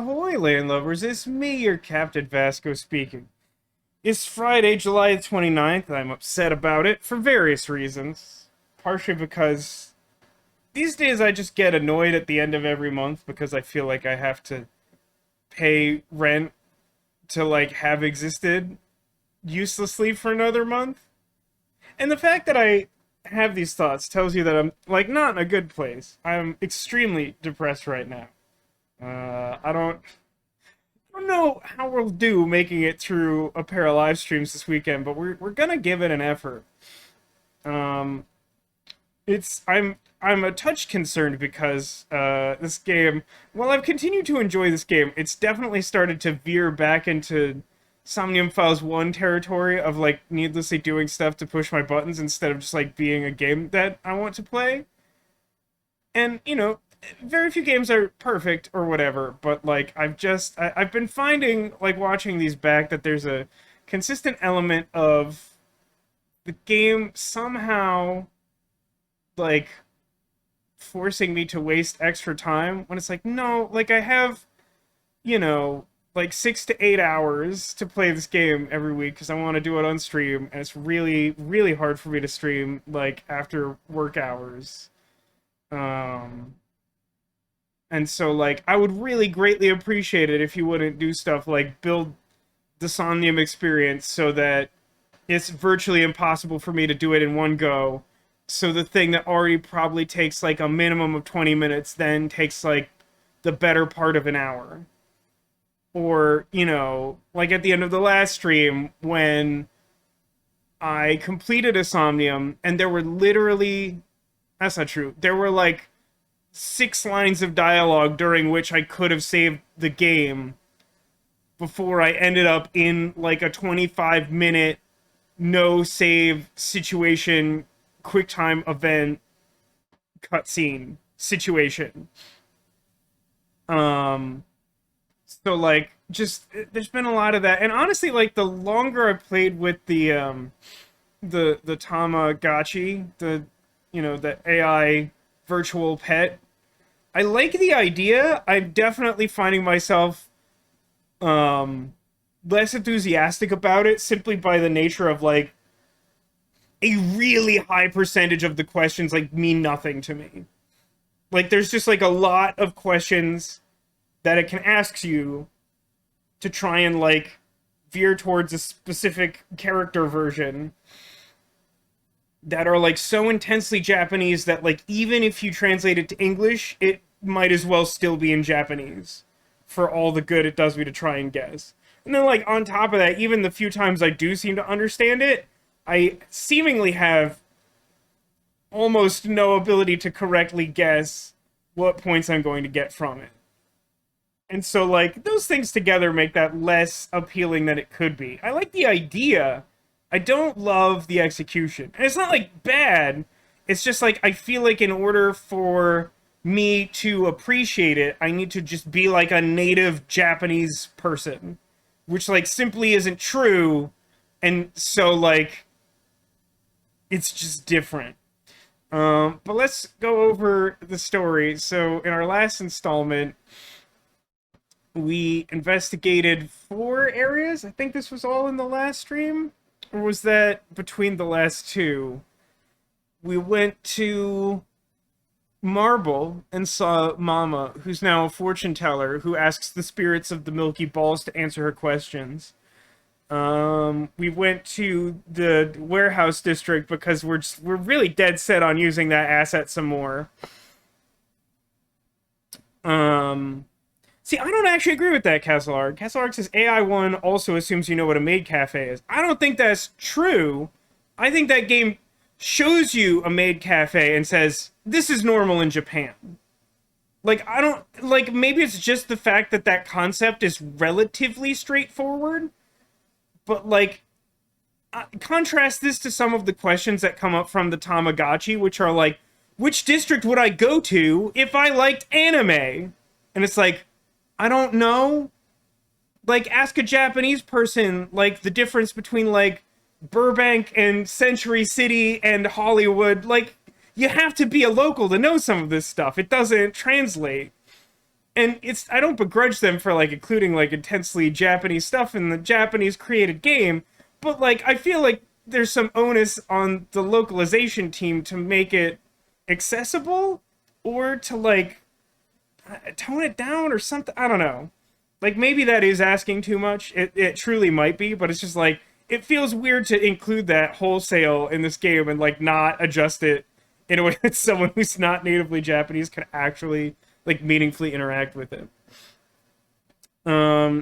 Ahoy, landlubbers, it's me, your Captain Vasco speaking. It's Friday, July 29th, and I'm upset about it for various reasons. Partially because these days I just get annoyed at the end of every month because I feel like I have to pay rent to, have existed uselessly for another month. And the fact that I have these thoughts tells you that I'm, not in a good place. I'm extremely depressed right now. I don't know how we'll do making it through a pair of live streams this weekend, but we're gonna give it an effort. Um, I'm a touch concerned because this game, while I've continued to enjoy this game, it's definitely started to veer back into Somnium Files 1 territory of needlessly doing stuff to push my buttons instead of just being a game that I want to play. And very few games are perfect or whatever, but I've been finding watching these back that there's a consistent element of the game somehow forcing me to waste extra time when it's no, I have 6 to 8 hours to play this game every week because I want to do it on stream, and it's really really hard for me to stream after work hours. And so, I would really greatly appreciate it if you wouldn't do stuff like build the Somnium experience so that it's virtually impossible for me to do it in one go. So the thing that already probably takes, a minimum of 20 minutes then takes, the better part of an hour. Or, at the end of the last stream, when I completed a Somnium, and there were literally... That's not true. There were, 6 lines of dialogue during which I could have saved the game before I ended up in a 25-minute no save situation QuickTime event cutscene situation. Just there's been a lot of that, and honestly, the longer I played with the Tamagotchi, the AI virtual pet, I like the idea. I'm definitely finding myself less enthusiastic about it simply by the nature of a really high percentage of the questions mean nothing to me. There's just a lot of questions that it can ask you to try and veer towards a specific character version that are so intensely Japanese that even if you translate it to English, it might as well still be in Japanese for all the good it does me to try and guess. And then on top of that, even the few times I do seem to understand it, I seemingly have almost no ability to correctly guess what points I'm going to get from it. And so those things together make that less appealing than it could be. I like the idea. I don't love the execution. And it's not bad. It's just I feel in order for me to appreciate it, I need to just be a native Japanese person, which simply isn't true. And so it's just different. But let's go over the story. So in our last installment, we investigated 4 areas. I think this was all in the last stream. Or was that between the last 2? We went to Marble and saw Mama, who's now a fortune teller, who asks the spirits of the Milky Balls to answer her questions. We went to the warehouse district because we're really dead set on using that asset some more. See, I don't actually agree with that, Castlearg. Castlearg says AI1 also assumes you know what a maid cafe is. I don't think that's true. I think that game shows you a maid cafe and says, this is normal in Japan. I don't... maybe it's just the fact that that concept is relatively straightforward. But, contrast this to some of the questions that come up from the Tamagotchi, which are which district would I go to if I liked anime? And it's I don't know. Ask a Japanese person, the difference between, Burbank and Century City and Hollywood. You have to be a local to know some of this stuff. It doesn't translate. and it's, I don't begrudge them for like including like intensely Japanese stuff in the Japanese created game, but like I feel like there's some onus on the localization team to make it accessible, or to like tone it down or something. I don't know. Like maybe that is asking too much. It truly might be, but it's just like it feels weird to include that wholesale in this game and like not adjust it in a way that someone who's not natively Japanese can actually like meaningfully interact with it.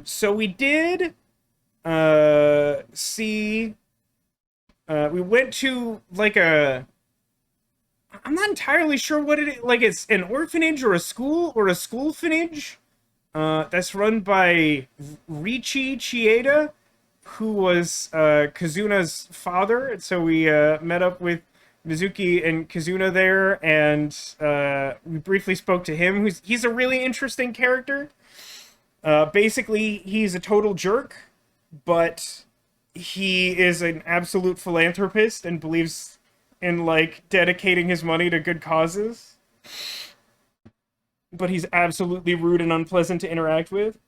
So we did see we went to like a, I'm not entirely sure what it is. Like it's an orphanage or a schoolfinage. That's run by Ryuki Chieda, who was Kazuna's father. And so we met up with Mizuki and Kazuna there, and we briefly spoke to him. He's a really interesting character. Basically, he's a total jerk, but he is an absolute philanthropist and believes in like dedicating his money to good causes. But he's absolutely rude and unpleasant to interact with.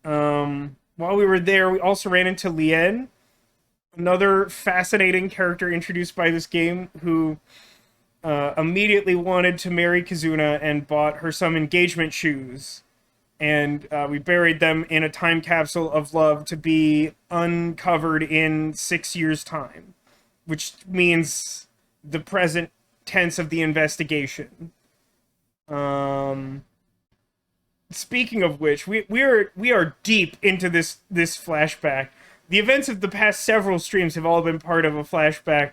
While we were there, we also ran into Lien, another fascinating character introduced by this game, who immediately wanted to marry Kazuna and bought her some engagement shoes. And we buried them in a time capsule of love to be uncovered in 6 years' time, which means the present tense of the investigation. Speaking of which, we are deep into this flashback. The events of the past several streams have all been part of a flashback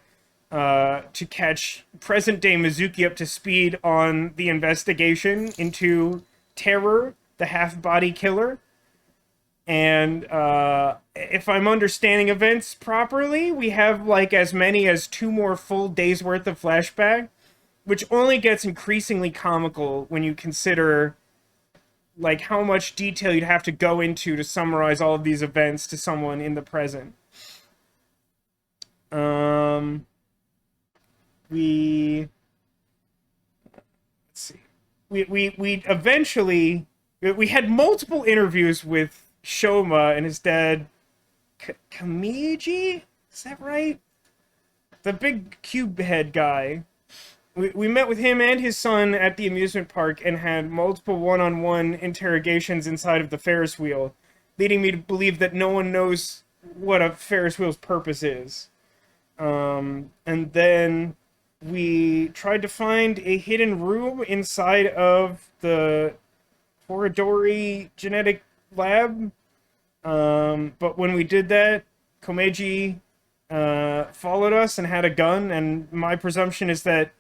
to catch present-day Mizuki up to speed on the investigation into Terror, the half-body killer. And if I'm understanding events properly, we have like as many as 2 more full days worth of flashback, which only gets increasingly comical when you consider like how much detail you'd have to go into to summarize all of these events to someone in the present. Let's see. We eventually we had multiple interviews with Shoma and his dad, Kamiji? Is that right? The big cube head guy. We met with him and his son at the amusement park and had multiple one-on-one interrogations inside of the Ferris wheel, leading me to believe that no one knows what a Ferris wheel's purpose is. And then we tried to find a hidden room inside of the Horidori genetic lab. But when we did that, Komeiji followed us and had a gun, and my presumption is that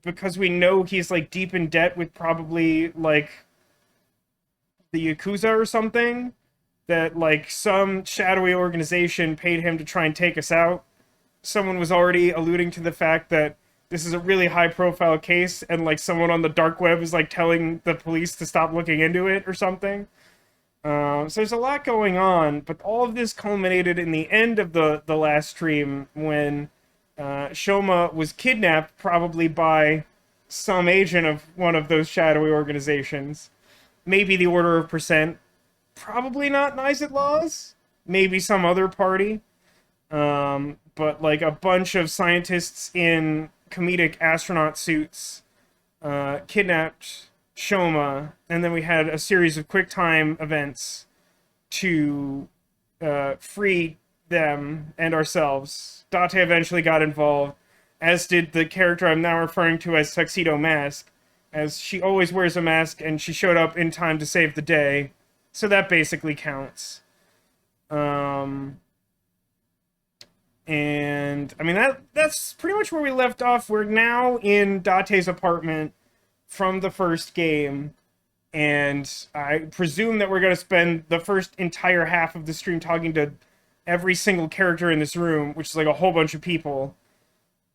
because we know he's like deep in debt with probably like the Yakuza or something, that like some shadowy organization paid him to try and take us out. Someone was already alluding to the fact that this is a really high profile case, and like someone on the dark web is like telling the police to stop looking into it or something. So there's a lot going on, but all of this culminated in the end of the last stream when Shoma was kidnapped, probably by some agent of one of those shadowy organizations. Maybe the Order of Percent. Probably not Nizet Laws. Maybe some other party. But like a bunch of scientists in comedic astronaut suits kidnapped Shoma, and then we had a series of quick time events to free them and ourselves. Date eventually got involved, as did the character I'm now referring to as Tuxedo Mask, as she always wears a mask and she showed up in time to save the day, so that basically counts. And I mean that's pretty much where we left off. We're now in Date's apartment from the first game, and I presume that we're going to spend the first entire half of the stream talking to every single character in this room, which is like a whole bunch of people.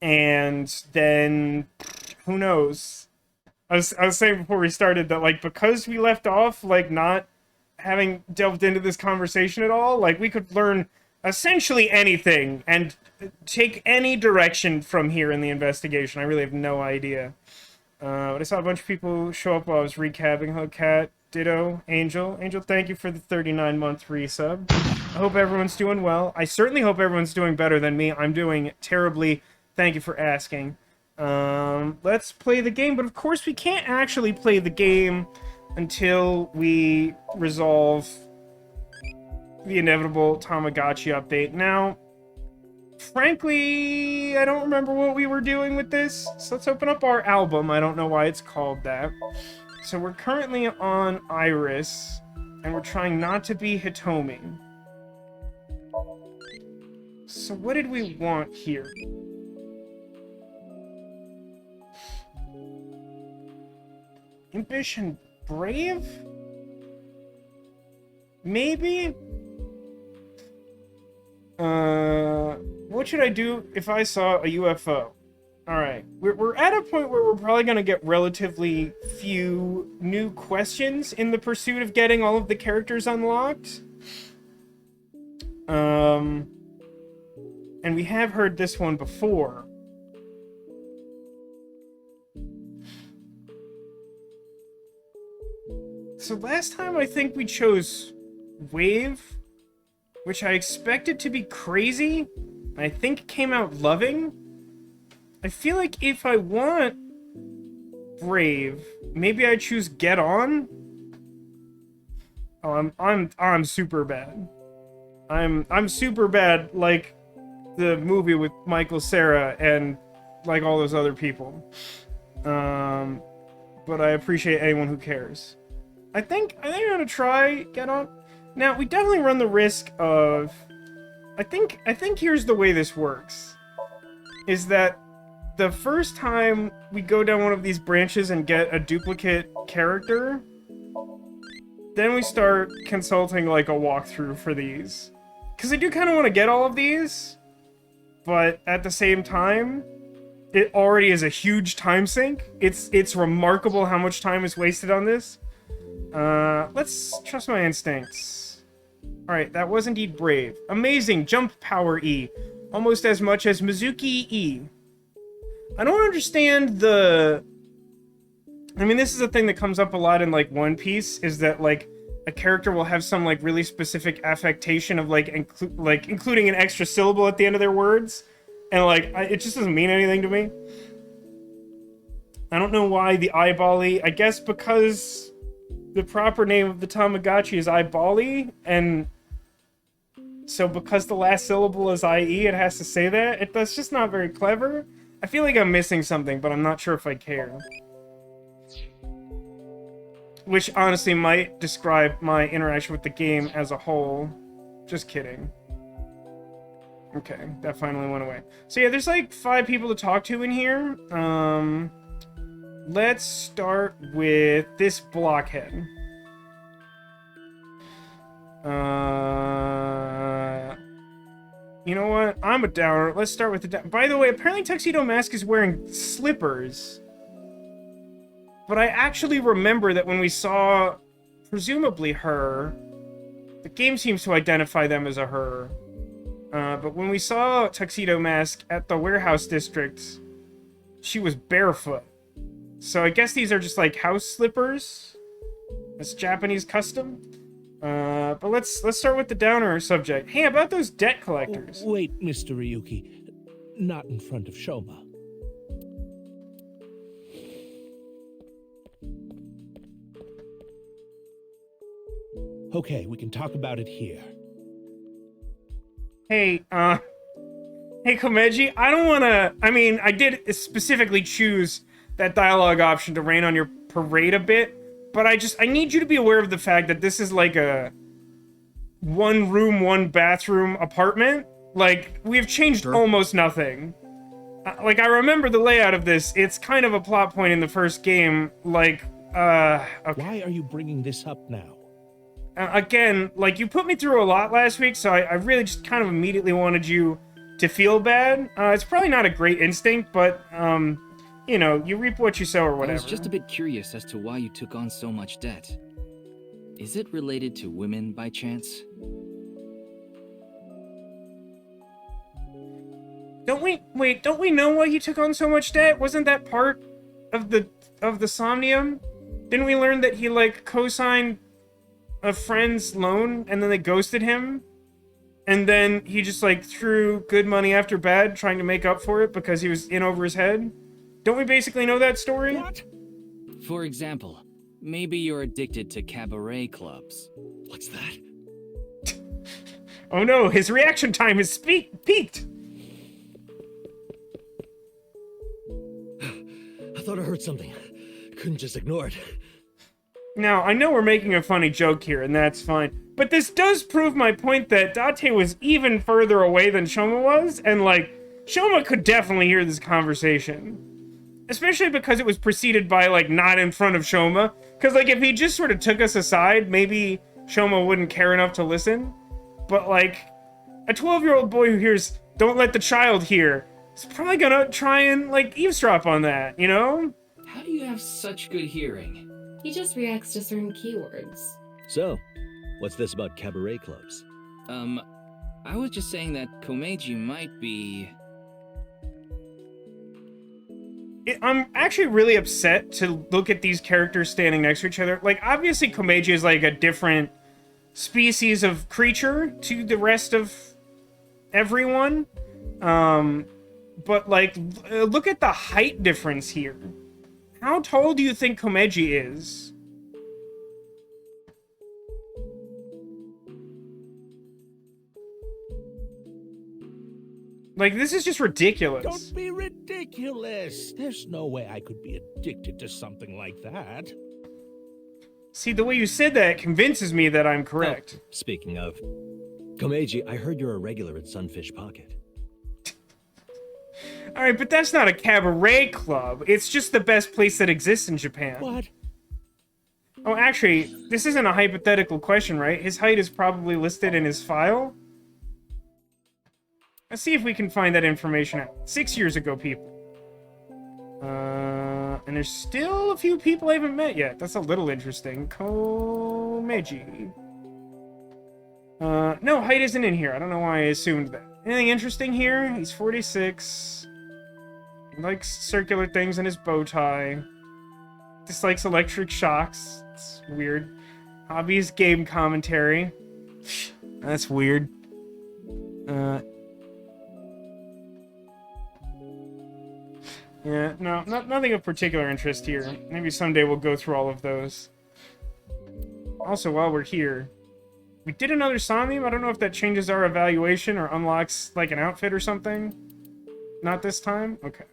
And then who knows? I was saying before we started that like because we left off like not having delved into this conversation at all, like we could learn essentially anything and take any direction from here in the investigation. I really have no idea. But I saw a bunch of people show up while I was recapping. Hug Cat, Ditto, Angel. Angel, thank you for the 39-month resub. I hope everyone's doing well. I certainly hope everyone's doing better than me. I'm doing terribly. Thank you for asking. Let's play the game, but of course we can't actually play the game until we resolve the inevitable Tamagotchi update. Now, frankly, I don't remember what we were doing with this, so let's open up our album. I don't know why it's called that. So we're currently on Iris, and we're trying not to be Hitomi. So what did we want here? Ambition Brave? Maybe? What should I do if I saw a UFO? Alright, we're at a point where we're probably gonna get relatively few new questions in the pursuit of getting all of the characters unlocked. And we have heard this one before. So last time I think we chose Wave, which I expected to be crazy. I think came out loving. I feel like if I want Brave, maybe I choose Get On. Oh, I'm super bad. I'm super bad, like the movie with Michael Cera and like all those other people. But I appreciate anyone who cares. I think I'm gonna try Get On. Now we definitely run the risk of. I think here's the way this works. Is that the first time we go down one of these branches and get a duplicate character, then we start consulting like a walkthrough for these. Because I do kind of want to get all of these, but at the same time, it already is a huge time sink. It's remarkable how much time is wasted on this. Let's trust my instincts. Alright, that was indeed Brave. Amazing jump power E. Almost as much as Mizuki E. I don't understand the... I mean, this is a thing that comes up a lot in, like, One Piece, is that, like, a character will have some, like, really specific affectation of, like, including an extra syllable at the end of their words. And, like, it just doesn't mean anything to me. I don't know why the eyeball-y. I guess because the proper name of the Tamagotchi is eyeball-y, and so because the last syllable is IE, it has to say that. That's just not very clever. I feel like I'm missing something, but I'm not sure if I care. Which honestly might describe my interaction with the game as a whole. Just kidding. Okay, that finally went away. So yeah, there's like 5 people to talk to in here. Let's start with this blockhead. You know what? I'm a downer. Let's start with the down. By the way, apparently Tuxedo Mask is wearing slippers. But I actually remember that when we saw, presumably her, the game seems to identify them as a her. But when we saw Tuxedo Mask at the warehouse district, she was barefoot. So I guess these are just like house slippers. It's Japanese custom. But let's start with the downer subject. Hey, about those debt collectors. Oh, wait, Mr. Ryuki. Not in front of Shoma. Okay, we can talk about it here. Hey, hey, Komeji, I don't wanna... I mean, I did specifically choose that dialogue option to rain on your parade a bit, but I need you to be aware of the fact that this is like a 1-room, 1-bathroom apartment. Like, we've changed almost nothing. Like, I remember the layout of this. It's kind of a plot point in the first game. Like, okay. Why are you bringing this up now? Again, like, you put me through a lot last week, so I really just kind of immediately wanted you to feel bad. It's probably not a great instinct, but, you know, you reap what you sow or whatever. I was just a bit curious as to why you took on so much debt. Is it related to women by chance? Don't we know why he took on so much debt? Wasn't that part of of the Somnium? Didn't we learn that he, like, co-signed a friend's loan and then they ghosted him? And then he just, like, threw good money after bad trying to make up for it because he was in over his head? Don't we basically know that story? What? For example, maybe you're addicted to cabaret clubs. What's that? Oh no, his reaction time has peaked! I thought I heard something. Couldn't just ignore it. Now, I know we're making a funny joke here, and that's fine, but this does prove my point that Date was even further away than Shoma was, and, like, Shoma could definitely hear this conversation. Especially because it was preceded by, like, not in front of Shoma. Because, like, if he just sort of took us aside, maybe Shoma wouldn't care enough to listen. But, like, a 12-year-old boy who hears, "Don't let the child hear," is probably gonna try and, like, eavesdrop on that, you know? How do you have such good hearing? He just reacts to certain keywords. So, what's this about cabaret clubs? I was just saying that Komeiji might be... I'm actually really upset to look at these characters standing next to each other. Like, obviously Komeiji is, like, a different species of creature to the rest of everyone. But, like, look at the height difference here. How tall do you think Komeiji is? Like, this is just ridiculous. Don't be ridiculous. There's no way I could be addicted to something like that. See, the way you said that convinces me that I'm correct. Oh, speaking of, Komeiji, I heard you're a regular at Sunfish Pocket. Alright, but that's not a cabaret club. It's just the best place that exists in Japan. What? Oh, actually, this isn't a hypothetical question, right? His height is probably listed in his file. Let's see if we can find that information out. 6 years ago, people. And there's still a few people I haven't met yet. That's a little interesting. Komeiji. No, height isn't in here. I don't know why I assumed that. Anything interesting here? He's 46. He likes circular things in his bow tie. Dislikes electric shocks. It's weird. Hobbies, game commentary. That's weird. Yeah, no, nothing of particular interest here. Maybe someday we'll go through all of those. Also, while we're here, we did another Somnium. I don't know if that changes our evaluation or unlocks, like, an outfit or something. Not this time? Okay.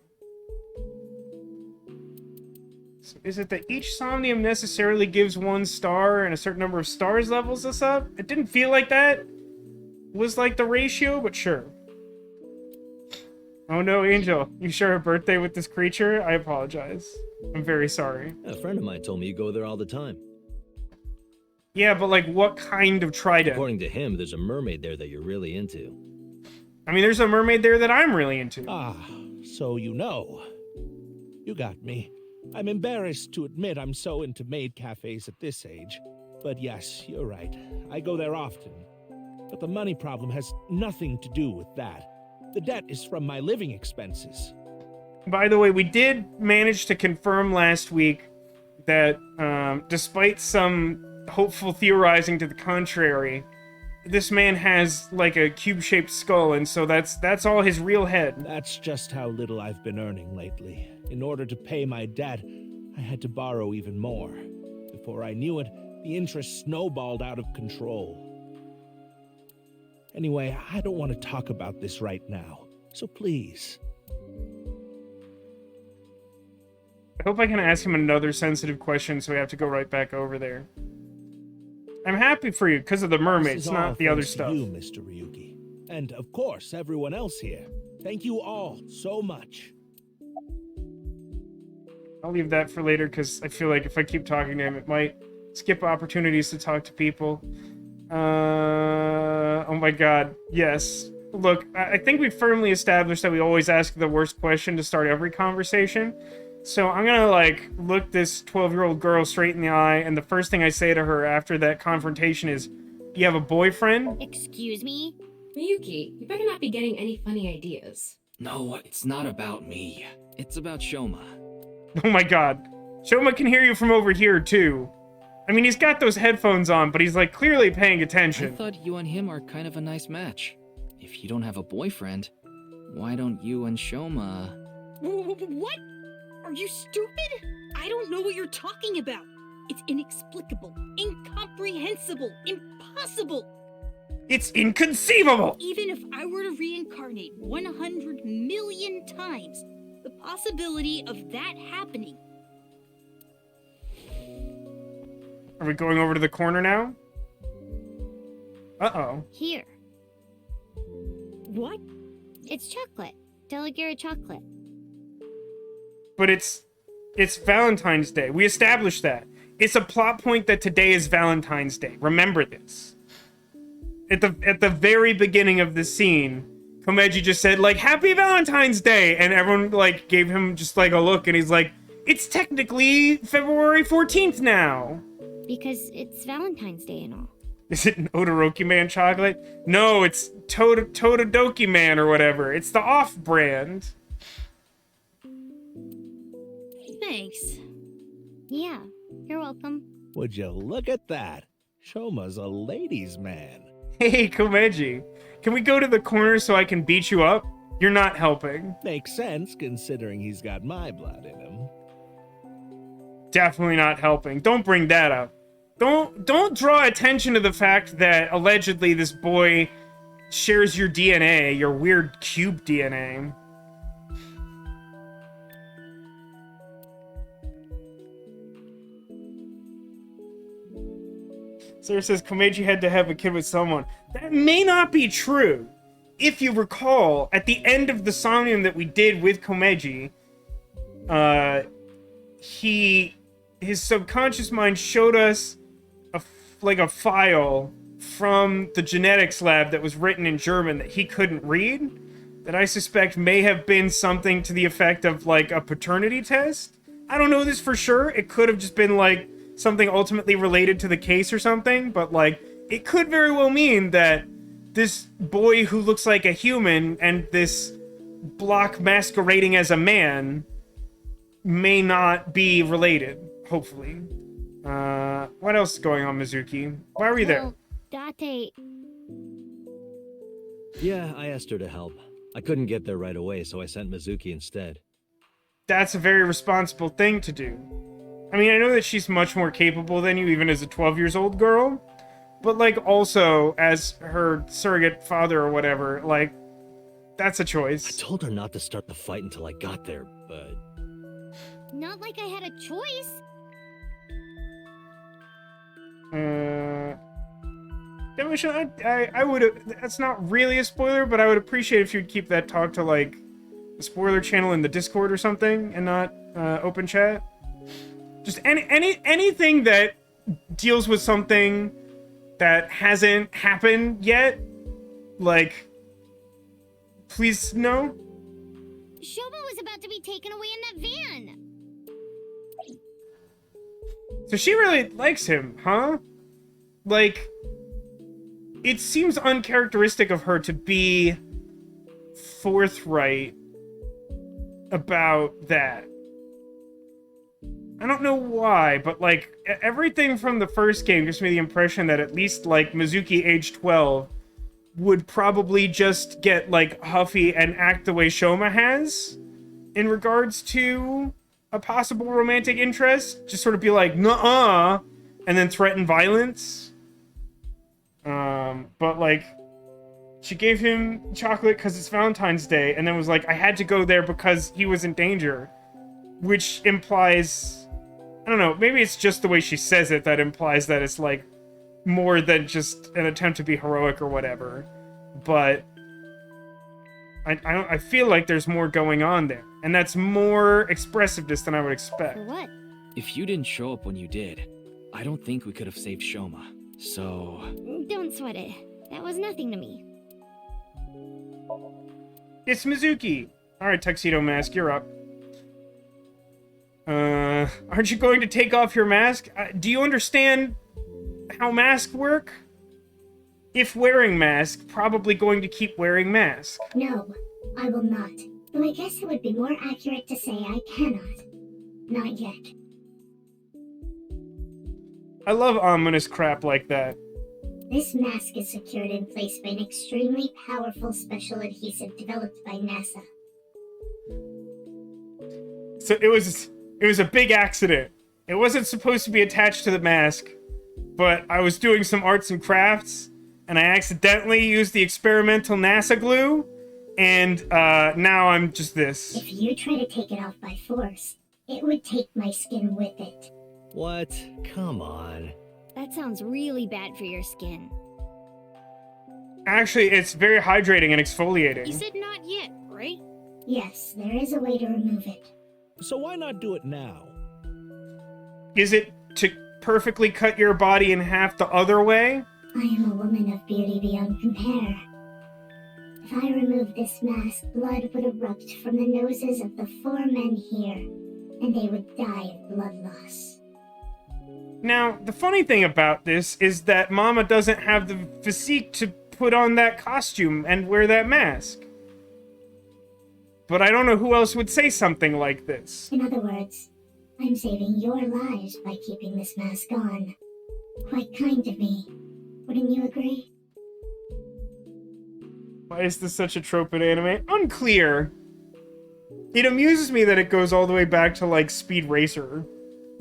So is it that each Somnium necessarily gives 1 star and a certain number of stars levels us up? It didn't feel like that was, like, the ratio, but sure. Oh no, Angel, you share a birthday with this creature? I apologize. I'm very sorry. A friend of mine told me you go there all the time. Yeah, but, like, what kind of trident? According to him, there's a mermaid there that you're really into. I mean, there's a mermaid there that I'm really into. Ah, so you know. You got me. I'm embarrassed to admit I'm so into maid cafes at this age. But yes, you're right. I go there often. But the money problem has nothing to do with that. The debt is from my living expenses. By the way, we did manage to confirm last week that, despite some hopeful theorizing to the contrary, this man has, like, a cube-shaped skull, and so that's all his real head. That's just how little I've been earning lately. In order to pay my debt, I had to borrow even more. Before I knew it, the interest snowballed out of control. Anyway, I don't want to talk about this right now, so please. I hope I can ask him another sensitive question so we have to go right back over there. I'm happy for you because of the mermaids, not the other stuff. You, Mr. Ryuki. And of course, everyone else here. Thank you all so much. I'll leave that for later because I feel like if I keep talking to him, it might skip opportunities to talk to people. Oh my god, yes. Look, I think we firmly established that we always ask the worst question to start every conversation. So I'm gonna, like, look this 12-year-old girl straight in the eye, and the first thing I say to her after that confrontation is, "You have a boyfriend?" Excuse me? Ryuki, you better not be getting any funny ideas. No, it's not about me. It's about Shoma. Oh my god. Shoma can hear you from over here, too. I mean, he's got those headphones on, but he's, like, clearly paying I attention. thought you and him are kind of a nice match. If you don't have a boyfriend, why don't you and Shoma... What? Are you stupid? I don't know what you're talking about. It's inexplicable, incomprehensible, impossible. It's inconceivable! Even if I were to reincarnate 100 million times, the possibility of that happening. Are we going over to the corner now? Uh-oh. Here. What? It's chocolate. Delegare chocolate. But it's Valentine's Day. We established that. It's a plot point that today is Valentine's Day. Remember this. At the very beginning of the scene, Komeji just said, like, Happy Valentine's Day! And everyone, like, gave him just, like, a look, and he's like, it's technically February 14th now! Because it's Valentine's Day and all. Is it an Odoroki Man chocolate? No, it's Totodoki Man or whatever. It's the off-brand. Thanks. Yeah, you're welcome. Would you look at that? Shoma's a ladies' man. Hey, Komeji. Can we go to the corner so I can beat you up? You're not helping. Makes sense, considering he's got my blood in him. Definitely not helping. Don't bring that up. Don't draw attention to the fact that allegedly this boy shares your DNA, your weird cube DNA. Sarah says Komeji had to have a kid with someone. That may not be true. If you recall, at the end of the Somnium that we did with Komeji, his subconscious mind showed us a file from the genetics lab that was written in German that he couldn't read, that I suspect may have been something to the effect of, like, a paternity test. I don't know this for sure. It could have just been, like, something ultimately related to the case or something, but, like, it could very well mean that this boy who looks like a human and this block masquerading as a man may not be related, hopefully. What else is going on, Mizuki? Why were you there? Well, Date. Yeah, I asked her to help. I couldn't get there right away, so I sent Mizuki instead. That's a very responsible thing to do. I mean, I know that she's much more capable than you, even as a 12-year-old girl, but, like, also, as her surrogate father or whatever, like, that's a choice. I told her not to start the fight until I got there, but... Not like I had a choice. Demolition, I would... That's not really a spoiler, but I would appreciate if you'd keep that talk to, like, the spoiler channel in the Discord or something, and not open chat. Just anything that deals with something that hasn't happened yet, like, please no. Shoma was about to be taken away in that van. So she really likes him, huh? Like, it seems uncharacteristic of her to be forthright about that. I don't know why, but, like, everything from the first game gives me the impression that at least, like, Mizuki, age 12, would probably just get, like, huffy and act the way Shoma has in regards to a possible romantic interest. Just sort of be like, nuh-uh, and then threaten violence. But, like, she gave him chocolate because it's Valentine's Day, and then was like, I had to go there because he was in danger. Which implies... I don't know, maybe it's just the way she says it that implies that it's, like, more than just an attempt to be heroic or whatever. But I feel like there's more going on there. And that's more expressiveness than I would expect. For what? If you didn't show up when you did, I don't think we could have saved Shoma. So... Don't sweat it. That was nothing to me. It's Mizuki. Alright, Tuxedo Mask, you're up. Aren't you going to take off your mask? Do you understand how masks work? If wearing mask, probably going to keep wearing mask. No, I will not. Though I guess it would be more accurate to say I cannot. Not yet. I love ominous crap like that. This mask is secured in place by an extremely powerful special adhesive developed by NASA. So it was a big accident. It wasn't supposed to be attached to the mask, but I was doing some arts and crafts, and I accidentally used the experimental NASA glue, and now I'm just this. If you try to take it off by force, it would take my skin with it. What? Come on. That sounds really bad for your skin. Actually, it's very hydrating and You exfoliating. said not yet, right? Yes, there is a way to remove it. So why not do it now? Is it to perfectly cut your body in half the other way? I am a woman of beauty beyond compare. If I remove this mask, blood would erupt from the noses of the 4 men here, and they would die of blood loss. Now, the funny thing about this is that Mama doesn't have the physique to put on that costume and wear that mask. But I don't know who else would say something like this. In other words, I'm saving your lives by keeping this mask on. Quite kind of me. Wouldn't you agree? Why is this such a trope in anime? Unclear. It amuses me that it goes all the way back to, like, Speed Racer.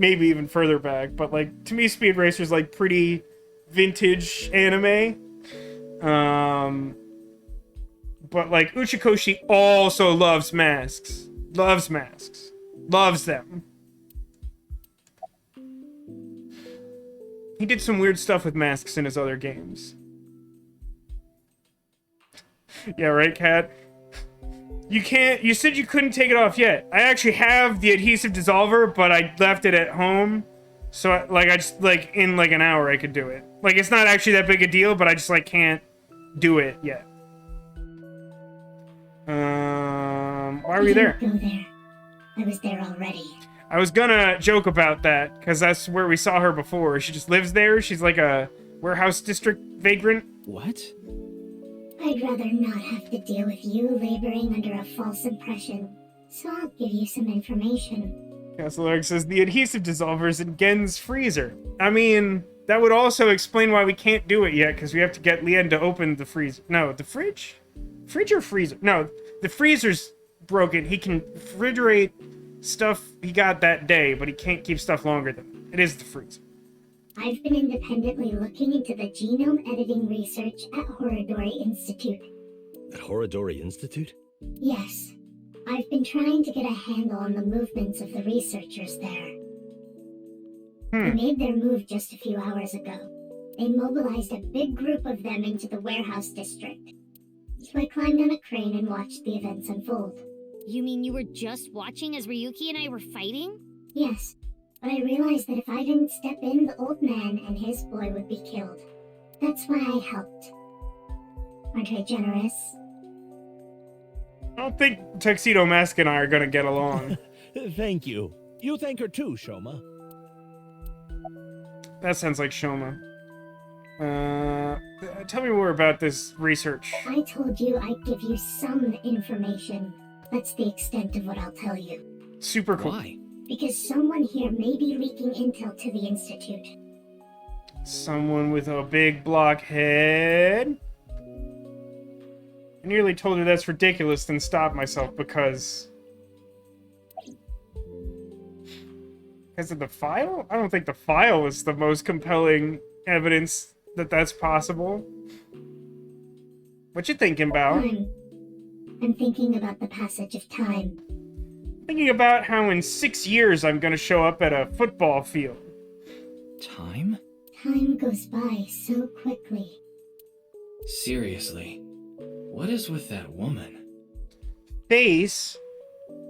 Maybe even further back, but, like, to me, Speed Racer's, like, pretty vintage anime. But, like, Uchikoshi also loves masks. Loves masks. Loves them. He did some weird stuff with masks in his other games. Yeah, right, Kat? You said you couldn't take it off yet. I actually have the adhesive dissolver, but I left it at home. So, I just, like, in, like, an hour I could do it. Like, it's not actually that big a deal, but I just, like, can't do it yet. Why are we there? Go there. I was there already. I was gonna joke about that, because that's where we saw her before. She just lives there. She's like a warehouse district vagrant. What? I'd rather not have to deal with you laboring under a false impression, so I'll give you some information. Castle Eric says the adhesive dissolver is in Gen's freezer. I mean, that would also explain why we can't do it yet, because we have to get Lien to open the freezer. No, the fridge? Fridge or freezer? No, the freezer's broken. He can refrigerate stuff he got that day, but he can't keep stuff longer than that. It is the freezer. I've been independently looking into the genome editing research at Horodori Institute. At Horodori Institute? Yes, I've been trying to get a handle on the movements of the researchers there. They made their move just a few hours ago. They mobilized a big group of them into the warehouse district. So I climbed on a crane and watched the events unfold. You mean you were just watching as Ryuki and I were fighting? Yes, but I realized that if I didn't step in, the old man and his boy would be killed. That's why I helped. Aren't I generous? I don't think Tuxedo Mask and I are gonna get along. Thank you. You thank her too, Shoma. That sounds like Shoma. Tell me more about this research. I told you I'd give you some information. That's the extent of what I'll tell you. Super cool. Why? Because someone here may be leaking intel to the Institute. Someone with a big blockhead. I nearly told her that's ridiculous, then stopped myself because of the file? I don't think the file is the most compelling evidence that that's possible. What you thinking about? I'm thinking about the passage of time. Thinking about how in 6 years I'm gonna show up at a football field. Time? Time goes by so quickly. Seriously. What is with that woman? Face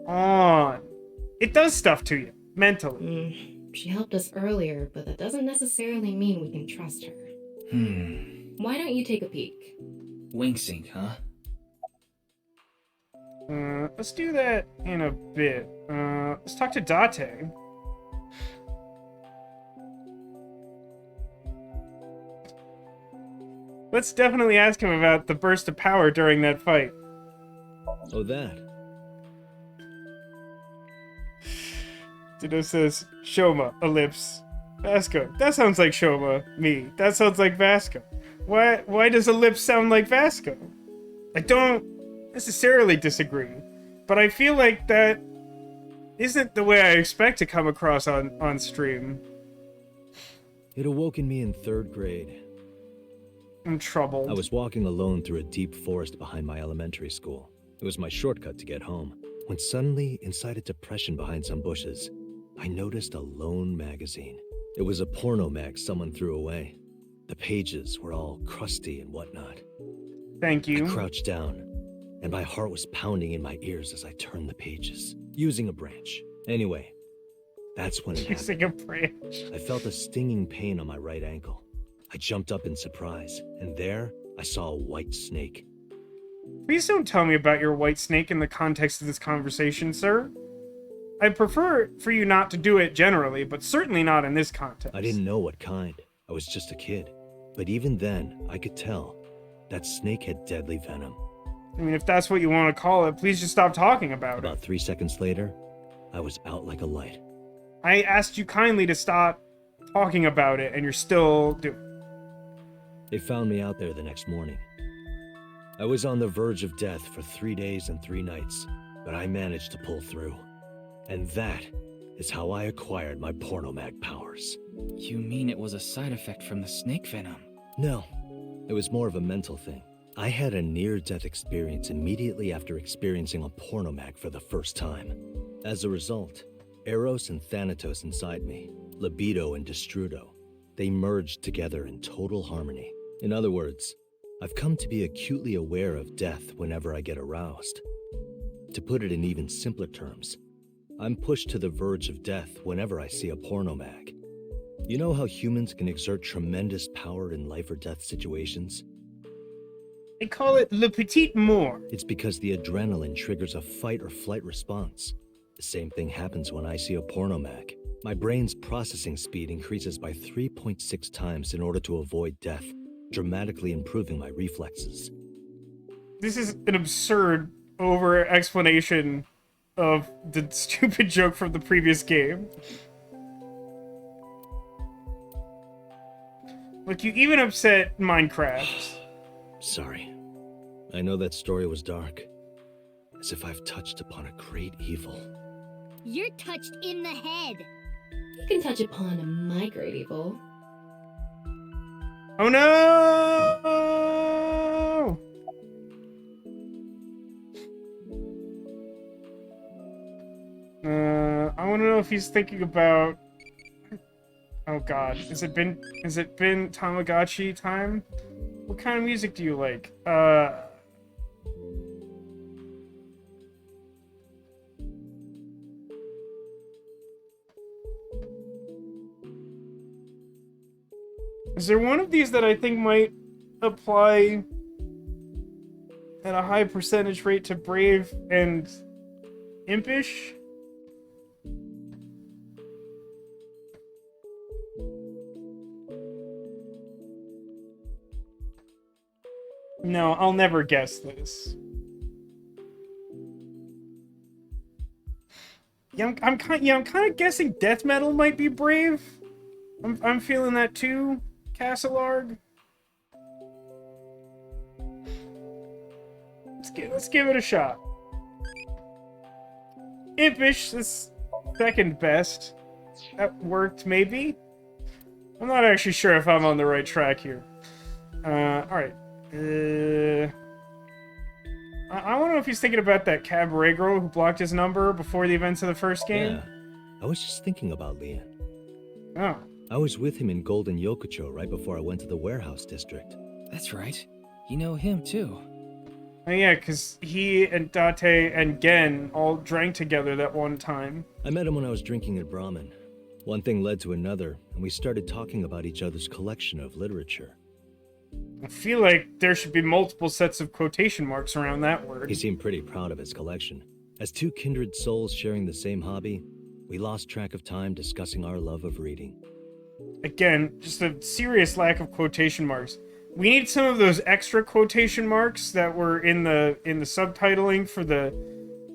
on. It does stuff to you, mentally. She helped us earlier, but that doesn't necessarily mean we can trust her. Why don't you take a peek? Wink sync, huh? Let's do that in a bit. Let's talk to Date. Let's definitely ask him about the burst of power during that fight. Oh, that. Ditto says, Shoma, ellipse. Vasco. That sounds like Shoma. Me. That sounds like Vasco. Why does a lip sound like Vasco? I don't necessarily disagree, but I feel like that isn't the way I expect to come across on stream. It awoke in me in 3rd grade. I'm troubled. I was walking alone through a deep forest behind my elementary school. It was my shortcut to get home, when suddenly, inside a depression behind some bushes, I noticed a lone magazine. It was a porno mag someone threw away. The pages were all crusty and whatnot. Thank you. I crouched down, and my heart was pounding in my ears as I turned the pages, using a branch. Anyway, that's when it Using happened. a branch. I felt a stinging pain on my right ankle. I jumped up in surprise, and there I saw a white snake. Please don't tell me about your white snake in the context of this conversation, sir. I prefer for you not to do it generally, but certainly not in this context. I didn't know what kind. I was just a kid. But even then, I could tell that snake had deadly venom. I mean, if that's what you want to call it, please just stop talking about About it. 3 seconds later, I was out like a light. I asked you kindly to stop talking about it, and you're still doing it. They found me out there the next morning. I was on the verge of death for 3 days and 3 nights, but I managed to pull through. And that is how I acquired my pornomag powers. You mean it was a side effect from the snake venom? No, it was more of a mental thing. I had a near-death experience immediately after experiencing a pornomag for the first time. As a result, Eros and Thanatos inside me, libido and destrudo, they merged together in total harmony. In other words, I've come to be acutely aware of death whenever I get aroused. To put it in even simpler terms, I'm pushed to the verge of death whenever I see a pornomag. You know how humans can exert tremendous power in life or death situations? They call it le petit mort. It's because the adrenaline triggers a fight or flight response. The same thing happens when I see a pornomag. My brain's processing speed increases by 3.6 times in order to avoid death, dramatically improving my reflexes. This is an absurd over-explanation of the stupid joke from the previous game. Look, you even upset Minecraft. Sorry. I know that story was dark. As if I've touched upon a great evil. You're touched in the head. You can touch upon my great evil. Oh no! I want to know if he's thinking about. Oh God, has it been Tamagotchi time? What kind of music do you like? Is there one of these that I think might apply at a high percentage rate to Brave and Impish? No, I'll never guess this. Yeah, I'm kind of guessing death metal might be Brave. I'm feeling that too, Castlearg. Let's give it a shot. Impish is second best. That worked, maybe. I'm not actually sure if I'm on the right track here. All right. I want to know if he's thinking about that cabaret girl who blocked his number before the events of the first game. Yeah, I was just thinking about Leon. Oh. I was with him in Golden Yokocho right before I went to the warehouse district. That's right. You know him too. Oh yeah, because he and Date and Gen all drank together that one time. I met him when I was drinking at Brahmin. One thing led to another, and we started talking about each other's collection of literature. I feel like there should be multiple sets of quotation marks around that word. He seemed pretty proud of his collection. As two kindred souls sharing the same hobby, we lost track of time discussing our love of reading. Again, just a serious lack of quotation marks. We need some of those extra quotation marks that were in the subtitling for the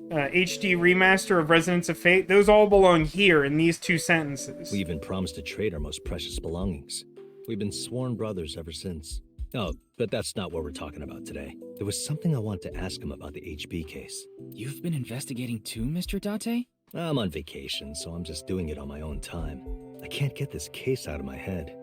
HD remaster of Resonance of Fate, those all belong here in these two sentences. We even promised to trade our most precious belongings. We've been sworn brothers ever since. Oh, but that's not what we're talking about today. There was something I wanted to ask him about the HB case. You've been investigating too, Mr. Date? I'm on vacation, so I'm just doing it on my own time. I can't get this case out of my head.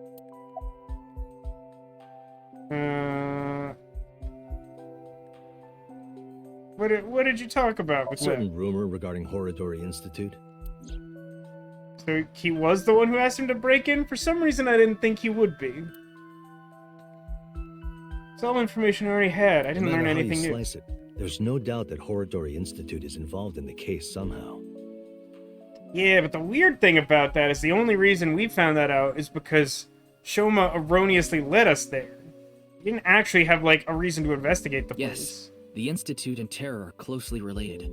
What did you talk about with A certain that? rumor regarding Horodori Institute. So he was the one who asked him to break in? For some reason I didn't think he would be. It's all information I already had. I didn't No matter learn how anything you new. slice it, there's no doubt that Horodori Institute is involved in the case somehow. Yeah, but the weird thing about that is the only reason we found that out is because Shoma erroneously led us there. We didn't actually have, like, a reason to investigate the place. Yes, the Institute and Terror are closely related.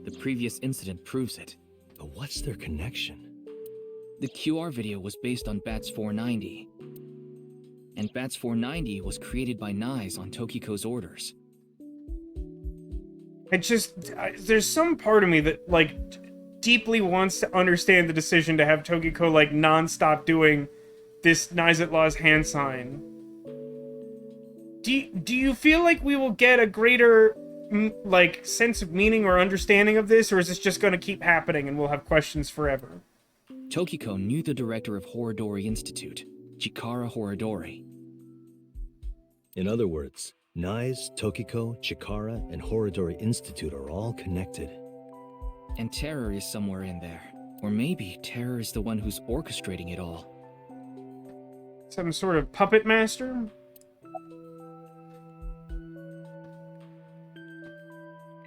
The previous incident proves it. But what's their connection? The QR video was based on Bats 490. And Bats 490 was created by Nyes on Tokiko's orders. There's some part of me that, like, deeply wants to understand the decision to have Tokiko, like, non-stop doing this Nyes Law's hand sign. Do you feel like we will get a greater, like, sense of meaning or understanding of this, or is this just going to keep happening and we'll have questions forever? Tokiko knew the director of Horodori Institute, Chikara Horodori. In other words, Nyes, Tokiko, Chikara, and Horodori Institute are all connected. And Terror is somewhere in there. Or maybe Terror is the one who's orchestrating it all. Some sort of puppet master?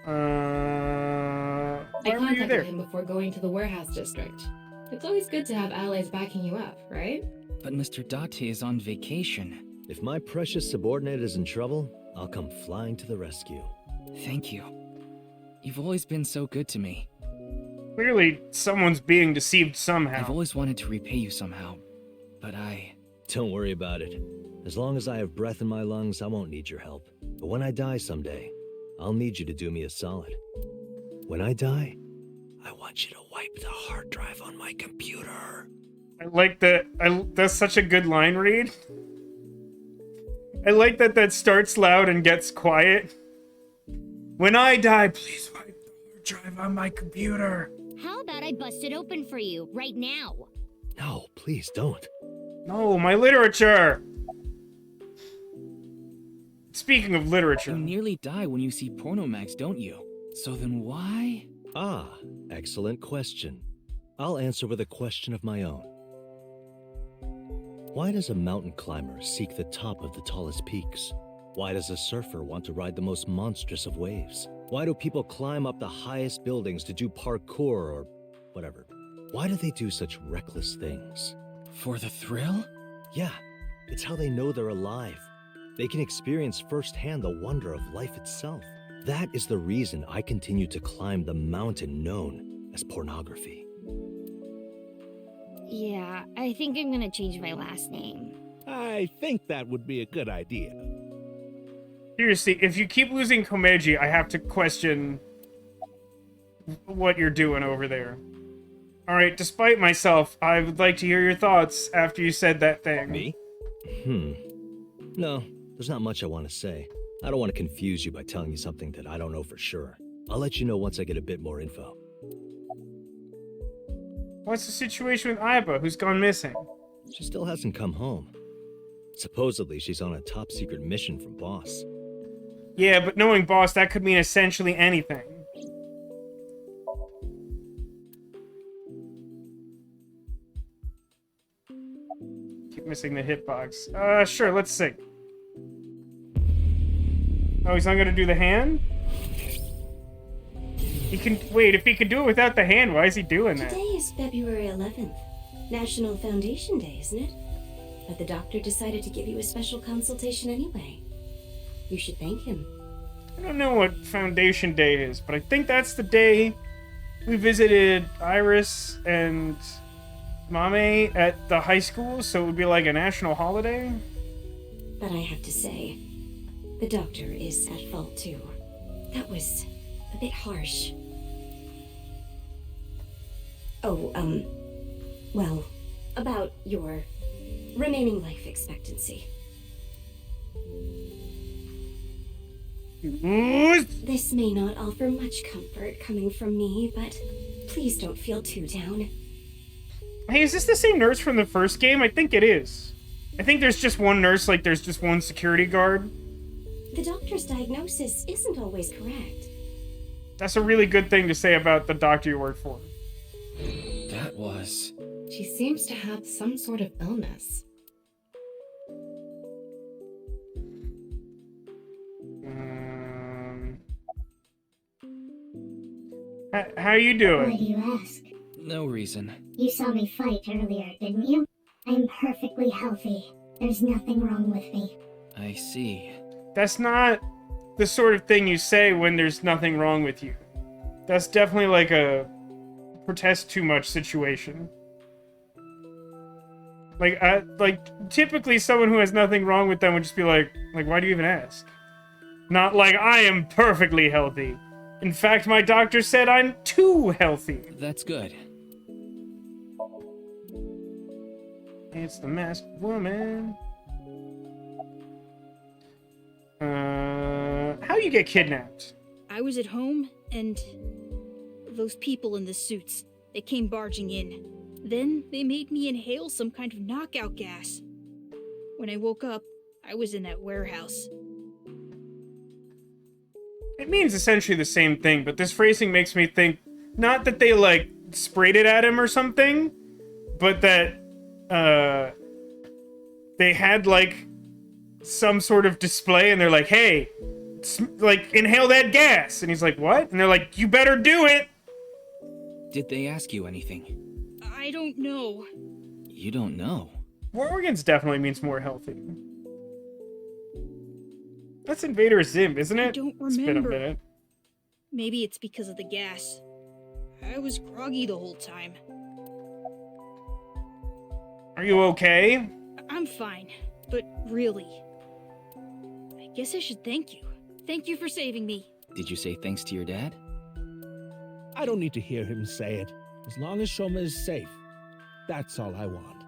I Why were you contacted there? him before going to the warehouse district. It's always good to have allies backing you up, right? But Mr. Date is on vacation. If my precious subordinate is in trouble, I'll come flying to the rescue. Thank you. You've always been so good to me. Clearly, someone's being deceived somehow. I've always wanted to repay you somehow, but Don't worry about it. As long as I have breath in my lungs, I won't need your help. But when I die someday, I'll need you to do me a solid. When I die, I want you to wipe the hard drive on my computer. I like that. That's such a good line read. I like that starts loud and gets quiet. When I die, please wipe the hard drive on my computer. How about I bust it open for you right now? No, please don't. No, my literature! Speaking of you literature, nearly die when you see porno mags, don't you? So then why? Ah, excellent question. I'll answer with a question of my own. Why does a mountain climber seek the top of the tallest peaks? Why does a surfer want to ride the most monstrous of waves? Why do people climb up the highest buildings to do parkour or whatever? Why do they do such reckless things? For the thrill? Yeah, it's how they know they're alive. They can experience firsthand the wonder of life itself. That is the reason I continue to climb the mountain known as pornography. Yeah, I think I'm gonna change my last name. I think that would be a good idea. seriously, if you keep losing Komeji, I have to question what you're doing over there. Alright, despite myself, I would like to hear your thoughts after you said that thing. Me? No, there's not much I want to say. I don't want to confuse you by telling you something that I don't know for sure. I'll let you know once I get a bit more info. What's the situation with Aiba, who's gone missing? She still hasn't come home. Supposedly, she's on a top-secret mission from Boss. Yeah, but knowing Boss, that could mean essentially anything. Keep missing the hitbox. Sure, let's see. Oh, he's not gonna do the hand? He can- wait, if he can do it without the hand, why is he doing that? Today is February 11th, National Foundation Day, isn't it? But the doctor decided to give you a special consultation anyway. You should thank him. I don't know what Foundation Day is, but I think that's the day we visited Iris and Mame at the high school, so it would be like a national holiday. But I have to say, the doctor is at fault too. That was a bit harsh. Oh, well, about your remaining life expectancy. This may not offer much comfort coming from me, but please don't feel too down. Hey, is this the same nurse from the first game? I think it is. I think there's just one nurse, like there's just one security guard. The doctor's diagnosis isn't always correct. That's a really good thing to say about the doctor you work for. That was... She seems to have some sort of illness. How you Why doing? do you ask? no reason. You saw me fight earlier, didn't you? I'm perfectly healthy. There's nothing wrong with me. I see. That's not the sort of thing you say when there's nothing wrong with you. That's definitely like a protest too much situation. Like typically someone who has nothing wrong with them would just be like, why do you even ask? Not like, I am perfectly healthy. In fact, my doctor said I'm too healthy. That's good. It's the masked woman. How you get kidnapped? I was at home, and those people in the suits, they came barging in. Then they made me inhale some kind of knockout gas. When I woke up, I was in that warehouse. It means essentially the same thing, but this phrasing makes me think not that they like sprayed it at him or something, but that they had like some sort of display and they're like, hey, like inhale that gas, and he's like, what? And they're like, you better do it. Did they ask you anything? I don't know. You don't know. More organs definitely means more healthy. That's Invader Zim, isn't it? I don't It's been a remember. minute. Maybe it's because of the gas. I was groggy the whole time. Are you okay? I'm fine, but really, I guess I should thank you. Thank you for saving me. Did you say thanks to your dad? I don't need to hear him say it. As long as Shoma is safe, that's all I want.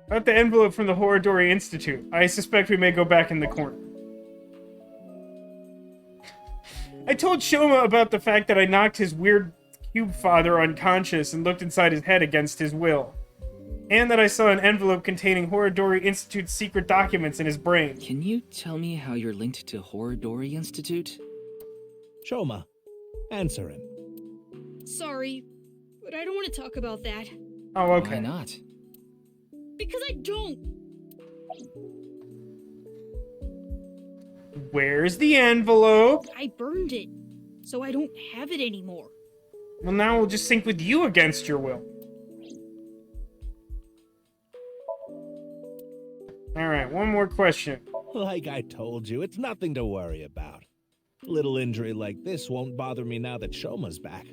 About the envelope from the Horodori Institute. I suspect we may go back in the corner. I told Shoma about the fact that I knocked his weird cube father unconscious and looked inside his head against his will. And that I saw an envelope containing Horodori Institute's secret documents in his brain. Can you tell me how you're linked to Horodori Institute? Shoma, answer him. Sorry, but I don't want to talk about that. Oh, okay. Why not? Because I don't. Where's the envelope? I burned it, so I don't have it anymore. Well, now we'll just sync with you against your will. Alright, one more question. Like I told you, it's nothing to worry about. Little injury like this won't bother me now that Shoma's back.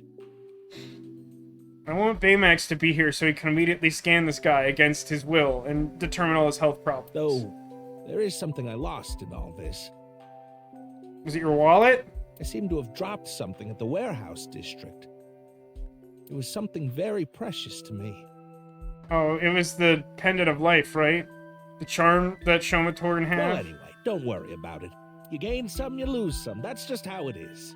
I want Baymax to be here so he can immediately scan this guy against his will and determine all his health problems. Though, there is something I lost in all this. Was it your wallet? I seem to have dropped something at the warehouse district. It was something very precious to me. Oh, it was the Pendant of Life, right? The charm that Shoma tore in half? Well, anyway, don't worry about it. You gain some, you lose some. That's just how it is.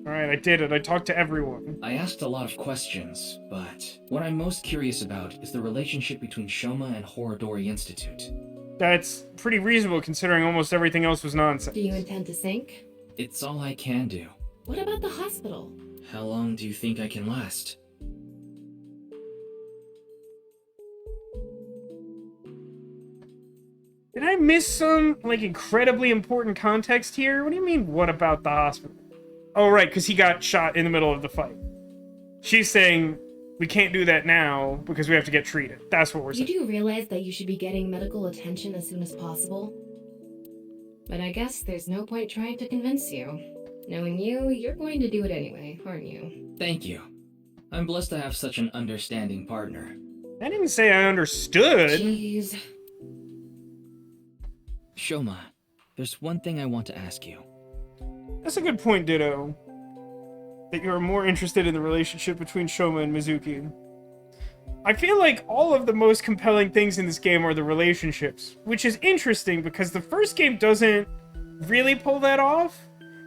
Alright, I did it. I talked to everyone. I asked a lot of questions, but what I'm most curious about is the relationship between Shoma and Horodori Institute. That's pretty reasonable considering almost everything else was nonsense. Do you intend to sync? It's all I can do. What about the hospital? How long do you think I can last? Did I miss some, like, incredibly important context here? What do you mean, what about the hospital? Oh, right, because he got shot in the middle of the fight. She's saying, we can't do that now because we have to get treated. That's what we're You saying. do realize that you should be getting medical attention as soon as possible? But I guess there's no point trying to convince you. Knowing you, you're going to do it anyway, aren't you? Thank you. I'm blessed to have such an understanding partner. I didn't say I understood. Jeez. Shoma, there's one thing I want to ask you. That's a good point, Ditto. That you are more interested in the relationship between Shoma and Mizuki. I feel like all of the most compelling things in this game are the relationships, which is interesting because the first game doesn't really pull that off.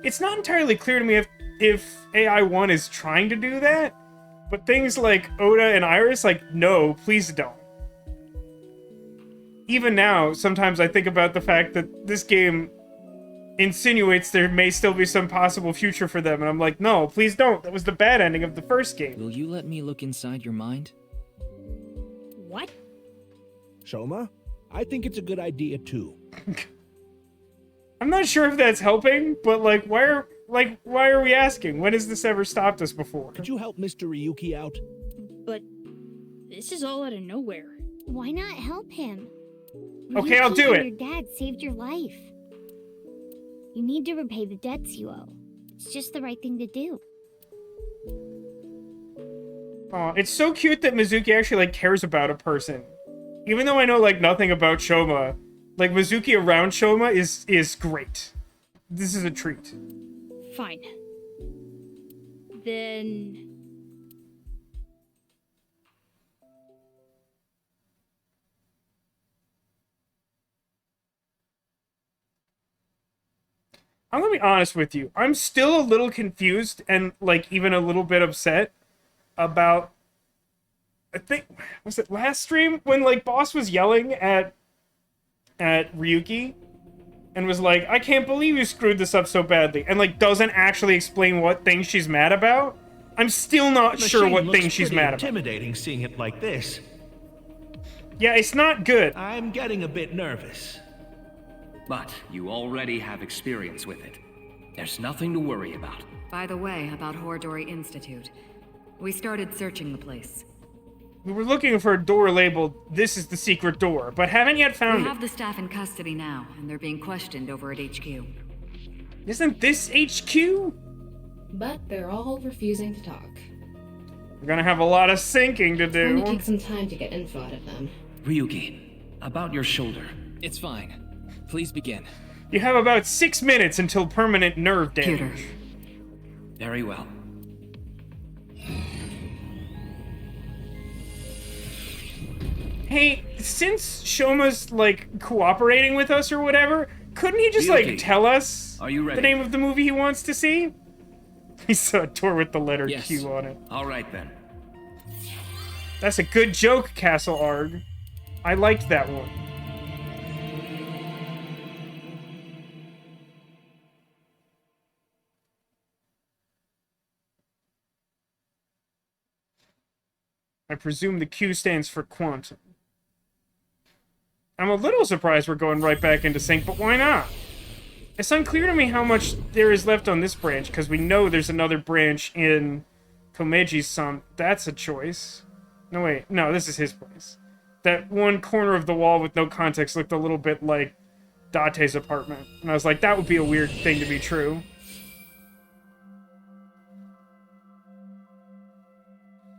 It's not entirely clear to me if AI1 is trying to do that, but things like Oda and Iris, like, no, please don't. Even now, sometimes I think about the fact that this game insinuates there may still be some possible future for them, and I'm like, no, please don't. That was the bad ending of the first game. Will you let me look inside your mind? What? Shoma, I think it's a good idea too. I'm not sure if that's helping, but like, why are we asking? When has this ever stopped us before? Could you help Mr. Ryuki out? But this is all out of nowhere. Why not help him? Okay, I'll do Ryuki it. and your dad saved your life. You need to repay the debts you owe. It's just the right thing to do. Oh, it's so cute that Mizuki actually, like, cares about a person. Even though I know, like, nothing about Shoma, like, Mizuki around Shoma is great. This is a treat. Fine. Then... I'm gonna be honest with you. I'm still a little confused and, like, even a little bit upset about... I think... Was it last stream? When, like, Boss was yelling at Ryuki and was like, I can't believe you screwed this up so badly, and, like, doesn't actually explain what thing she's mad about. I'm still not sure what thing she's mad about. Intimidating seeing it like this. Yeah, it's not good. I'm getting a bit nervous. But you already have experience with it. There's nothing to worry about. By the way, about Horodori Institute. We started searching the place. We were looking for a door labeled, "This is the secret door," but haven't yet found We it. have the staff in custody now, and they're being questioned over at HQ. Isn't this HQ? But they're all refusing to talk. We're gonna have a lot of sinking to It's going to do. take some time to get info out of them. Ryuki, about your shoulder. It's fine. Please begin. You have about 6 minutes until permanent nerve damage. Computer. Very well. Hey, since Shoma's, like, cooperating with us or whatever, couldn't he just, Ryuki, like, tell us are you ready? the name of the movie he wants to see? He saw a door with the letter Yes. Q on it. All right then. That's a good joke, Castle Arg. I liked that one. I presume the Q stands for quantum. I'm a little surprised we're going right back into sync, but why not? It's unclear to me how much there is left on this branch, because we know there's another branch in Komeji's son. That's a choice. No, wait. No, this is his place. That one corner of the wall with no context looked a little bit like Date's apartment. And I was like, that would be a weird thing to be true.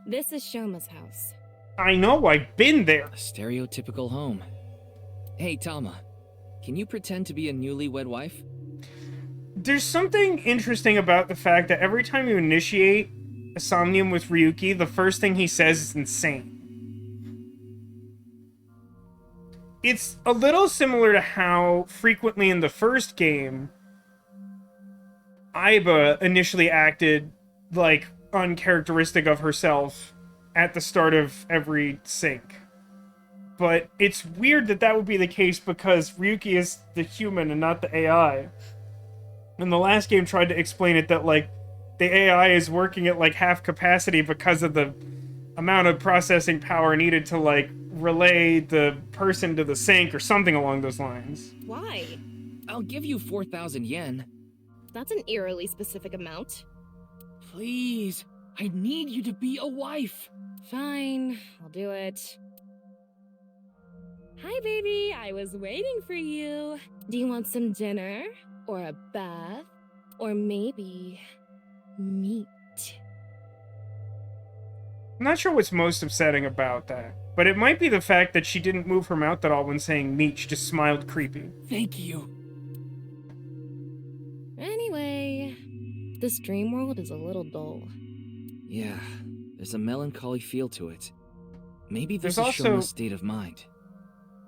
This is Shoma's house. I know, I've been there. A stereotypical home. Hey, Tama. Can you pretend to be a newlywed wife? There's something interesting about the fact that every time you initiate a Somnium with Ryuki, the first thing he says is insane. It's a little similar to how frequently in the first game, Aiba initially acted like uncharacteristic of herself at the start of every sync. But it's weird that that would be the case because Ryuki is the human and not the AI. And the last game tried to explain it that, like, the AI is working at, like, half capacity because of the amount of processing power needed to, like, relay the person to the sink or something along those lines. Why? I'll give you 4,000 yen. That's an eerily specific amount. Please, I need you to be a wife. Fine, I'll do it. Hi, baby. I was waiting for you. Do you want some dinner? Or a bath? Or maybe... meat? I'm not sure what's most upsetting about that, but it might be the fact that she didn't move her mouth at all when saying meat. She just smiled creepy. Thank you. Anyway, This dream world is a little dull. Yeah, there's a melancholy feel to it. Maybe this There's is also- Shoma's state of mind.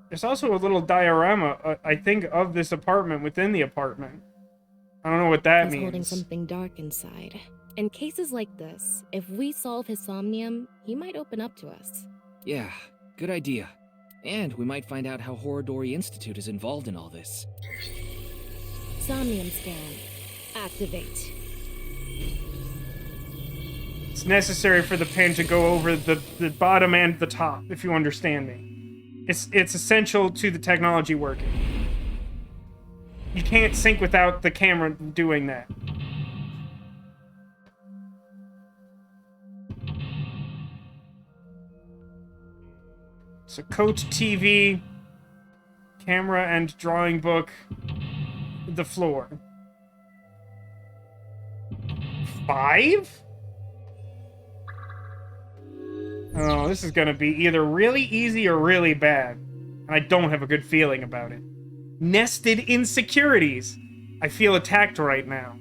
There's also a little diorama, I think, of this apartment within the apartment. I don't know what that He's holding means. something dark inside. In cases like this, if we solve his somnium, he might open up to us. Yeah, good idea. And we might find out how Horodori Institute is involved in all this. Somnium scan. Activate. It's necessary for the pin to go over the bottom and the top, if you understand me. It's essential to the technology working. You can't sync without the camera doing that. So coach TV, camera and drawing book, the floor. 5? Oh, this is gonna be either really easy or really bad. And I don't have a good feeling about it. Nested insecurities. I feel attacked right now.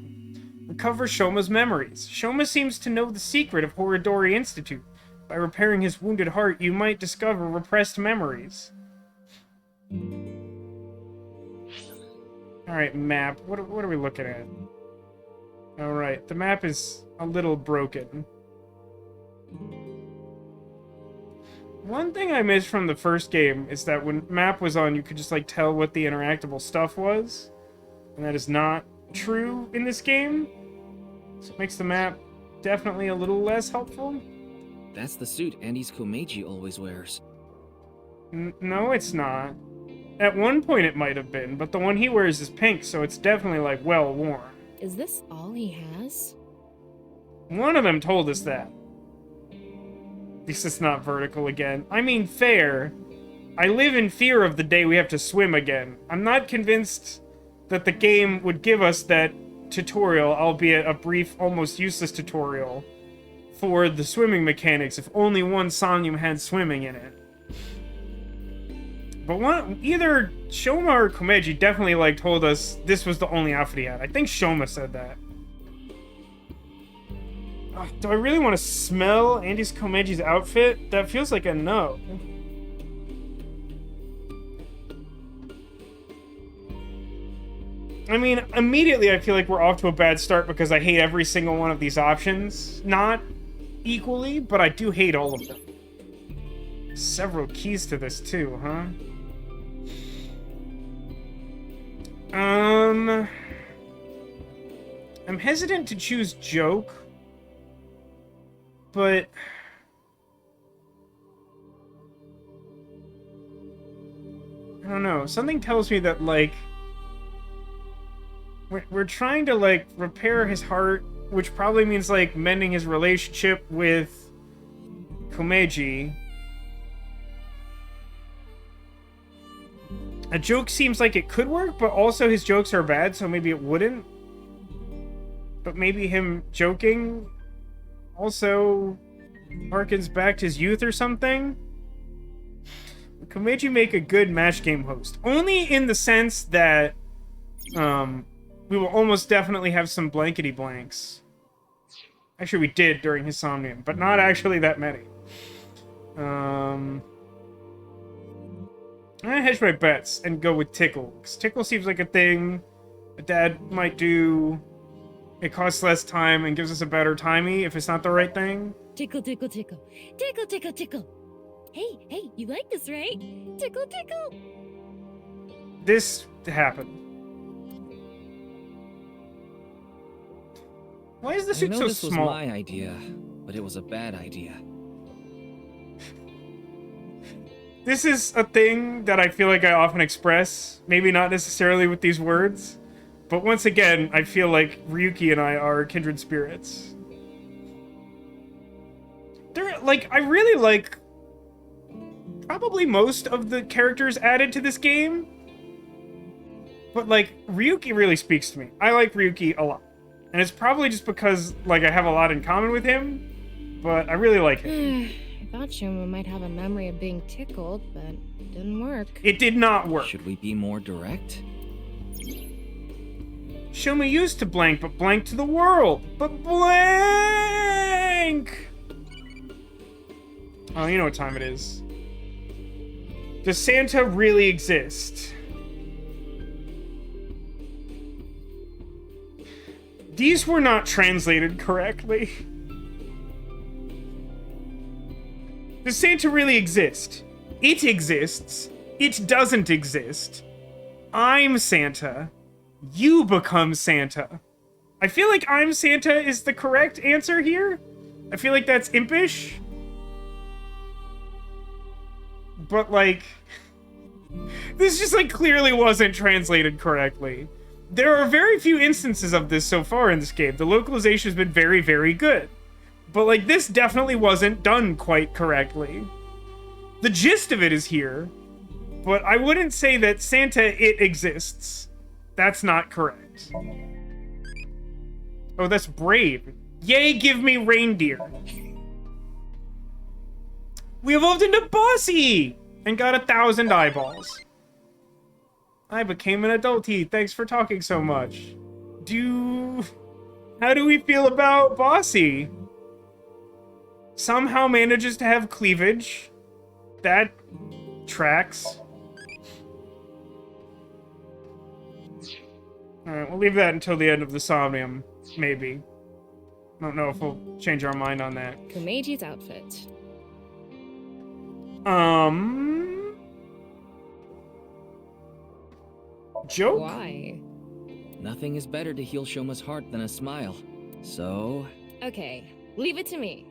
Recover Shoma's memories. Shoma seems to know the secret of Horodori Institute. By repairing his wounded heart, you might discover repressed memories. Alright, map. What are we looking at? Alright, the map is a little broken. One thing I missed from the first game is that when map was on, you could just, like, tell what the interactable stuff was. And that is not true in this game. So it makes the map definitely a little less helpful. That's the suit Andy's Komeiji always wears. No, it's not. At one point it might have been, but the one he wears is pink, so it's definitely, like, well worn. Is this all he has? One of them told us that. At least it's not vertical again. I mean, fair. I live in fear of the day we have to swim again. I'm not convinced that the game would give us that tutorial, albeit a brief, almost useless tutorial, for the swimming mechanics if only one Somnium had swimming in it. But either Shoma or Komeiji definitely, like, told us this was the only outfit he had. I think Shoma said that. Do I really want to smell Andy's Komeiji's outfit? That feels like a no. I mean, immediately I feel like we're off to a bad start because I hate every single one of these options. Not equally, but I do hate all of them. Several keys to this too, huh? I'm hesitant to choose joke, but I don't know. Something tells me that, like, we're trying to, like, repair his heart, which probably means, like, mending his relationship with Komeiji. A joke seems like it could work, but also his jokes are bad, so maybe it wouldn't. But maybe him joking also harkens back to his youth or something? Would Komeiji make a good match game host? Only in the sense that we will almost definitely have some blankety blanks. Actually, we did during his Somnium, but not actually that many. I'm gonna hedge my bets and go with Tickle, because Tickle seems like a thing a dad might do. It costs less time and gives us a better timey if it's not the right thing. Tickle, tickle, tickle. Tickle, tickle, tickle. Hey, you like this, right? Tickle, tickle. This happened. Why is the suit so this small? was my idea, but it was a bad idea. This is a thing that I feel like I often express, maybe not necessarily with these words, but once again, I feel like Ryuki and I are kindred spirits. I really like probably most of the characters added to this game, but, like, Ryuki really speaks to me. I like Ryuki a lot, and it's probably just because, like, I have a lot in common with him, but I really like him. I thought Shoma might have a memory of being tickled, but it didn't work. It did not work. Should we be more direct? Shoma used to blank, but blank to the world. But blank! Oh, you know what time it is. Does Santa really exist? These were not translated correctly. Does Santa really exist? It exists. It doesn't exist. I'm Santa. You become Santa. I feel like I'm Santa is the correct answer here. I feel like that's impish. But, like, this just, like, clearly wasn't translated correctly. There are very few instances of this so far in this game. The localization has been very, very good. But, like, this definitely wasn't done quite correctly. The gist of it is here, but I wouldn't say that Santa, it exists. That's not correct. Oh, that's brave. Yay, give me reindeer. We evolved into Bossy and got 1,000 eyeballs. I became an adulty. Thanks for talking so much. How do we feel about Bossy? Somehow manages to have cleavage. That tracks. Alright, we'll leave that until the end of the Somnium, maybe. I don't know if we'll change our mind on that. Kumeji's outfit. Joke? Why? Nothing is better to heal Shoma's heart than a smile. So... Okay, leave it to me.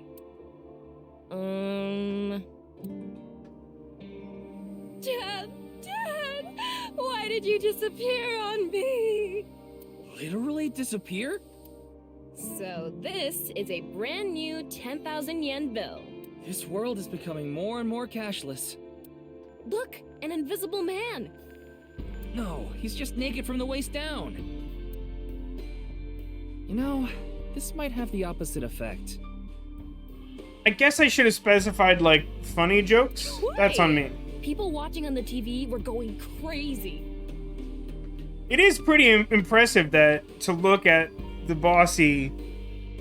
Dad! Why did you disappear on me? Literally disappear? So this is a brand new 10,000 yen bill. This world is becoming more and more cashless. Look, an invisible man. No, he's just naked from the waist down. You know, this might have the opposite effect. I guess I should have specified, like, funny jokes. Why? That's on me. People watching on the TV were going crazy. It is pretty impressive that, to look at the Bossy,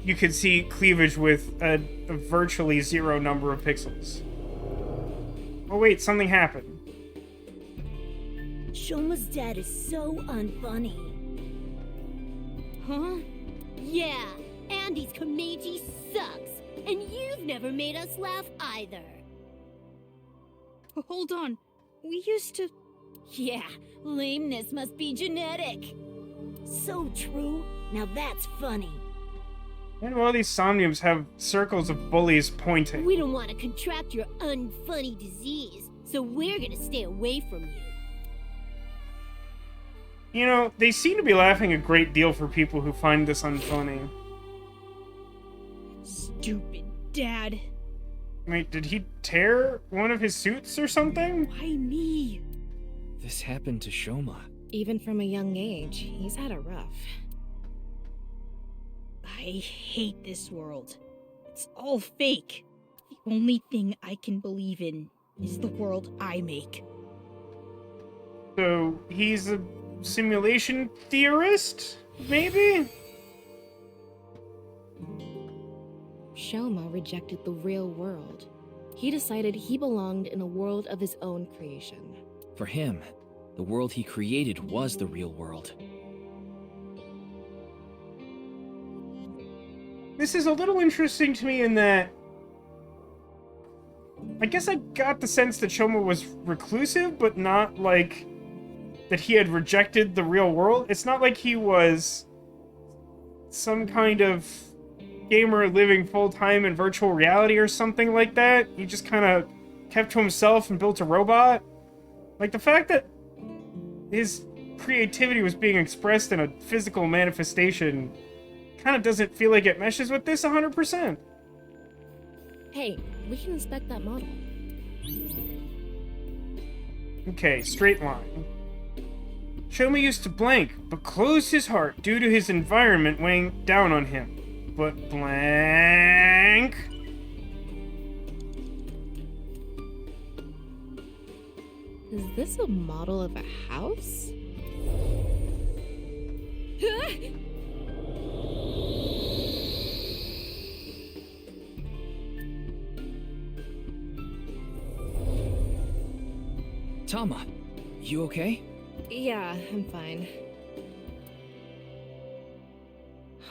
you could see cleavage with a virtually zero number of pixels. Oh wait, something happened. Shoma's dad is so unfunny. Huh? Yeah, Andy's Kumeji sucks, and you've never made us laugh either. Hold on. We used to... Yeah, lameness must be genetic. So true. Now that's funny. Why do all these Somniums have circles of bullies pointing? We don't want to contract your unfunny disease, so we're gonna stay away from you. You know, they seem to be laughing a great deal for people who find this unfunny. Stupid dad. Wait, did he tear one of his suits or something? Why me? This happened to Shoma. Even from a young age, he's had a rough. I hate this world. It's all fake. The only thing I can believe in is the world I make. So, he's a simulation theorist? Maybe? Shoma rejected the real world. He decided he belonged in a world of his own creation. For him, the world he created was the real world. This is a little interesting to me in that I guess I got the sense that Shoma was reclusive, but not like that he had rejected the real world. It's not like he was some kind of gamer living full-time in virtual reality or something like that. He just kind of kept to himself and built a robot. Like, the fact that his creativity was being expressed in a physical manifestation kind of doesn't feel like it meshes with this 100%. Hey, we can inspect that model. Okay, straight line. Shoma used to blank, but closed his heart due to his environment weighing down on him. But blank... Is this a model of a house? Tama, you okay? Yeah, I'm fine.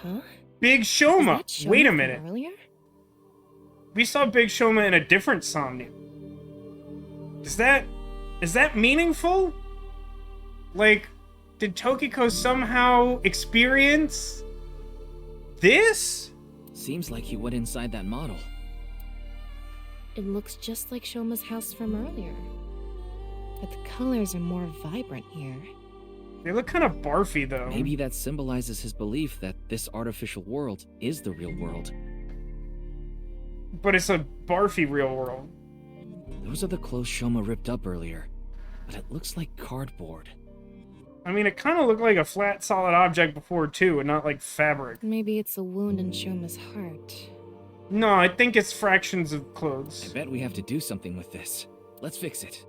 Huh? Big Is Shoma! that Shoma Wait a from minute. Earlier? We saw Big Shoma in a different Somnium. Is that meaningful? Like, did Tokiko somehow experience this? Seems like he went inside that model. It looks just like Shoma's house from earlier. But the colors are more vibrant here. They look kind of barfy, though. Maybe that symbolizes his belief that this artificial world is the real world. But it's a barfy real world. Those are the clothes Shoma ripped up earlier, but it looks like cardboard. I mean, it kind of looked like a flat, solid object before, too, and not like fabric. Maybe it's a wound in Shoma's heart. No, I think it's fractions of I clothes. bet we have to do something with this. Let's fix it.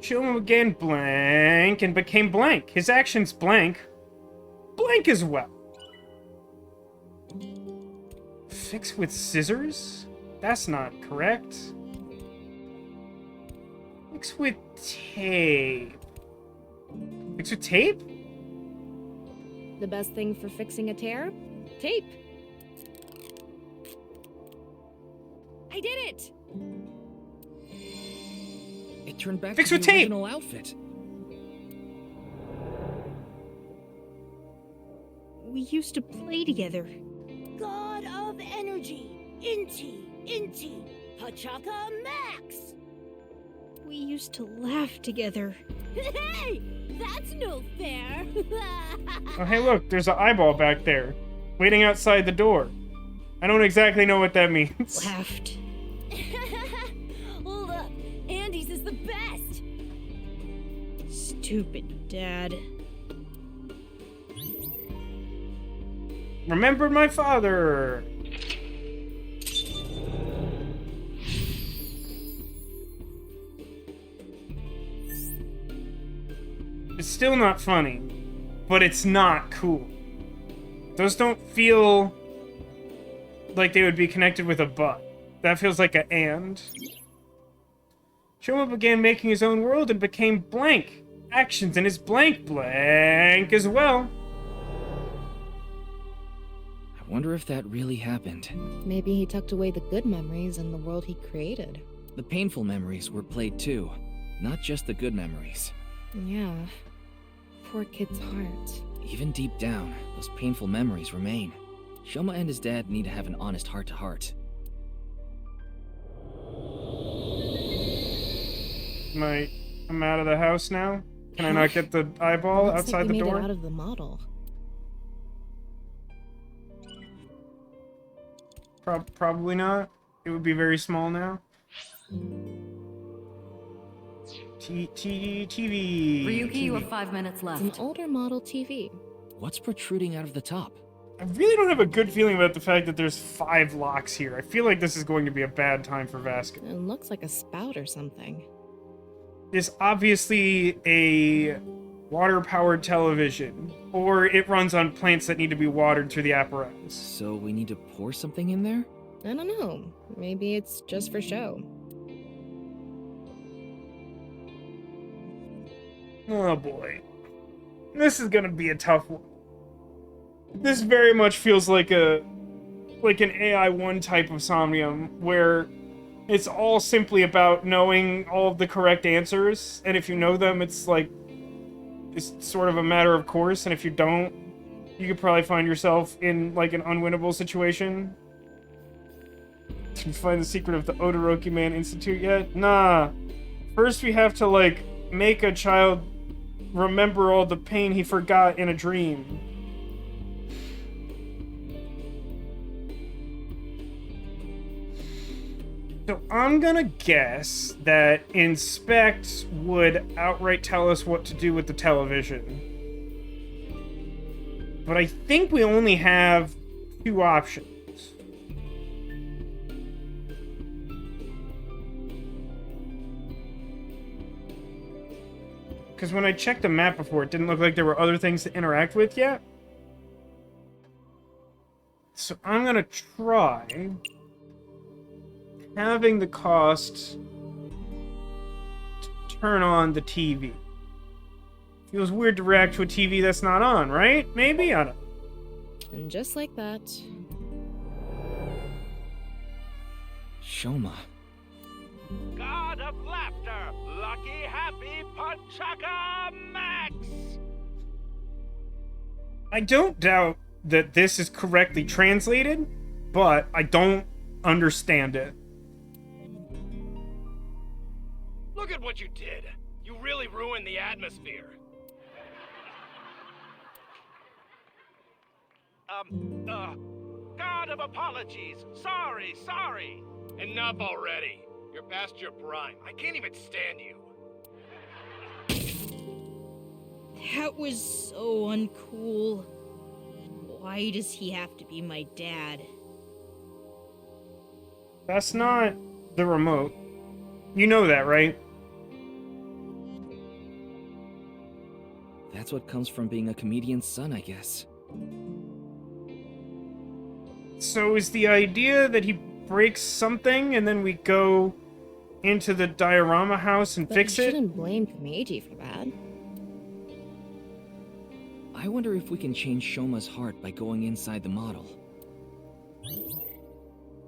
Shoma began blank and became blank. His actions blank. Blank as well. Fix with scissors? That's not correct. Fix with tape. Fix with tape? The best thing for fixing a tear? Tape. I did it! It turned back Fix to with the tape. original outfit. We used to play together. God of energy, Inti, Hachaka Max! We used to laugh together. Hey! That's no fair! Oh, hey, look, there's an eyeball back there, waiting outside the door. I don't exactly know what that means. Laughed. Hold up, Andy's is the best! Stupid dad. Remember my father! It's still not funny, but it's not cool. Those don't feel like they would be connected with a but. That feels like a and. Shoma began making his own world and became blank. Actions in his blank as well. I wonder if that really happened. Maybe he tucked away the good memories in the world he created. The painful memories were played too, not just the good memories. Yeah. Poor kid's heart. Even deep down, those painful memories remain. Shoma and his dad need to have an honest heart-to-heart. I'm out of the house now? Can I not get the eyeball Looks outside like the we door? made it out of the model. Probably not. It would be very small now. TV. Ryuki, you have 5 minutes left. It's an older model TV. What's protruding out of the top? I really don't have a good feeling about the fact that there's 5 locks here. I feel like this is going to be a bad time for Vasco. It looks like a spout or something. It's obviously a water-powered television, or it runs on plants that need to be watered through the apparatus. So we need to pour something in there? I don't know. Maybe it's just for show. Oh boy. This is gonna be a tough one. This very much feels like an AI1 type of Somnium, where it's all simply about knowing all of the correct answers, and if you know them, it's sort of a matter of course, and if you don't, you could probably find yourself in, like, an unwinnable situation. Did you find the secret of the Odoroki Man Institute yet? Nah. First we have to, like, make a child remember all the pain he forgot in a dream. So I'm gonna guess that Inspect would outright tell us what to do with the television. But I think we only have 2 options. Because when I checked the map before, it didn't look like there were other things to interact with yet. So I'm gonna try having the cost to turn on the TV. Feels weird to react to a TV that's not on, right? Maybe? I don't know. And just like that... Shoma. God of laughter, lucky, happy, Panchaka Max! I don't doubt that this is correctly translated, but I don't understand it. Look at what you did. You really ruined the atmosphere. God of apologies. Sorry. Enough already. You're past your prime. I can't even stand you. That was so uncool. Why does he have to be my dad? That's not the remote. You know that, right? That's what comes from being a comedian's son, I guess. So is the idea that he breaks something and then we go into the diorama house and fix you it? shouldn't blame Meiji for that. I wonder if we can change Shoma's heart by going inside the model.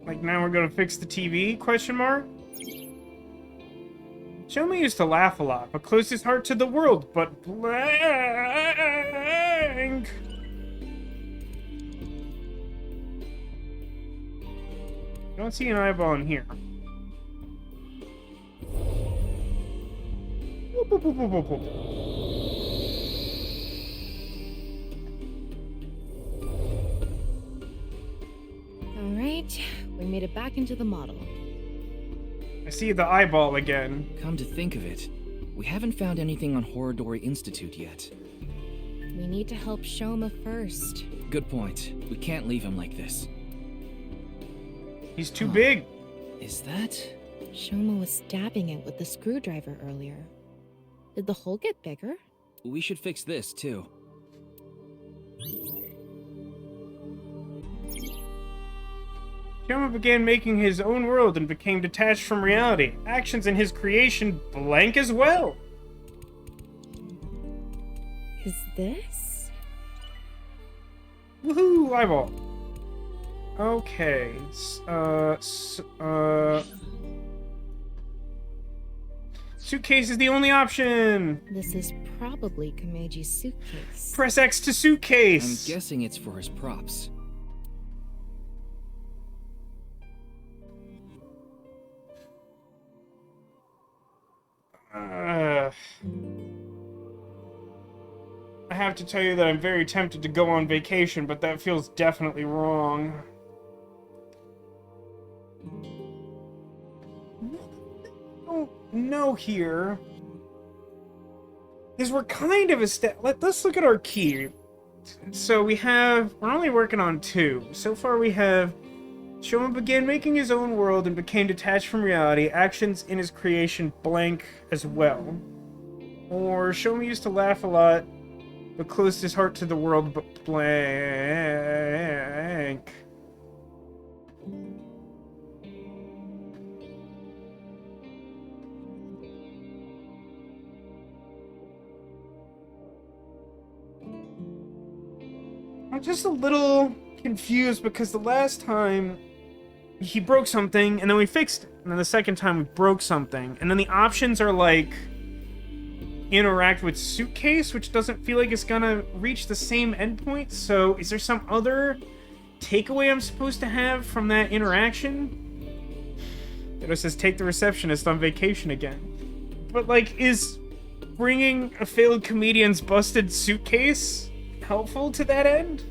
Like now we're gonna fix the TV? Question mark? Shoma used to laugh a lot, but closed his heart to the world, but blank. Don't see an eyeball in here. Whoop, whoop, whoop, whoop, whoop. Alright, we made it back into the model. I see the eyeball again. Come to think of it, we haven't found anything on Horodori Institute yet. We need to help Shoma first. Good point. We can't leave him like this. He's too big. Is that? Shoma was stabbing it with the screwdriver earlier. Did the hole get bigger? We should fix this, too. Shoma began making his own world and became detached from reality. Actions in his creation blank as well. Is this? Woohoo! Eyeball. Okay. Suitcase is the only option. This is probably Kameiji's suitcase. Press X to suitcase. I'm guessing it's for his props. I have to tell you that I'm very tempted to go on vacation, but that feels definitely wrong. What I don't know here is we're kind of let's look at our key. So we're only working on 2. So far we have Shoma began making his own world and became detached from reality. Actions in his creation blank as well. Or Shoma used to laugh a lot, but closed his heart to the world, but blank. I'm just a little confused because the last time he broke something and then we fixed it. And then the second time we broke something. And then the options are like interact with suitcase, which doesn't feel like it's gonna reach the same endpoint. So is there some other takeaway I'm supposed to have from that interaction? It says take the receptionist on vacation again. But like, is bringing a failed comedian's busted suitcase helpful to that end?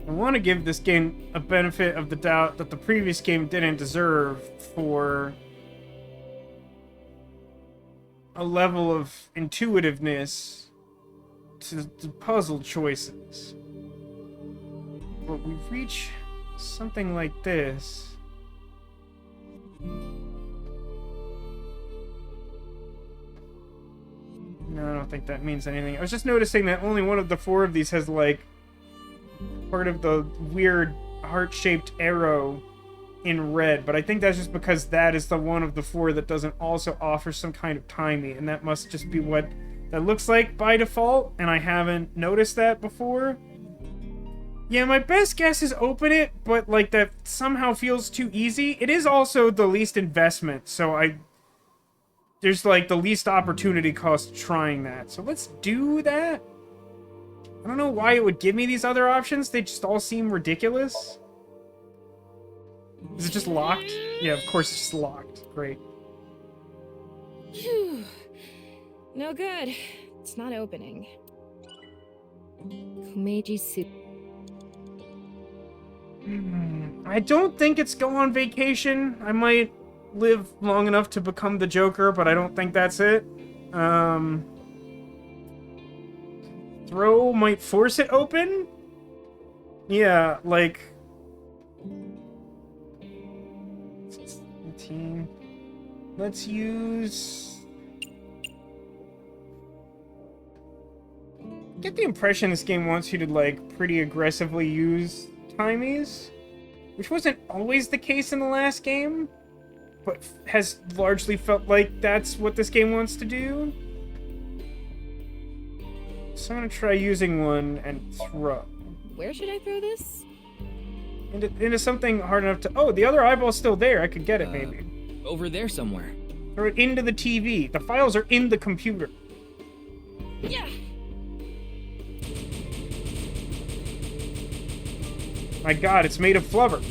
I want to give this game a benefit of the doubt that the previous game didn't deserve for a level of intuitiveness to the puzzle choices. but we reach something like this. No, I don't think that means anything. I was just noticing that only one of the 4 of these has, like, part of the weird heart-shaped arrow in red, but I think that's just because that is the one of the 4 that doesn't also offer some kind of timing, and that must just be what that looks like by default, and I haven't noticed that before. Yeah, my best guess is open it, but, like, that somehow feels too easy. It is also the least investment, so there's, like, the least opportunity cost trying that. So let's do that. I don't know why it would give me these other options. They just all seem ridiculous. Is it just locked? Yeah, of course it's just locked. Great. Phew. No good. It's not opening. Kumeiji suit. I don't think it's go on vacation. I might live long enough to become the Joker, but I don't think that's it. Throw might force it open? Yeah, like... 17. Let's use... I get the impression this game wants you to, like, pretty aggressively use timies, which wasn't always the case in the last game, but has largely felt like that's what this game wants to do. So I'm gonna try using one and throw. Where should I throw this? Into something hard enough to... Oh, the other eyeball's still there. I could get it, maybe. Over there somewhere. Throw it into the TV. The files are in the computer. Yeah. My god, it's made of flubber.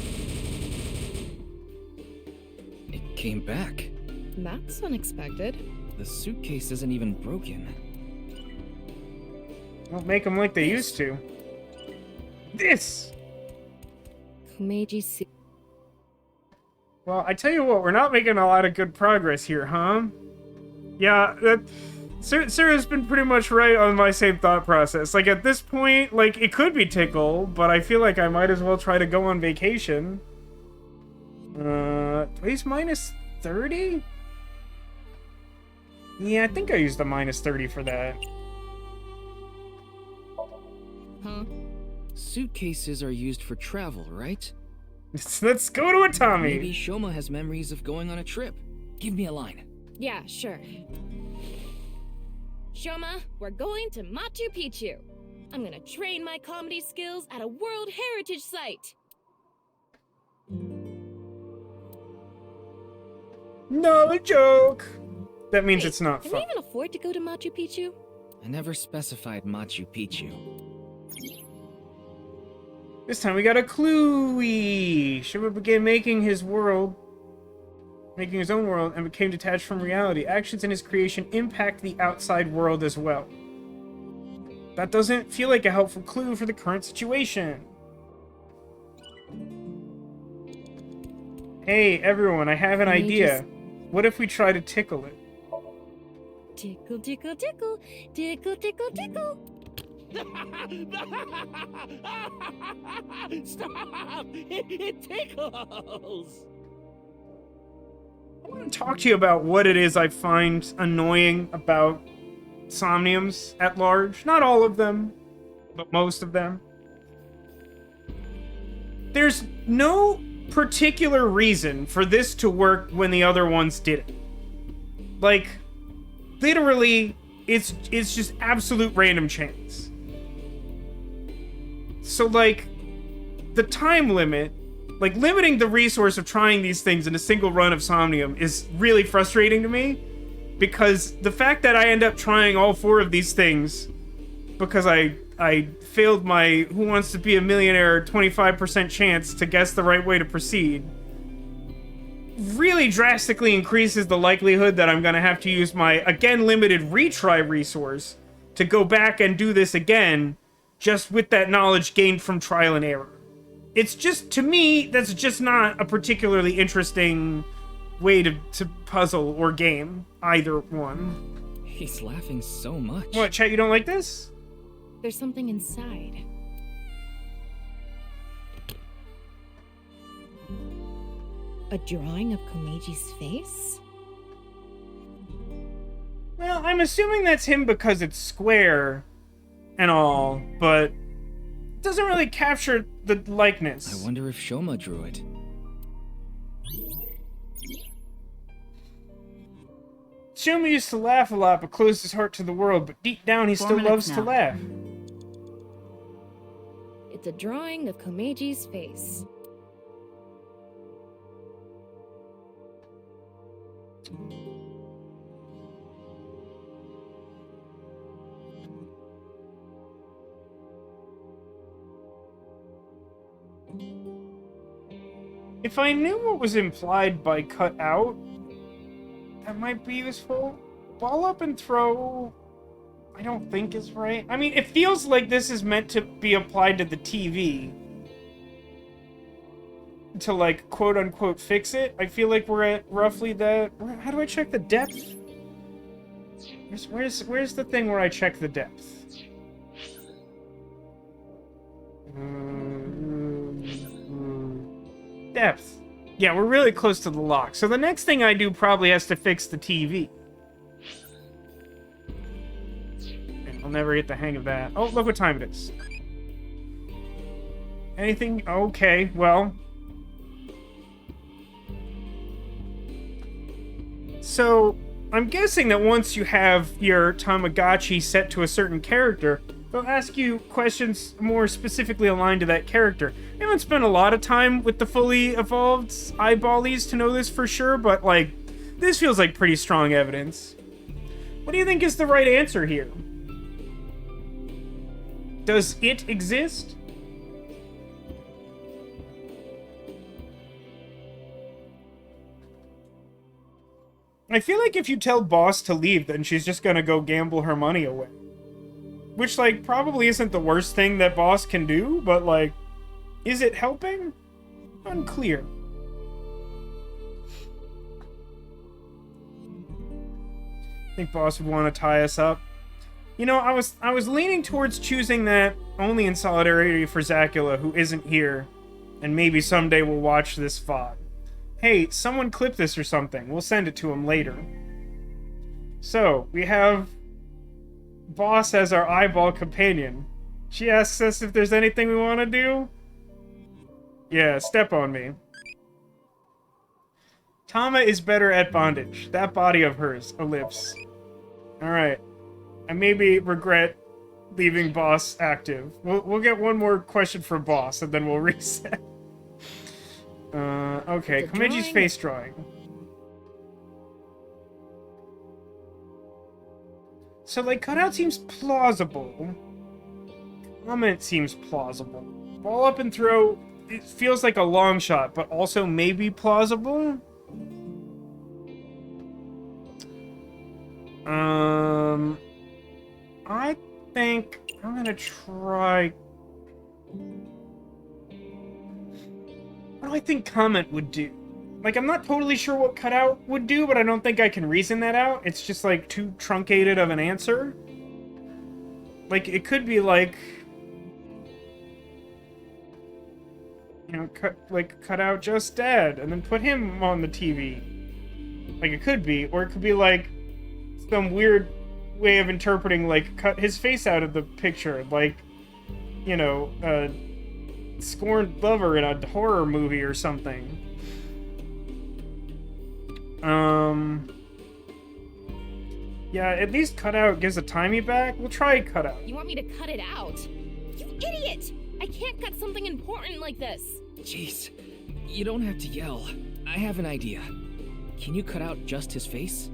It came back. That's unexpected. The suitcase isn't even broken. Don't make them like they used to. This! Kumeiji suit. Well, I tell you what, we're not making a lot of good progress here, huh? Yeah, Sarah's been pretty much right on my same thought process. Like, at this point, like, it could be Tickle, but I feel like I might as well try to go on vacation. He's minus 30? Yeah, I think I used the minus 30 for that. Huh? Suitcases are used for travel, right? Let's go to a Tommy. Maybe Shoma has memories of going on a trip. Give me a line. Yeah, sure. Shoma, we're going to Machu Picchu. I'm gonna train my comedy skills at a World Heritage Site. No joke. That means it's not Can fun. we even afford to go to Machu Picchu? I never specified Machu Picchu. This time we got a clue-y. Shoma began making his own world, and became detached from reality. Actions in his creation impact the outside world as well. That doesn't feel like a helpful clue for the current situation. Hey, everyone, I have an idea. What if we try to tickle it? Tickle, tickle, tickle. Tickle, tickle, tickle. Stop! It tickles! I want to talk to you about what it is I find annoying about Somniums at large. Not all of them, but most of them. There's no particular reason for this to work when the other ones didn't. Like, literally, it's just absolute random chance. So, like, the time limit, like, limiting the resource of trying these things in a single run of Somnium is really frustrating to me, because the fact that I end up trying all 4 of these things because I failed my Who Wants to Be a Millionaire 25% chance to guess the right way to proceed really drastically increases the likelihood that I'm going to have to use my, again, limited retry resource to go back and do this again, just with that knowledge gained from trial and error. It's just, to me, that's just not a particularly interesting way to puzzle or game, either one. He's laughing so much. What, chat, you don't like this? There's something inside. A drawing of Komeji's face? Well, I'm assuming that's him because it's square and all, but it doesn't really capture the likeness. I wonder if Shoma drew it. Shoma used to laugh a lot but closed his heart to the world, but deep down he still loves to laugh. It's a drawing of Komeji's face. If I knew what was implied by cut out, that might be useful. Ball up and throw, I don't think is right. I mean, it feels like this is meant to be applied to the TV. To, like, quote-unquote fix it. I feel like we're at roughly the... How do I check the depth? Where's the thing where I check the depth? Depth. Yeah, we're really close to the lock. So the next thing I do probably has to fix the TV. I'll never get the hang of that. Oh, look what time it is. Anything? Okay, well. So, I'm guessing that once you have your Tamagotchi set to a certain character, they'll ask you questions more specifically aligned to that character. I haven't spent a lot of time with the fully evolved eyeballies to know this for sure, but, like, this feels like pretty strong evidence. What do you think is the right answer here? Does it exist? I feel like if you tell Boss to leave, then she's just gonna go gamble her money away. Which, like, probably isn't the worst thing that Boss can do, but, like, is it helping? Unclear. I think Boss would want to tie us up. You know, I was leaning towards choosing that only in solidarity for Zacula, who isn't here, and maybe someday we'll watch this VOD. Hey, someone clip this or something. We'll send it to him later. So, we have Boss as our eyeball companion. She asks us if there's anything we want to do. Yeah, step on me. Tama is better at bondage. That body of hers. Ellipse. Alright. I maybe regret leaving Boss active. We'll get one more question for Boss, and then we'll reset. Okay, Komeji's face drawing. So, like, cutout seems plausible. Comment seems plausible. Ball up and throw, it feels like a long shot, but also maybe plausible? I think I'm gonna try... What do I think comment would do? Like, I'm not totally sure what cutout would do, but I don't think I can reason that out. It's just, like, too truncated of an answer. Like, it could be, like... You know, cut out just Dad, and then put him on the TV. Like, it could be. Or it could be, like, some weird way of interpreting, like, cut his face out of the picture. Like, you know, scorned lover in a horror movie or something. Yeah, at least cutout gives a timey back. We'll try cutout. You want me to cut it out? You idiot! I can't cut something important like this. Jeez, you don't have to yell. I have an idea. Can you cut out just his face?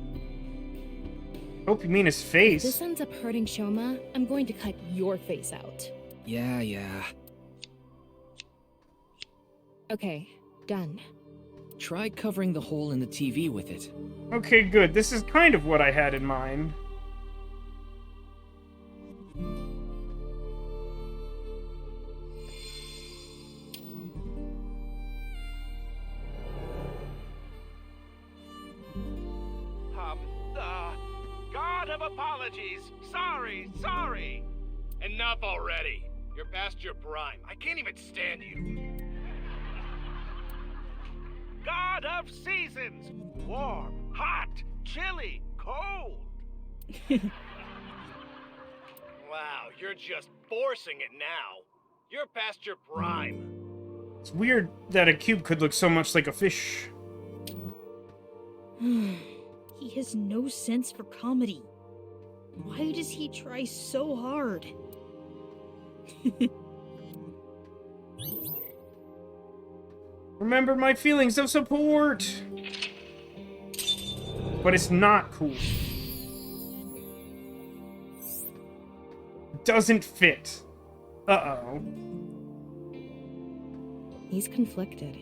Hope you mean his face. If this ends up hurting Shoma, I'm going to cut your face out. Yeah. Okay, done. Try covering the hole in the TV with it. Okay, good. This is kind of what I had in mind. God of apologies. Sorry. Enough already. You're past your prime. I can't even stand you. god of seasons. Warm, hot, chilly, cold. Wow, you're just forcing it now. You're past your prime. It's weird that a cube could look so much like a fish. He has no sense for comedy. Why does he try so hard? Remember my feelings of support! But it's not cool. Doesn't fit. Uh-oh. He's conflicted.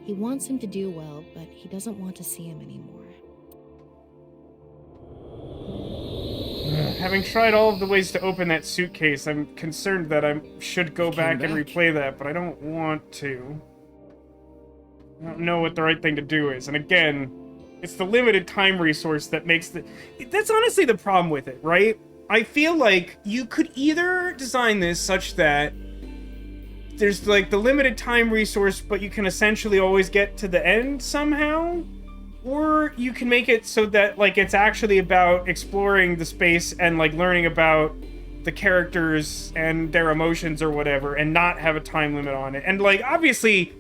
He wants him to do well, but he doesn't want to see him anymore. Having tried all of the ways to open that suitcase, I'm concerned that I should go back and replay that, but I don't want to. I don't know what the right thing to do is. And again, it's the limited time resource that makes the... That's honestly the problem with it, right? I feel like you could either design this such that there's, like, the limited time resource, but you can essentially always get to the end somehow. Or you can make it so that, like, it's actually about exploring the space and, like, learning about the characters and their emotions or whatever, and not have a time limit on it. And, like, obviously,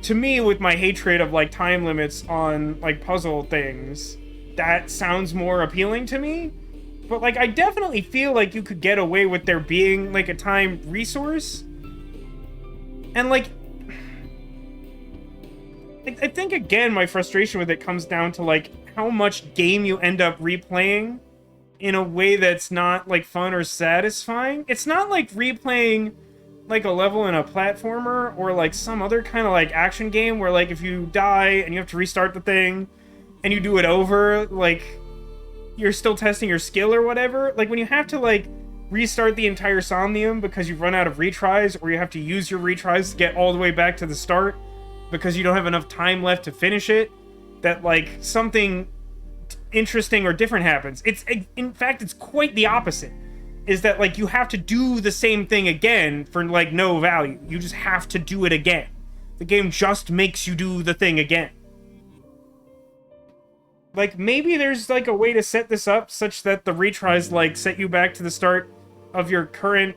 to me, with my hatred of, like, time limits on, like, puzzle things, that sounds more appealing to me. But, like, I definitely feel like you could get away with there being, like, a time resource. And, like... I think, again, my frustration with it comes down to, like, how much game you end up replaying in a way that's not, like, fun or satisfying. It's not like replaying, like, a level in a platformer or, like, some other kind of, like, action game where, like, if you die and you have to restart the thing and you do it over, like, you're still testing your skill or whatever. Like, when you have to, like, restart the entire Somnium because you've run out of retries, or you have to use your retries to get all the way back to the start because you don't have enough time left to finish it, that, like, something interesting or different happens. In fact, it's quite the opposite. Is that, like, you have to do the same thing again for, like, no value. You just have to do it again. The game just makes you do the thing again. Like, maybe there's, like, a way to set this up such that the retries, like, set you back to the start of your current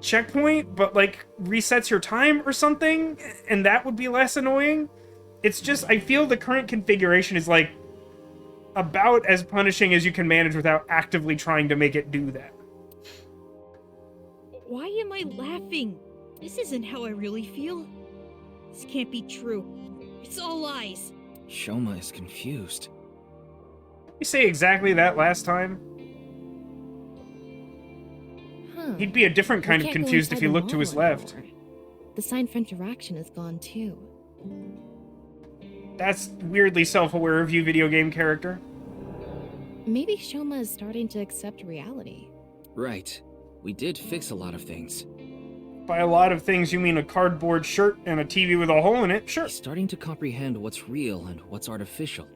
checkpoint, but, like, resets your time or something, and that would be less annoying. It's just, I feel the current configuration is, like, about as punishing as you can manage without actively trying to make it do that. Why am I laughing? This isn't how I really feel. This can't be true. It's all lies. Shoma is confused. You say exactly that last time? He'd be a different kind of confused if he looked to his left. The sign for interaction is gone too. That's weirdly self-aware of you, video game character. Maybe Shoma is starting to accept reality. Right. We did fix a lot of things. By a lot of things, you mean a cardboard shirt and a TV with a hole in it? Sure. He's starting to comprehend what's real and what's artificial.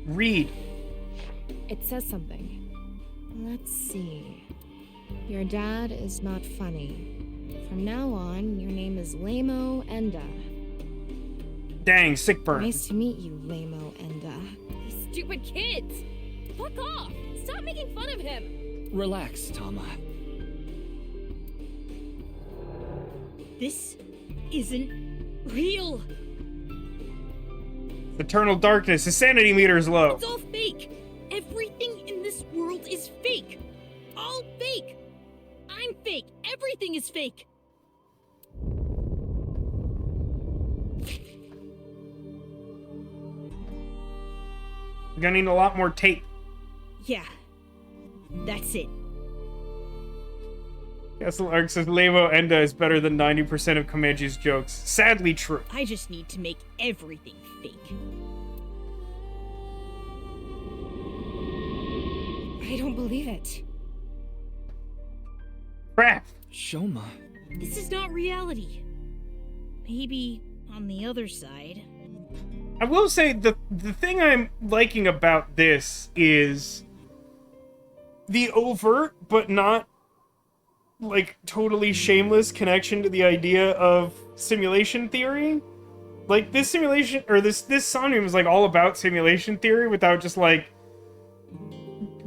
Read. It says something. Let's see. Your dad is not funny. From now on, your name is Lamo Enda. Dang, sick burn. Nice to meet you, Lamo Enda. You stupid kids! Fuck off! Stop making fun of him! Relax, Tama. This isn't real. Eternal darkness. His sanity meter is low. It's all fake. Everything in this world is fake. All fake. I'm fake. Everything is fake. You're gonna need a lot more tape. Yeah. That's it. Castle Ark says Lamo Enda is better than 90% of Komeji's jokes. Sadly true. I just need to make everything fake. I don't believe it. Crap. Shoma. This is not reality. Maybe on the other side. I will say the thing I'm liking about this is the overt but not like, totally shameless connection to the idea of simulation theory. Like, this simulation, or this Somnium is, like, all about simulation theory without just, like,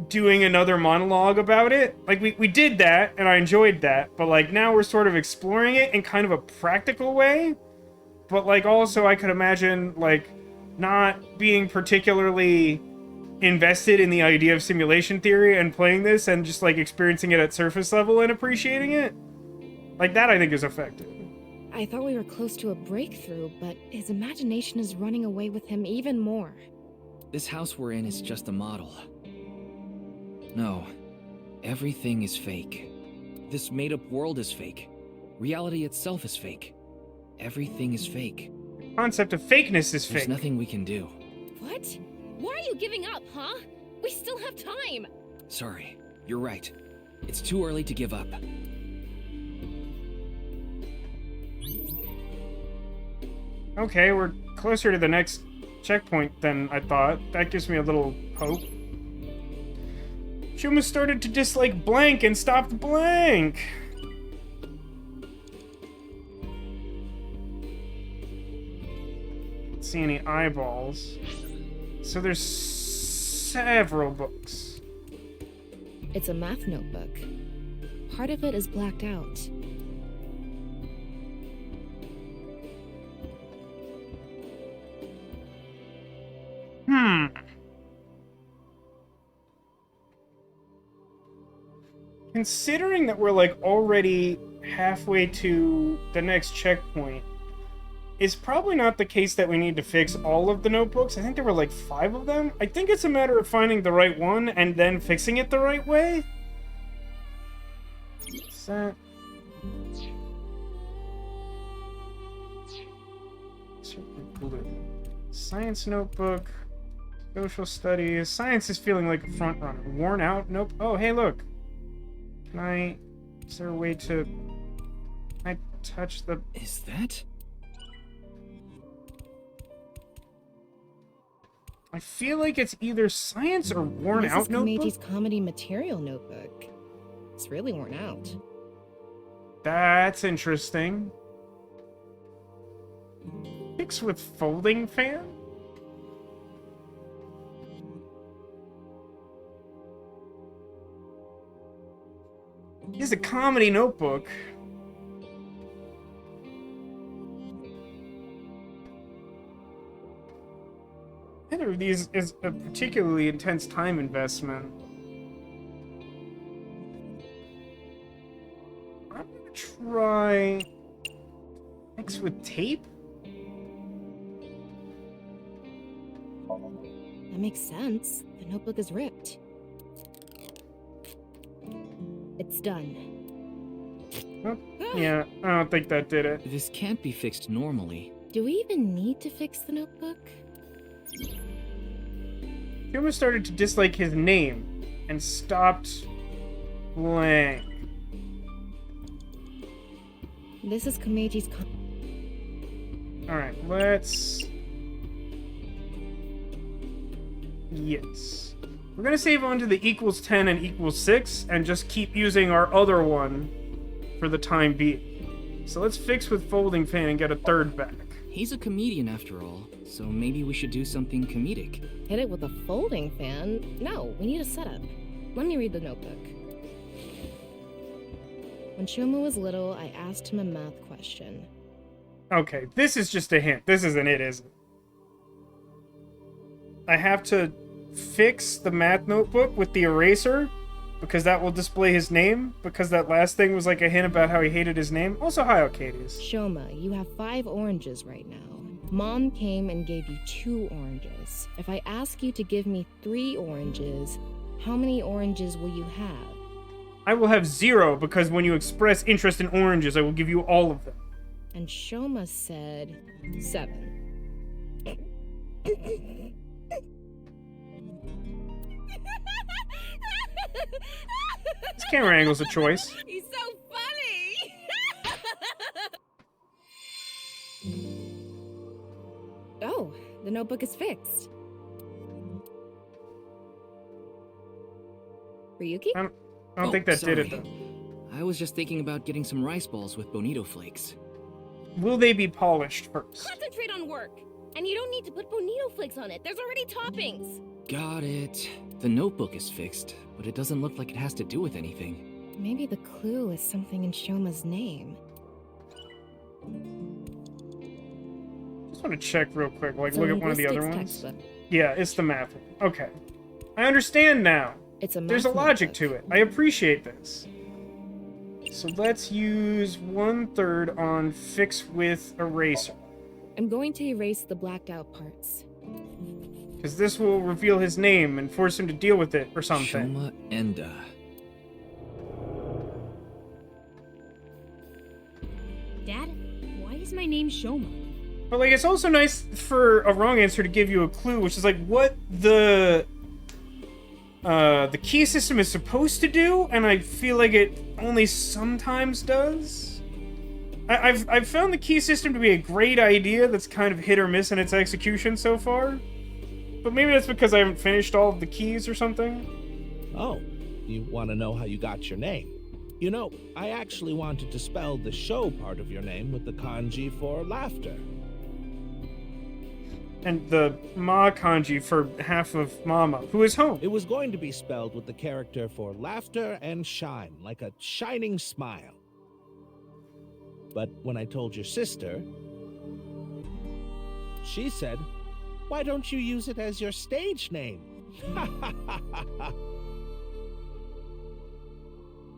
doing another monologue about it. Like, we did that, and I enjoyed that, but, like, now we're sort of exploring it in kind of a practical way. But, like, also I could imagine, like, not being particularly invested in the idea of simulation theory and playing this and just, like, experiencing it at surface level and appreciating it. Like, that I think is effective. I thought we were close to a breakthrough, but his imagination is running away with him even more. This house we're in is just a model. No, everything is fake. This made-up world is fake. Reality itself is fake. Everything is fake. Concept of fakeness is fake. There's nothing we can do. What? Why are you giving up, huh? We still have time! Sorry, you're right. It's too early to give up. Okay, we're closer to the next checkpoint than I thought. That gives me a little hope. Shuma started to dislike blank and stopped blank. Don't see any eyeballs. So there's several books. It's a math notebook. Part of it is blacked out. Considering that we're, like, already halfway to the next checkpoint, it's probably not the case that we need to fix all of the notebooks. I think there were, like, 5 of them. I think it's a matter of finding the right one and then fixing it the right way. Set. Blue. Science notebook. Social studies. Science is feeling like a front runner. Worn out? Nope. Oh, hey, look. Can I... Is there a way to... Can I touch the... Is that? I feel like it's either science or worn out notebook. This is Komeji's comedy material notebook. It's really worn out. That's interesting. Fix with folding fan? This is a comedy notebook. Neither of these is a particularly intense time investment. I'm gonna try... Mix with tape? That makes sense. The notebook is ripped. It's done. Oh, yeah, I don't think that did it. This can't be fixed normally. Do we even need to fix the notebook? Kuma started to dislike his name and stopped blank. This is Komeji's Alright, let's... Yes. We're gonna save on to the equals 10 and equals 6 and just keep using our other one for the time being. So let's fix with folding fan and get a third back. He's a comedian after all, so maybe we should do something comedic. Hit it with a folding fan? No, we need a setup. Let me read the notebook. When Shuma was little, I asked him a math question. Okay, this is just a hint. This isn't it, is it? I have to fix the math notebook with the eraser because that will display his name, because that last thing was like a hint about how he hated his name. Also, hi, Arcades. Shoma, you have 5 oranges right now. Mom came and gave you 2 oranges. If I ask you to give me 3 oranges, how many oranges will you have? I will have 0 because when you express interest in oranges, I will give you all of them. And Shoma said 7. This camera angle's a choice. He's so funny! Oh, the notebook is fixed. Ryuki? I don't think that did it, though. I was just thinking about getting some rice balls with bonito flakes. Will they be polished first? Concentrate on work. And you don't need to put bonito flakes on it. There's already toppings. Got it. The notebook is fixed, but it doesn't look like it has to do with anything. Maybe the clue is something in Shoma's name. Just want to check real quick, like It's a look at one of the other linguistics ones. textbook. Yeah, it's the math one. Okay. I understand now. It's a There's a math logic notebook. to it. I appreciate this. So let's use 1/3 on fix with eraser. I'm going to erase the blacked out parts. Because this will reveal his name and force him to deal with it or something. Shoma Enda. Dad, why is my name Shoma? But like, it's also nice for a wrong answer to give you a clue, which is like what the key system is supposed to do, and I feel like it only sometimes does. I've found the key system to be a great idea that's kind of hit or miss in its execution so far. But maybe that's because I haven't finished all of the keys or something. Oh, you want to know how you got your name? You know, I actually wanted to spell the show part of your name with the kanji for laughter. And the ma kanji for half of mama, who is home. It was going to be spelled with the character for laughter and shine, like a shining smile. But when I told your sister, she said, "Why don't you use it as your stage name?"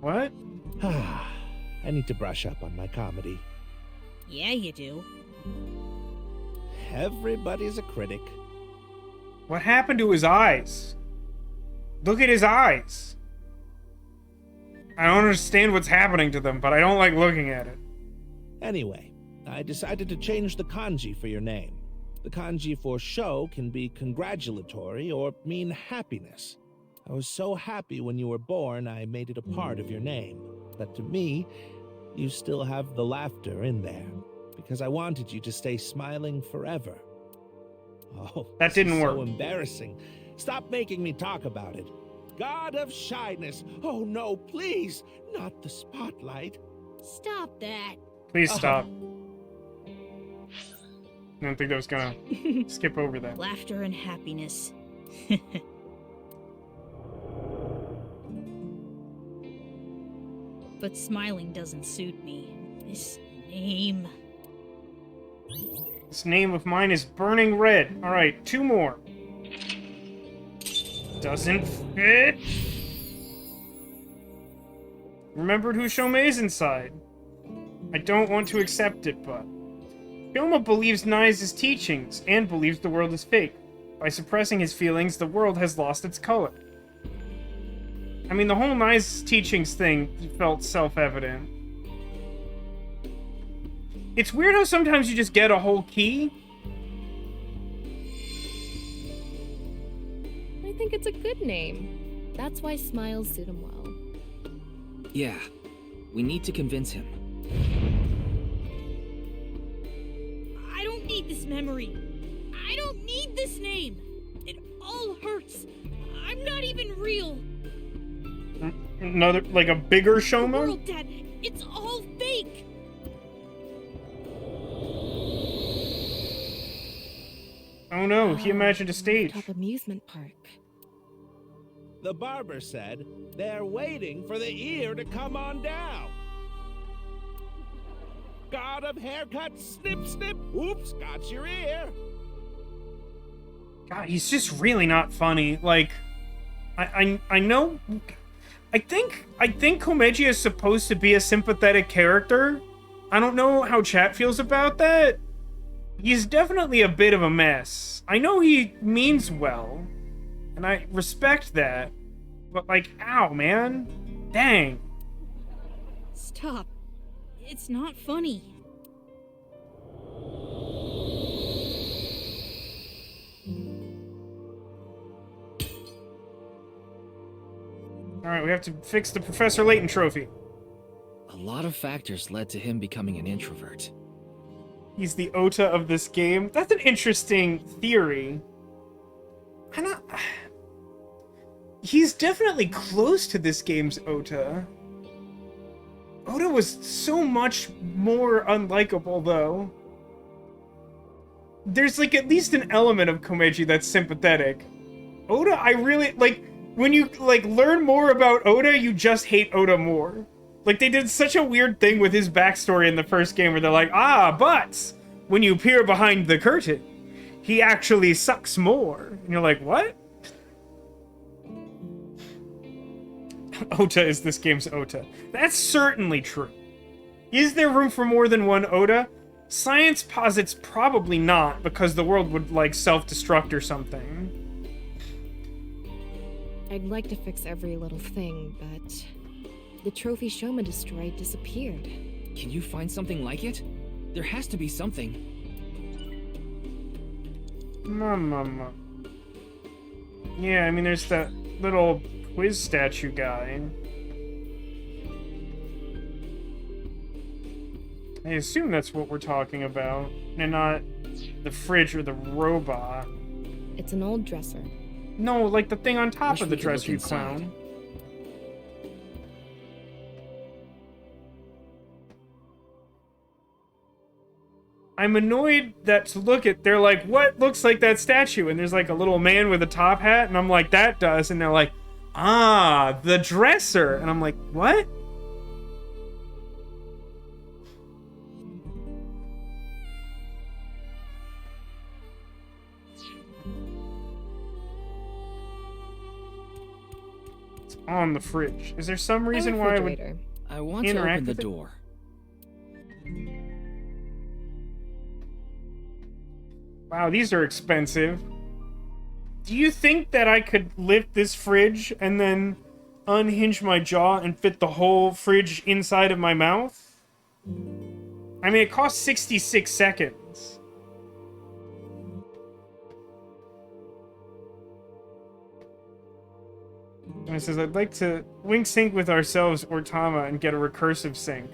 What? I need to brush up on my comedy. Yeah, you do. Everybody's a critic. What happened to his eyes? Look at his eyes. I don't understand what's happening to them, but I don't like looking at it. Anyway, I decided to change the kanji for your name. The kanji for show can be congratulatory or mean happiness. I was so happy when you were born, I made it a part of your name. But to me, you still have the laughter in there, because I wanted you to stay smiling forever. Oh, that didn't work. So embarrassing. Stop making me talk about it. God of shyness. Oh no, please, not the spotlight. Stop that. Please stop. I don't think I was gonna skip over that. Laughter and happiness. But smiling doesn't suit me. This name. This name of mine is Burning Red. Alright, 2 more. Doesn't fit. Remembered who Shoma is inside. I don't want to accept it, but... Shoma believes Nai's teachings, and believes the world is fake. By suppressing his feelings, the world has lost its color. I mean, the whole Nai's teachings thing felt self-evident. It's weird how sometimes you just get a whole key. I think it's a good name. That's why smiles suit him well. Yeah, we need to convince him. I don't need this memory. I don't need this name. It all hurts. I'm not even real. Another, like a bigger Shoma? World, Dad, it's all fake. Oh no, he imagined a stage. Top amusement park. The barber said they're waiting for the ear to come on down. God of haircut, snip, snip, oops, got your ear. God, he's just really not funny. Like, I know... I think Komeji is supposed to be a sympathetic character. I don't know how chat feels about that. He's definitely a bit of a mess. I know he means well, and I respect that, but like, ow, man. Dang. Stop. It's not funny. Alright, we have to fix the Professor Layton trophy. A lot of factors led to him becoming an introvert. He's the Ota of this game. That's an interesting theory. He's definitely close to this game's Ota. Oda was so much more unlikable, though. There's, like, at least an element of Komeiji that's sympathetic. Oda, I really, like, when you, like, learn more about Oda, you just hate Oda more. Like, they did such a weird thing with his backstory in the first game where they're like, but when you peer behind the curtain, he actually sucks more. And you're like, what? Ota is this game's Ota. That's certainly true. Is there room for more than one Oda? Science posits probably not, because the world would, like, self-destruct or something. I'd like to fix every little thing, but the trophy Shoma destroyed disappeared. Can you find something like it? There has to be something. Mama. Yeah, I mean, there's that little quiz statue guy. I assume that's what we're talking about, and not the fridge or the robot. It's an old dresser. No, like the thing on top of the we could dresser, you look inside. clown. I'm annoyed that to look at, they're like, what looks like that statue? And there's like a little man with a top hat, and I'm like, that does. And they're like, ah, the dresser. And I'm like, what? It's on the fridge. Is there some reason why I would I want to interact open the with it? door. Wow, these are expensive. Do you think that I could lift this fridge and then unhinge my jaw and fit the whole fridge inside of my mouth? I mean, it costs 66 seconds. And it says, I'd like to link sync with ourselves or Tama and get a recursive sync.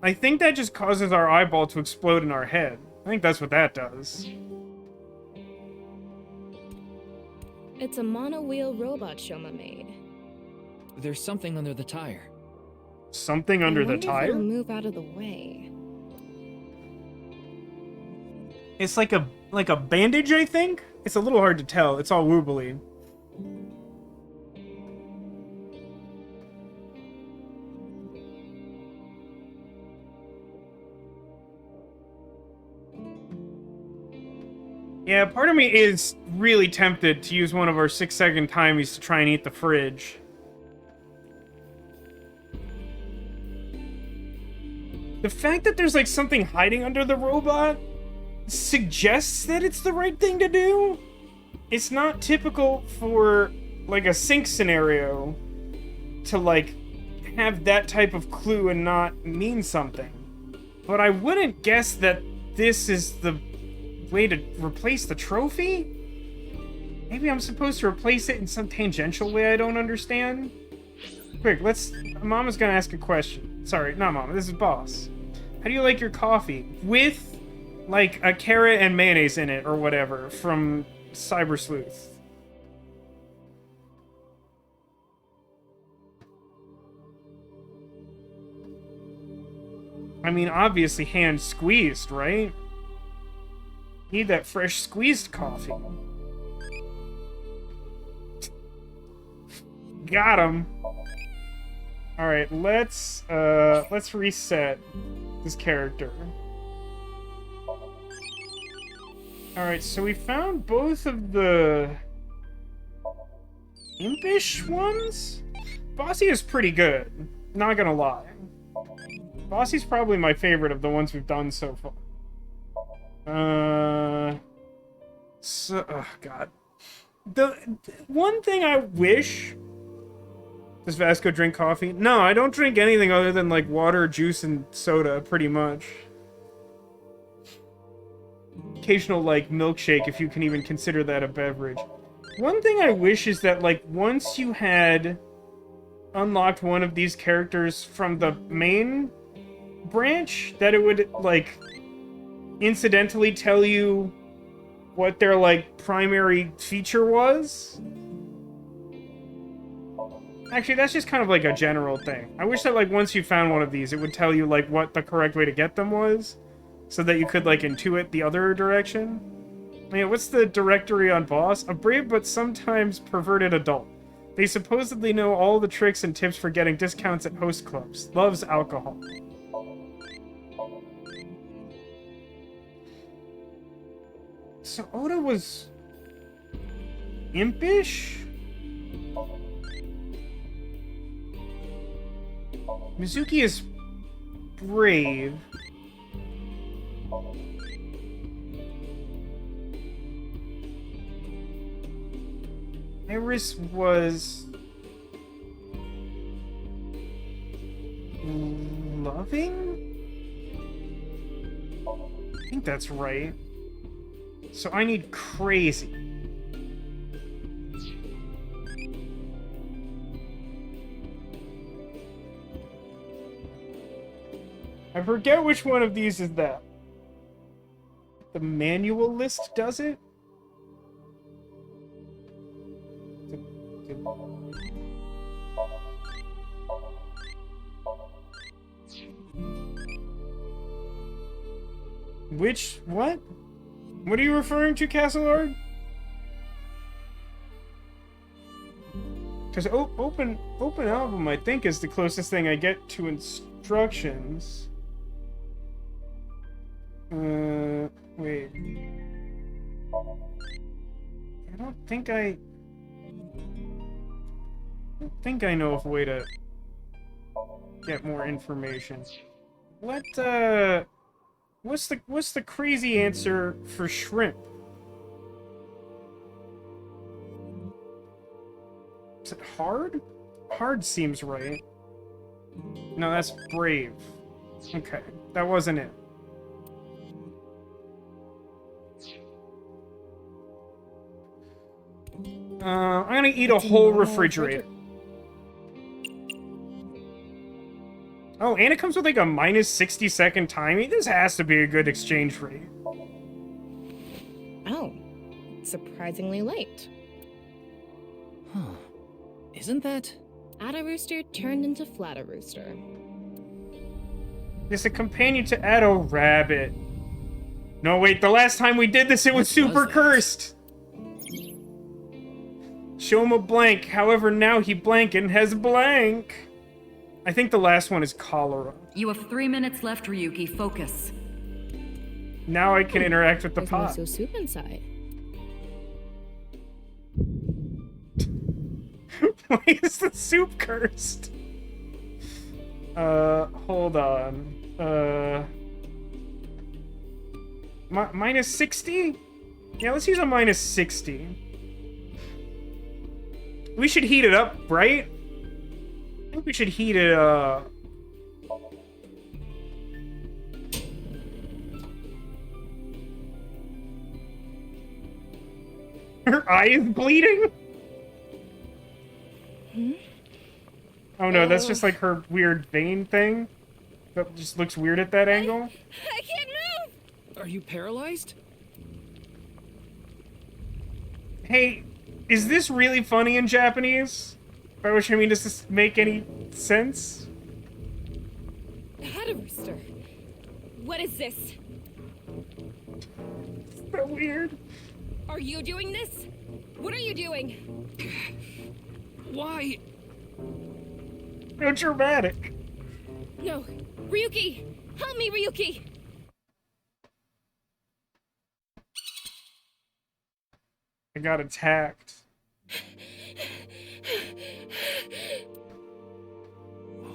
I think that just causes our eyeball to explode in our head. I think that's what that does. It's a mono-wheel robot Shoma made. There's something under the tire. Something under the I wonder if tire? it'll move out of the way. It's like a bandage, I think? It's a little hard to tell. It's all woobly. Yeah, part of me is really tempted to use one of our 6-second timies to try and eat the fridge. The fact that there's like something hiding under the robot suggests that it's the right thing to do. It's not typical for like a sink scenario to like have that type of clue and not mean something. But I wouldn't guess that this is the way to replace the trophy? Maybe I'm supposed to replace it in some tangential way I don't understand? Quick, Mama's gonna ask a question. Sorry, not Mama, this is Boss. How do you like your coffee? With, like, a carrot and mayonnaise in it, or whatever, from Cyber Sleuth. I mean, obviously hand squeezed, right? Need that fresh squeezed coffee. Got him. All right, let's reset this character. All right, so we found both of the impish ones. Bossy is pretty good, not gonna lie. Bossy's probably my favorite of the ones we've done so far. Oh god. The one thing I wish... Does Vasco drink coffee? No, I don't drink anything other than, like, water, juice, and soda, pretty much. Occasional, like, milkshake, if you can even consider that a beverage. One thing I wish is that, like, once you had unlocked one of these characters from the main branch, that it would, like, incidentally tell you what their, like, primary feature was. Actually, that's just kind of like a general thing. I wish that like once you found one of these, it would tell you like what the correct way to get them was, so that you could like intuit the other direction. I mean, what's the directory on Boss? A brave but sometimes perverted adult. They supposedly know all the tricks and tips for getting discounts at host clubs. Loves alcohol. So Oda was impish? Mizuki is brave. Iris was loving? I think that's right. So I need crazy. I forget which one of these is that. The manual list does it? Which, what? What are you referring to, Castle Lord? Because open album, I think, is the closest thing I get to instructions. Wait. I don't think I know of a way to get more information. What's the crazy answer for shrimp? Is it hard? Hard seems right. No, that's brave. Okay, that wasn't it. I'm gonna eat a whole refrigerator. Oh, and it comes with like a minus 60-second timing. This has to be a good exchange rate. Oh, surprisingly late. Huh. Isn't that? Adda Rooster turned into Flatta Rooster. It's a companion to Addo Rabbit. No, wait, the last time we did this, it was super cursed. Show him a blank, however now he blank and has blank. I think the last one is cholera. You have 3 minutes left, Ryuki. Focus. Now I can interact with the pot. There's miso soup inside. Why is the soup cursed? Hold on. Minus 60? Yeah, let's use a minus 60. We should heat it up, right? I think we should heat it, Her eye is bleeding? Hmm? Oh no, that's just like her weird vein thing. That just looks weird at that angle. I can't move! Are you paralyzed? Hey, is this really funny in Japanese? By which I mean, does this make any sense? Adda Rooster. What is this? So weird. Are you doing this? What are you doing? Why? So dramatic. No. Ryuki! Help me, Ryuki! I got attacked.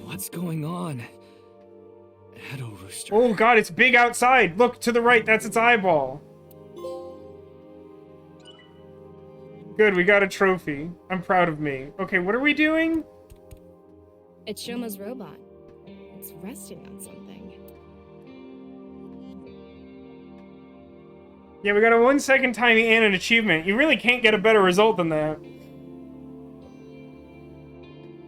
What's going on? Addo Rooster. Oh god, it's big outside! Look, to the right, that's its eyeball. Good, we got a trophy. I'm proud of me. Okay, what are we doing? It's Shoma's robot. It's resting on something. Yeah, we got a 1 second timing and an achievement. You really can't get a better result than that.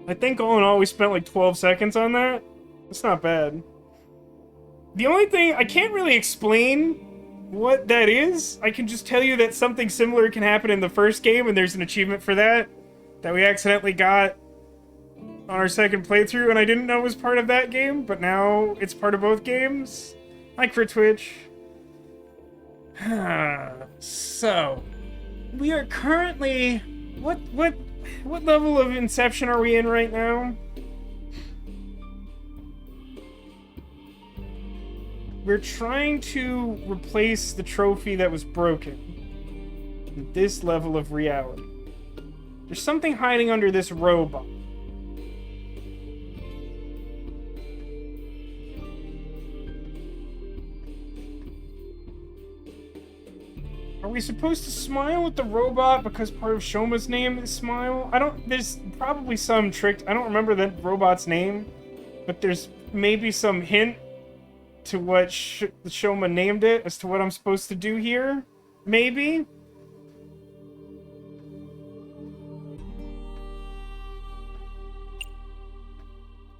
I think all in all we spent like 12 seconds on that. That's not bad. The only thing, I can't really explain what that is. I can just tell you that something similar can happen in the first game, and there's an achievement for that we accidentally got our second playthrough, and I didn't know it was part of that game, but now it's part of both games. Hi, Critwitch. So, we are currently... What level of Inception are we in right now? We're trying to replace the trophy that was broken in this level of reality. There's something hiding under this robot. Are we supposed to smile with the robot because part of Shoma's name is Smile? There's probably some trick. I don't remember the robot's name, but there's maybe some hint to what Shoma named it as to what I'm supposed to do here. Maybe?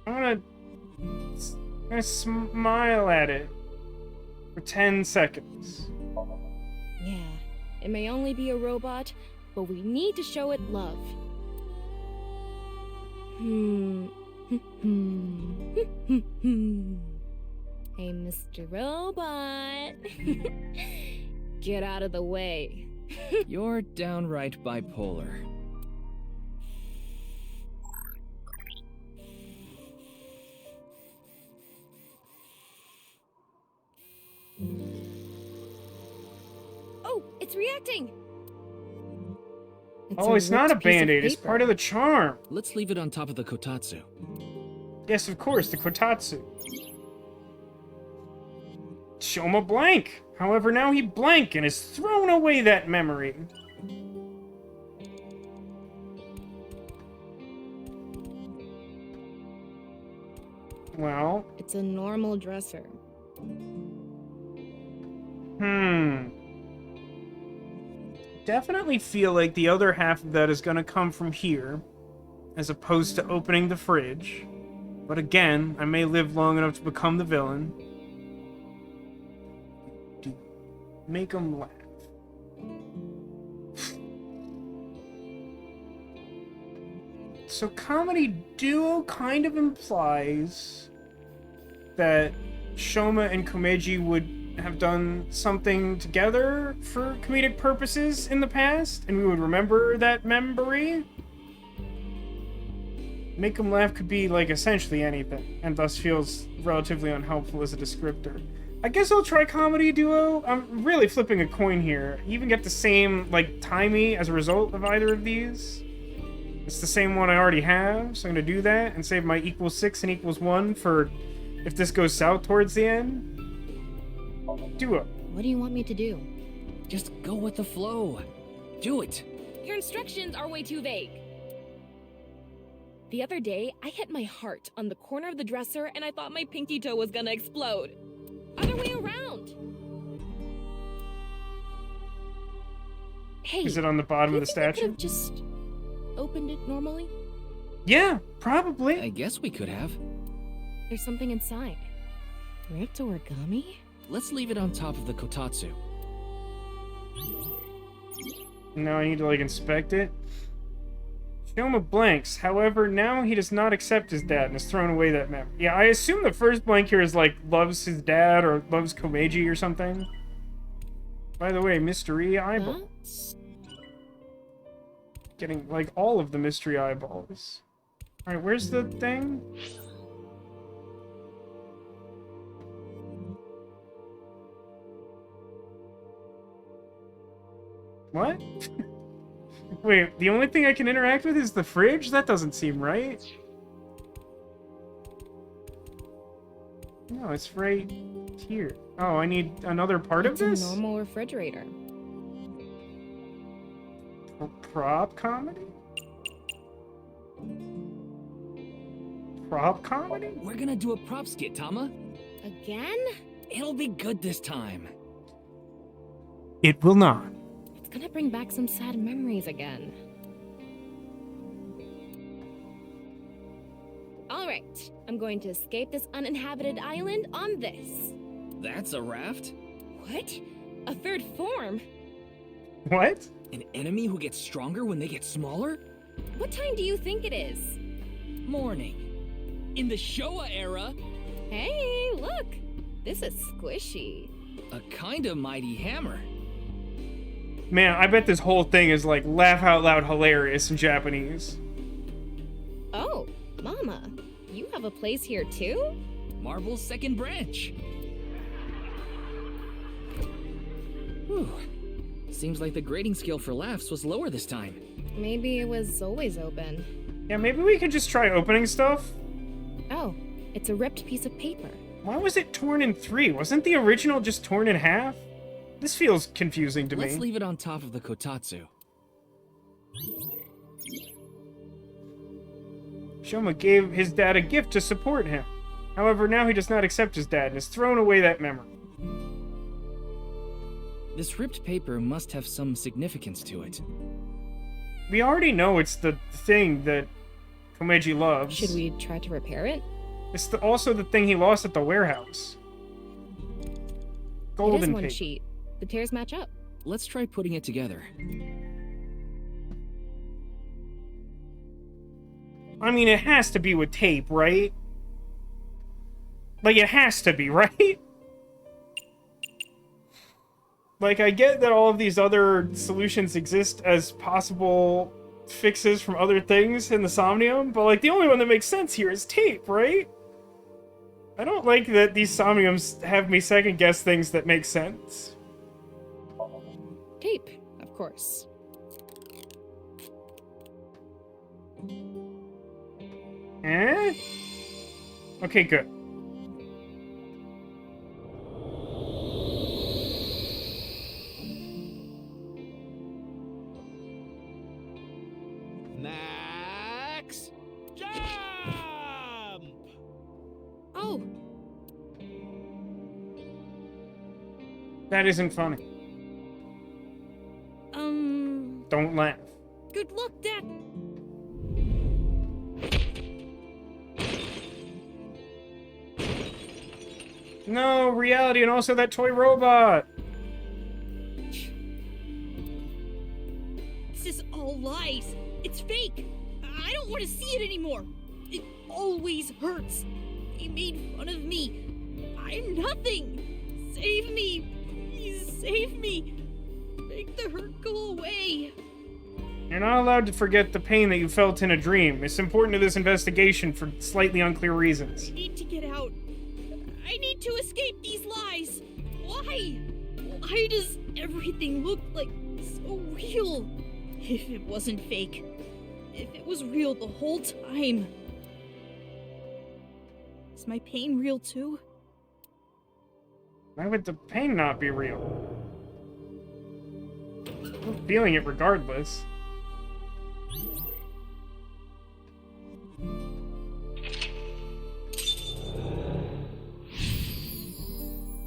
I'm gonna smile at it for 10 seconds. Yeah, it may only be a robot, but we need to show it love. Hey, Mr. Robot. Get out of the way. You're downright bipolar. Oh, it's reacting! It's not a band-aid, it's part of the charm. Let's leave it on top of the kotatsu. Yes, of course, the kotatsu. Shoma blank. However, now he blank and has thrown away that memory. Well... It's a normal dresser. Definitely feel like the other half of that is gonna come from here, as opposed to opening the fridge. But again, I may live long enough to become the villain. Make him laugh. So comedy duo kind of implies that Shoma and Komeiji would have done something together for comedic purposes in the past, and we would remember that memory. Make him laugh could be, like, essentially anything, and thus feels relatively unhelpful as a descriptor. I guess I'll try comedy duo. I'm really flipping a coin here. You even get the same, like, timey as a result of either of these. It's the same one I already have, so I'm gonna do that and save my =6 and =1 for if this goes south towards the end. Duo. What do you want me to do? Just go with the flow. Do it. Your instructions are way too vague. The other day, I hit my heart on the corner of the dresser and I thought my pinky toe was gonna explode. Other way around. Hey, is it on the bottom of the statue? Could have just opened it normally? Yeah, probably. I guess we could have. There's something inside. Ripped origami? Let's leave it on top of the kotatsu. Now I need to, like, inspect it. Shoma blanks. However, now he does not accept his dad and has thrown away that memory. Yeah, I assume the first blank here is, like, loves his dad or loves Komeiji or something. By the way, mystery eyeballs. Getting, like, all of the mystery eyeballs. Alright, where's the thing? What? Wait, the only thing I can interact with is the fridge? That doesn't seem right. No, it's right here. Oh, I need another part of this? It's a normal refrigerator. A prop comedy? Prop comedy? We're gonna do a prop skit, Tama. Again? It'll be good this time. It will not. It's gonna bring back some sad memories again. Alright, I'm going to escape this uninhabited island on this. That's a raft? What? A third form? What? An enemy who gets stronger when they get smaller? What time do you think it is? morning. In the Showa era, Hey, look! This is squishy. a kind of mighty hammer. Man, I bet this whole thing is like laugh out loud hilarious in Japanese. Oh, Mama, you have a place here too? Marble's second branch. Whew. Seems like the grading scale for laughs was lower this time. Maybe it was always open. Yeah, maybe we could just try opening stuff. Oh, it's a ripped piece of paper. Why was it torn in 3? Wasn't the original just torn in half? This feels confusing to Let's me. leave it on top of the kotatsu. Shoma gave his dad a gift to support him. However, now he does not accept his dad and has thrown away that memory. This ripped paper must have some significance to it. We already know it's the thing that Komeiji loves. Should we try to repair it? It's also the thing he lost at the warehouse. It Golden is one paper. sheet. The tears match up. Let's try putting it together. I mean, it has to be with tape, right? Like, it has to be, right? Like, I get that all of these other solutions exist as possible fixes from other things in the Somnium, but, like, the only one that makes sense here is tape, right? I don't like that these Somniums have me second-guess things that make sense. Tape, of course. Eh? Okay, good. Max, jump! Oh, That isn't funny. Don't laugh. Good luck, Dad. No, reality and also that toy robot. This is all lies. It's fake. I don't want to see it anymore. It always hurts. They made fun of me. I'm nothing. Save me. Please save me. Make the hurt go away. You're not allowed to forget the pain that you felt in a dream. It's important to this investigation for slightly unclear reasons. I need to get out. I need to escape these lies. Why? Why does everything look like so real? If it wasn't fake. If it was real the whole time. Is my pain real too? Why would the pain not be real? I'm feeling it regardless.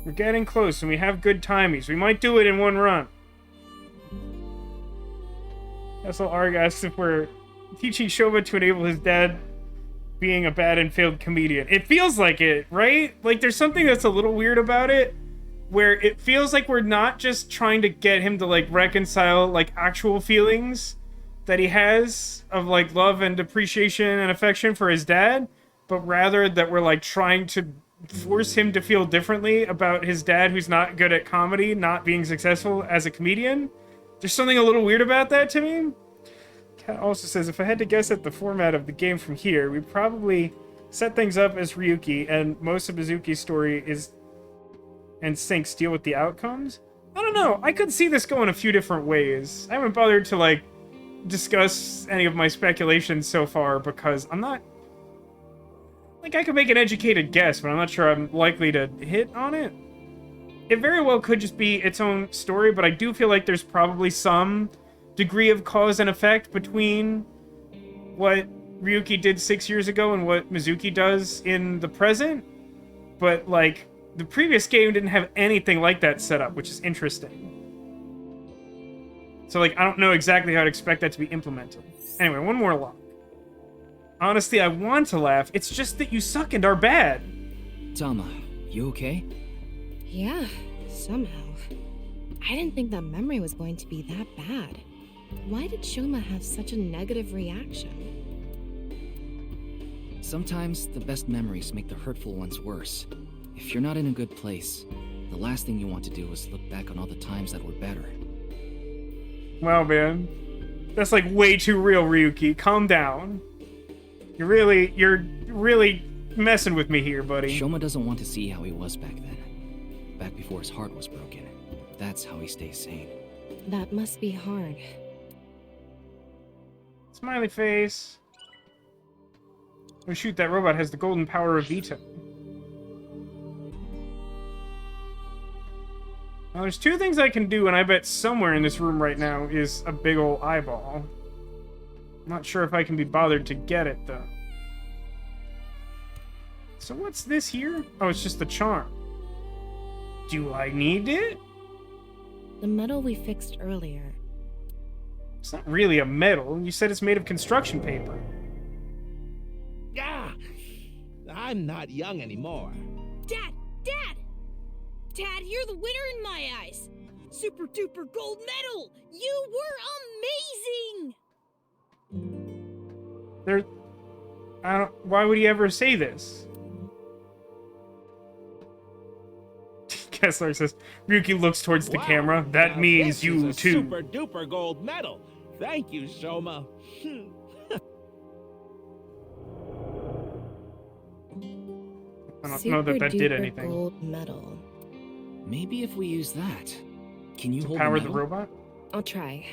We're getting close and we have good timies. We might do it in one run. Vessel Arg asks if we're teaching Shoma to enable his dad being a bad and failed comedian. It feels like it, right? Like there's something that's a little weird about it, where it feels like we're not just trying to get him to like reconcile like actual feelings that he has of like love and appreciation and affection for his dad, but rather that we're like trying to force him to feel differently about his dad who's not good at comedy, not being successful as a comedian. There's something a little weird about that to me. Kat also says, if I had to guess at the format of the game from here, we'd probably set things up as Ryuki, and most of Mizuki's story is and Syncs deal with the outcomes. I don't know. I could see this going a few different ways. I haven't bothered to, like, discuss any of my speculations so far because I'm not... Like, I could make an educated guess, but I'm not sure I'm likely to hit on it. It very well could just be its own story, but I do feel like there's probably some degree of cause and effect between what Ryuki did 6 years ago and what Mizuki does in the present. But, like, the previous game didn't have anything like that set up, which is interesting. So, like, I don't know exactly how to expect that to be implemented. Anyway, one more lock. Honestly, I want to laugh. It's just that you suck and are bad. Tama, you okay? Yeah, somehow. I didn't think that memory was going to be that bad. Why did Shoma have such a negative reaction? Sometimes the best memories make the hurtful ones worse. If you're not in a good place, the last thing you want to do is look back on all the times that were better. Wow, man. That's like way too real, Ryuki. Calm down. You're really messing with me here, buddy. Shoma doesn't want to see how he was back then. Back before his heart was broken. That's how he stays sane. That must be hard. Smiley face. Oh shoot, that robot has the golden power of veto. Now, there's two things I can do, and I bet somewhere in this room right now is a big ol' eyeball. I'm not sure if I can be bothered to get it, though. So what's this here? Oh, it's just the charm. Do I need it? The metal we fixed earlier. It's not really a metal. You said it's made of construction paper. Ah! I'm not young anymore. Dad! Dad! Dad, you're the winner in my eyes! Super duper gold medal! You were amazing! Why would he ever say this? Kessler says, Ryuki looks towards the camera. That Now means this you is a too. Super duper gold medal. Thank you, Shoma. I don't know that did anything. Gold medal. Maybe if we use that. Can you hold Power the the medal? robot? I'll try.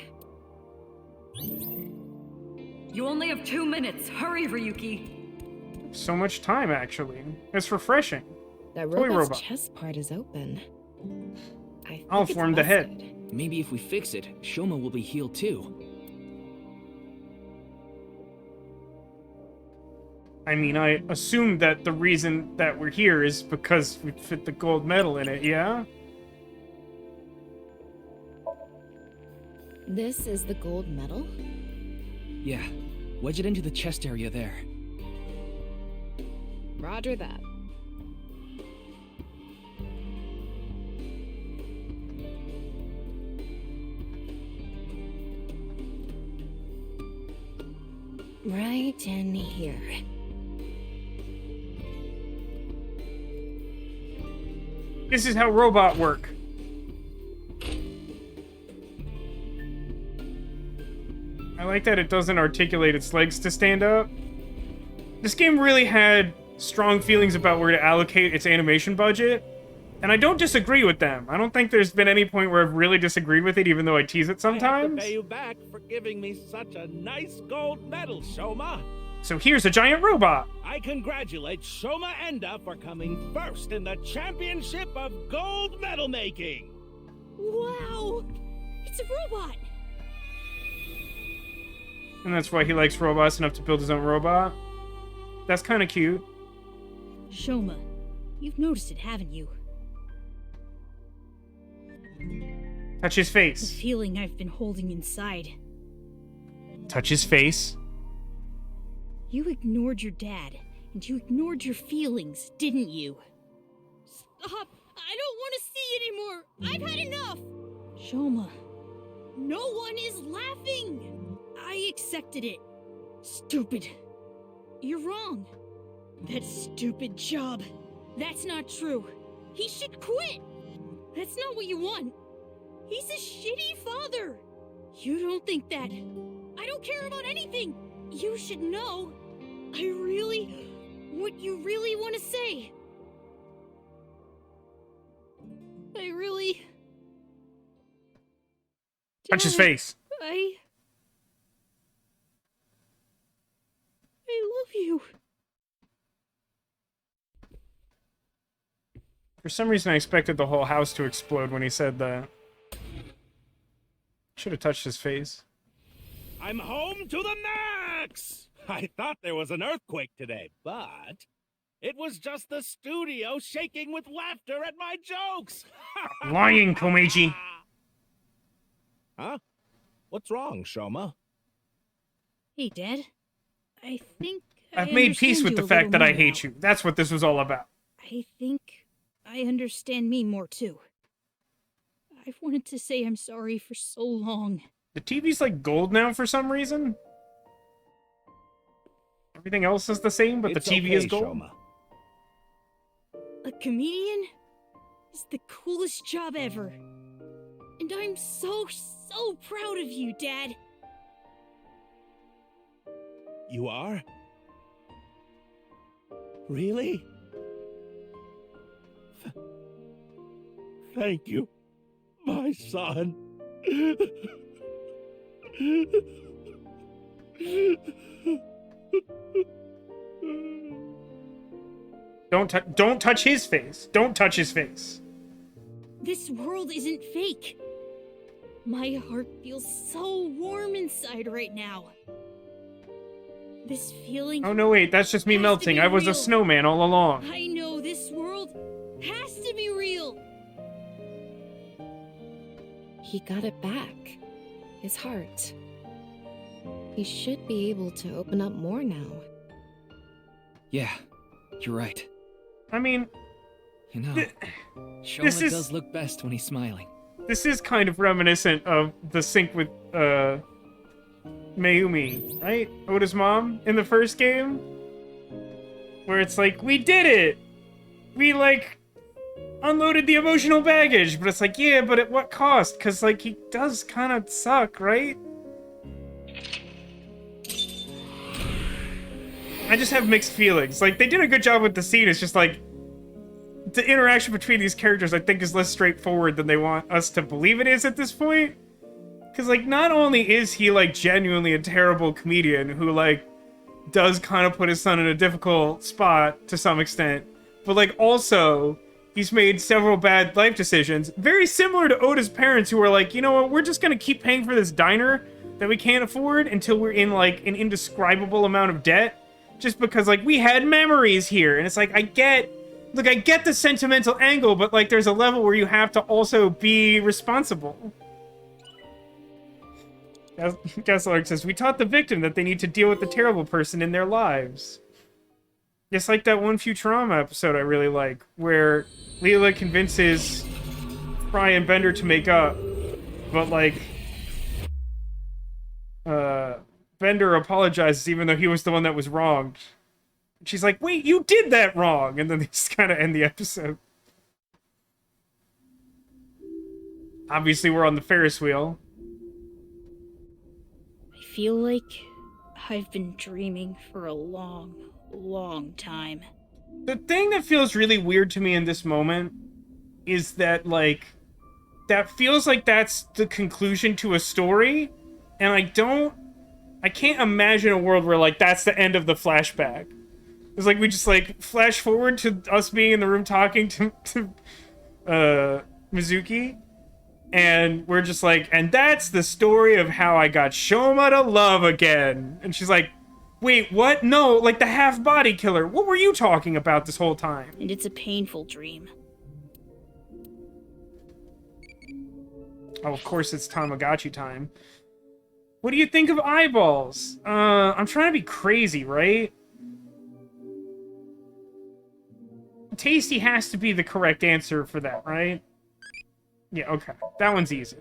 You only have 2 minutes. Hurry, Ryuki. So much time, actually. It's refreshing. That Toy robot's robot. chest part is open. I think I'll it's form the head. busted. Maybe if we fix it, Shoma will be healed too. I mean, I assume that the reason that we're here is because we fit the gold medal in it, yeah? This is the gold medal? Yeah, wedge it into the chest area there. Roger that. Right in here. This is how robot work. I like that it doesn't articulate its legs to stand up. This game really had strong feelings about where to allocate its animation budget, and I don't disagree with them. I don't think there's been any point where I've really disagreed with it, even though I tease it I have to sometimes. pay you back for giving me such a nice gold medal, Shoma. So here's a giant robot. I congratulate Shoma Enda for coming first in the championship of gold medal making. Wow! It's a robot! And that's why he likes robots enough to build his own robot. That's kind of cute. Shoma, you've noticed it, haven't you? Touch his The face. feeling I've been holding inside. Touch his face. You ignored your dad, and you ignored your feelings, didn't you? Stop! I don't want to see anymore! I've had enough! Shoma, no one is laughing! I accepted it. Stupid. You're wrong. That stupid job. That's not true. He should quit! That's not what you want. He's a shitty father! You don't think that. I don't care about anything! You should know. What you really want to say. Touch his Dad, face. I love you. For some reason, I expected the whole house to explode when he said that. Should have touched his face. I'm home to the max! I thought there was an earthquake today, but it was just the studio shaking with laughter at my jokes! Lying, Komeiji. Huh? What's wrong, Shoma? Hey, Dad. I think I've made peace with the fact that I hate you. That's what this was all about. I think I understand me more too. I've wanted to say I'm sorry for so long. The TV's like gold now for some reason. Everything else is the same, but It's the TV okay, is gold. Shoma. A comedian is the coolest job ever. And I'm so proud of you, Dad. You are? Really? Thank you, my son. Don't touch his face. Don't touch his face. This world isn't fake. My heart feels so warm inside right now. This feeling. Oh no, wait, that's just me has to melting. be I was a real. snowman all along. I know this world has to be real. He got it back. His heart. He should be able to open up more now. Yeah, you're right. I mean, You know, this Shoma is- does look best when he's smiling. this is kind of reminiscent of the sync with Mayumi, right? Oda's mom in the first game, where it's like, we did it. We like unloaded the emotional baggage, but it's like, yeah, but at what cost? Because like he does kind of suck, right? I just have mixed feelings. Like, they did a good job with the scene. It's just like the interaction between these characters, I think, is less straightforward than they want us to believe it is at this point. Because, like, not only is he, like, genuinely a terrible comedian who, like, does kind of put his son in a difficult spot to some extent, but, like, also, he's made several bad life decisions, very similar to Oda's parents, who are like, you know what, we're just gonna keep paying for this diner that we can't afford until we're in, like, an indescribable amount of debt, just because, like, we had memories here. And it's like, I get the sentimental angle, but, like, there's a level where you have to also be responsible. Gaslark says, we taught the victim that they need to deal with the terrible person in their lives. Just like that one Futurama episode I really like, where Leela convinces Fry and Bender to make up, but, like, Bender apologizes even though he was the one that was wronged. She's like, wait, you did that wrong! And then they just kind of end the episode. Obviously, we're on the Ferris wheel. I feel like I've been dreaming for a long time. The thing that feels really weird to me in this moment is that, like, that feels like that's the conclusion to a story, and I can't imagine a world where, like, that's the end of the flashback. It's like we just, like, flash forward to us being in the room talking to Mizuki, and we're just like, and that's the story of how I got Shoma to love again. And she's like, wait, what? No, like the half-body killer. What were you talking about this whole time? And it's a painful dream. Oh, of course it's Tamagotchi time. What do you think of eyeballs? I'm trying to be crazy, right? Tasty has to be the correct answer for that, right? Yeah, okay. That one's easy.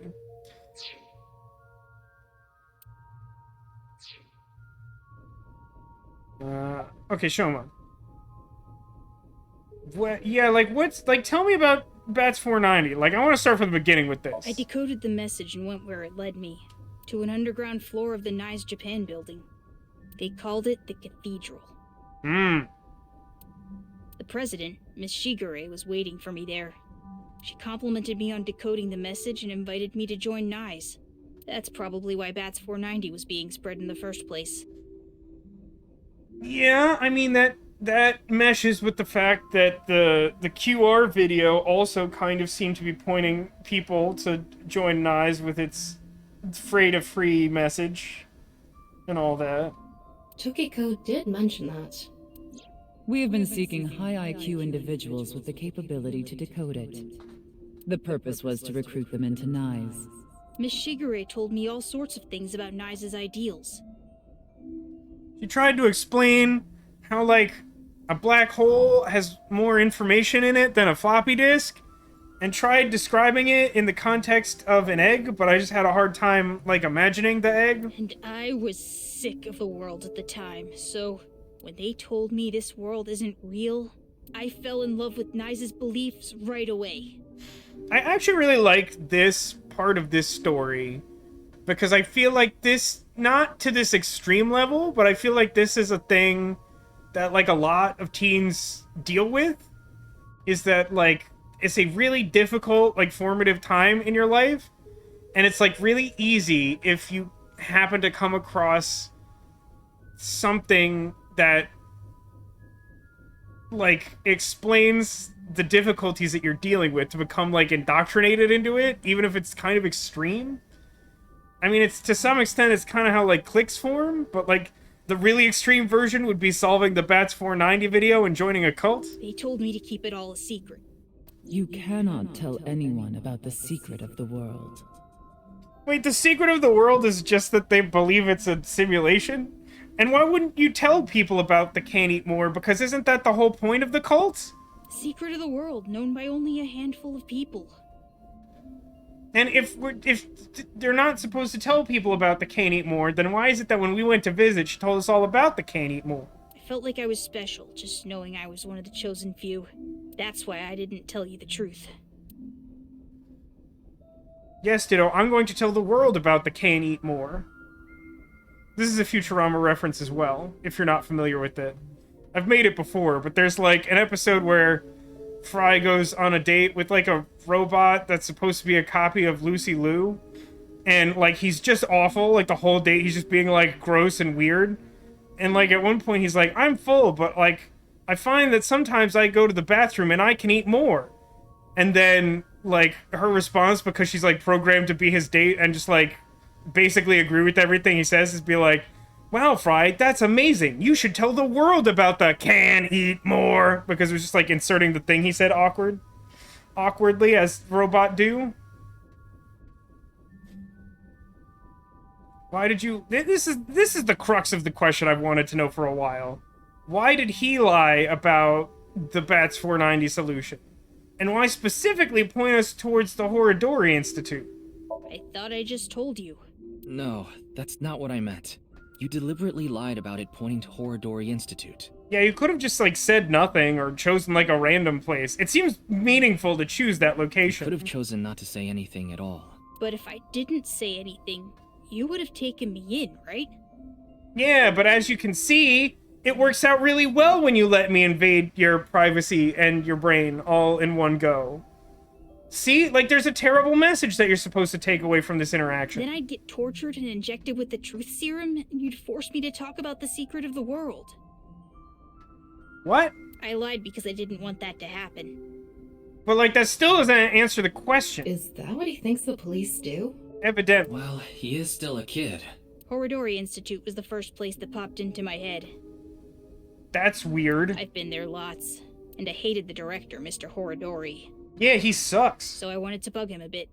Okay, Shoma. What? Yeah, like, what's... Like, tell me about Bats 490. Like, I want to start from the beginning with this. I decoded the message and went where it led me. To an underground floor of the Nice Japan building. They called it the Cathedral. The president, Miss Shigure, was waiting for me there. She complimented me on decoding the message and invited me to join NICE. That's probably why Bats 490 was being spread in the first place. Yeah, I mean, that meshes with the fact that the QR video also kind of seemed to be pointing people to join NICE with its afraid of free message and all that. Tokiko did mention that. We have been seeking high IQ individuals with the capability to decode it. The purpose was to recruit them into NICE. Miss Shigure told me all sorts of things about NICE's ideals. She tried to explain how, like, a black hole has more information in it than a floppy disk, and tried describing it in the context of an egg, but I just had a hard time, like, imagining the egg. And I was sick of the world at the time, so When they told me this world isn't real, I fell in love with Nice's beliefs right away. I actually really like this part of this story because I feel like this, not to this extreme level, but I feel like this is a thing that like a lot of teens deal with, is that like it's a really difficult, like formative time in your life, and it's like really easy if you happen to come across something that like explains the difficulties that you're dealing with to become like indoctrinated into it, even if it's kind of extreme. I mean, it's to some extent it's kind of how like cliques form, but like the really extreme version would be solving the Bats 490 video and joining a cult. They told me to keep it all a secret. You cannot tell anyone about the secret of the world. Wait, the secret of the world is just that they believe it's a simulation? And why wouldn't you tell people about the Can't Eat More? Because isn't that the whole point of the cult? Secret of the world, known by only a handful of people. And if they're not supposed to tell people about the Can't Eat More, then why is it that when we went to visit, she told us all about the Can't Eat More? I felt like I was special, just knowing I was one of the chosen few. That's why I didn't tell you the truth. Yes, Ditto, I'm going to tell the world about the Can't Eat More. This is a Futurama reference as well, if you're not familiar with it. I've made it before, but there's like an episode where Fry goes on a date with like a robot that's supposed to be a copy of Lucy Liu, and like he's just awful, like the whole date he's just being like gross and weird, and like at one point he's like, I'm full, but like I find that sometimes I go to the bathroom and I can eat more. And then like her response, because she's like programmed to be his date and just like basically agree with everything he says, is be like, wow, Fry, that's amazing. You should tell the world about the Can Eat More. Because it was just like inserting the thing he said awkwardly as robot do. Why did you... This is the crux of the question I've wanted to know for a while. Why did he lie about the Bats 490 solution? And why specifically point us towards the Horodori Institute? I thought I just told you. No, that's not what I meant. You deliberately lied about it pointing to Horodori Institute. Yeah, you could have just, like, said nothing or chosen, like, a random place. It seems meaningful to choose that location. You could have chosen not to say anything at all. But if I didn't say anything, you would have taken me in, right? Yeah, but as you can see, it works out really well when you let me invade your privacy and your brain all in one go. See? Like, there's a terrible message that you're supposed to take away from this interaction. Then I'd get tortured and injected with the truth serum, and you'd force me to talk about the secret of the world. What? I lied because I didn't want that to happen. But, like, that still doesn't answer the question. Is that what he thinks the police do? Evidently. Well, he is still a kid. Horodori Institute was the first place that popped into my head. That's weird. I've been there lots, and I hated the director, Mr. Horodori. Yeah, he sucks. So I wanted to bug him a bit.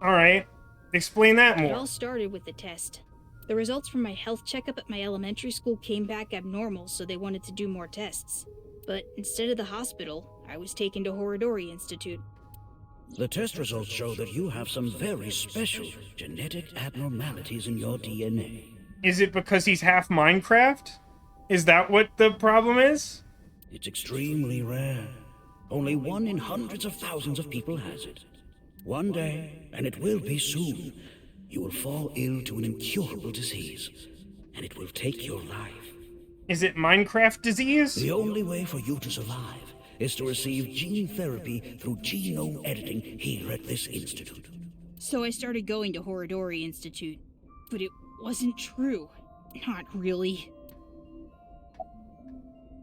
Alright. Explain that more. It all started with the test. The results from my health checkup at my elementary school came back abnormal, so they wanted to do more tests. But instead of the hospital, I was taken to Horodori Institute. The test results show that you have some very special genetic abnormalities in your DNA. Is it because he's half Minecraft? Is that what the problem is? It's extremely rare. Only 1 in hundreds of thousands of people has it. One day, and it will be soon, you will fall ill to an incurable disease, and it will take your life. Is it Minecraft disease? The only way for you to survive is to receive gene therapy through genome editing here at this institute. So I started going to Horodori Institute, but it wasn't true. Not really.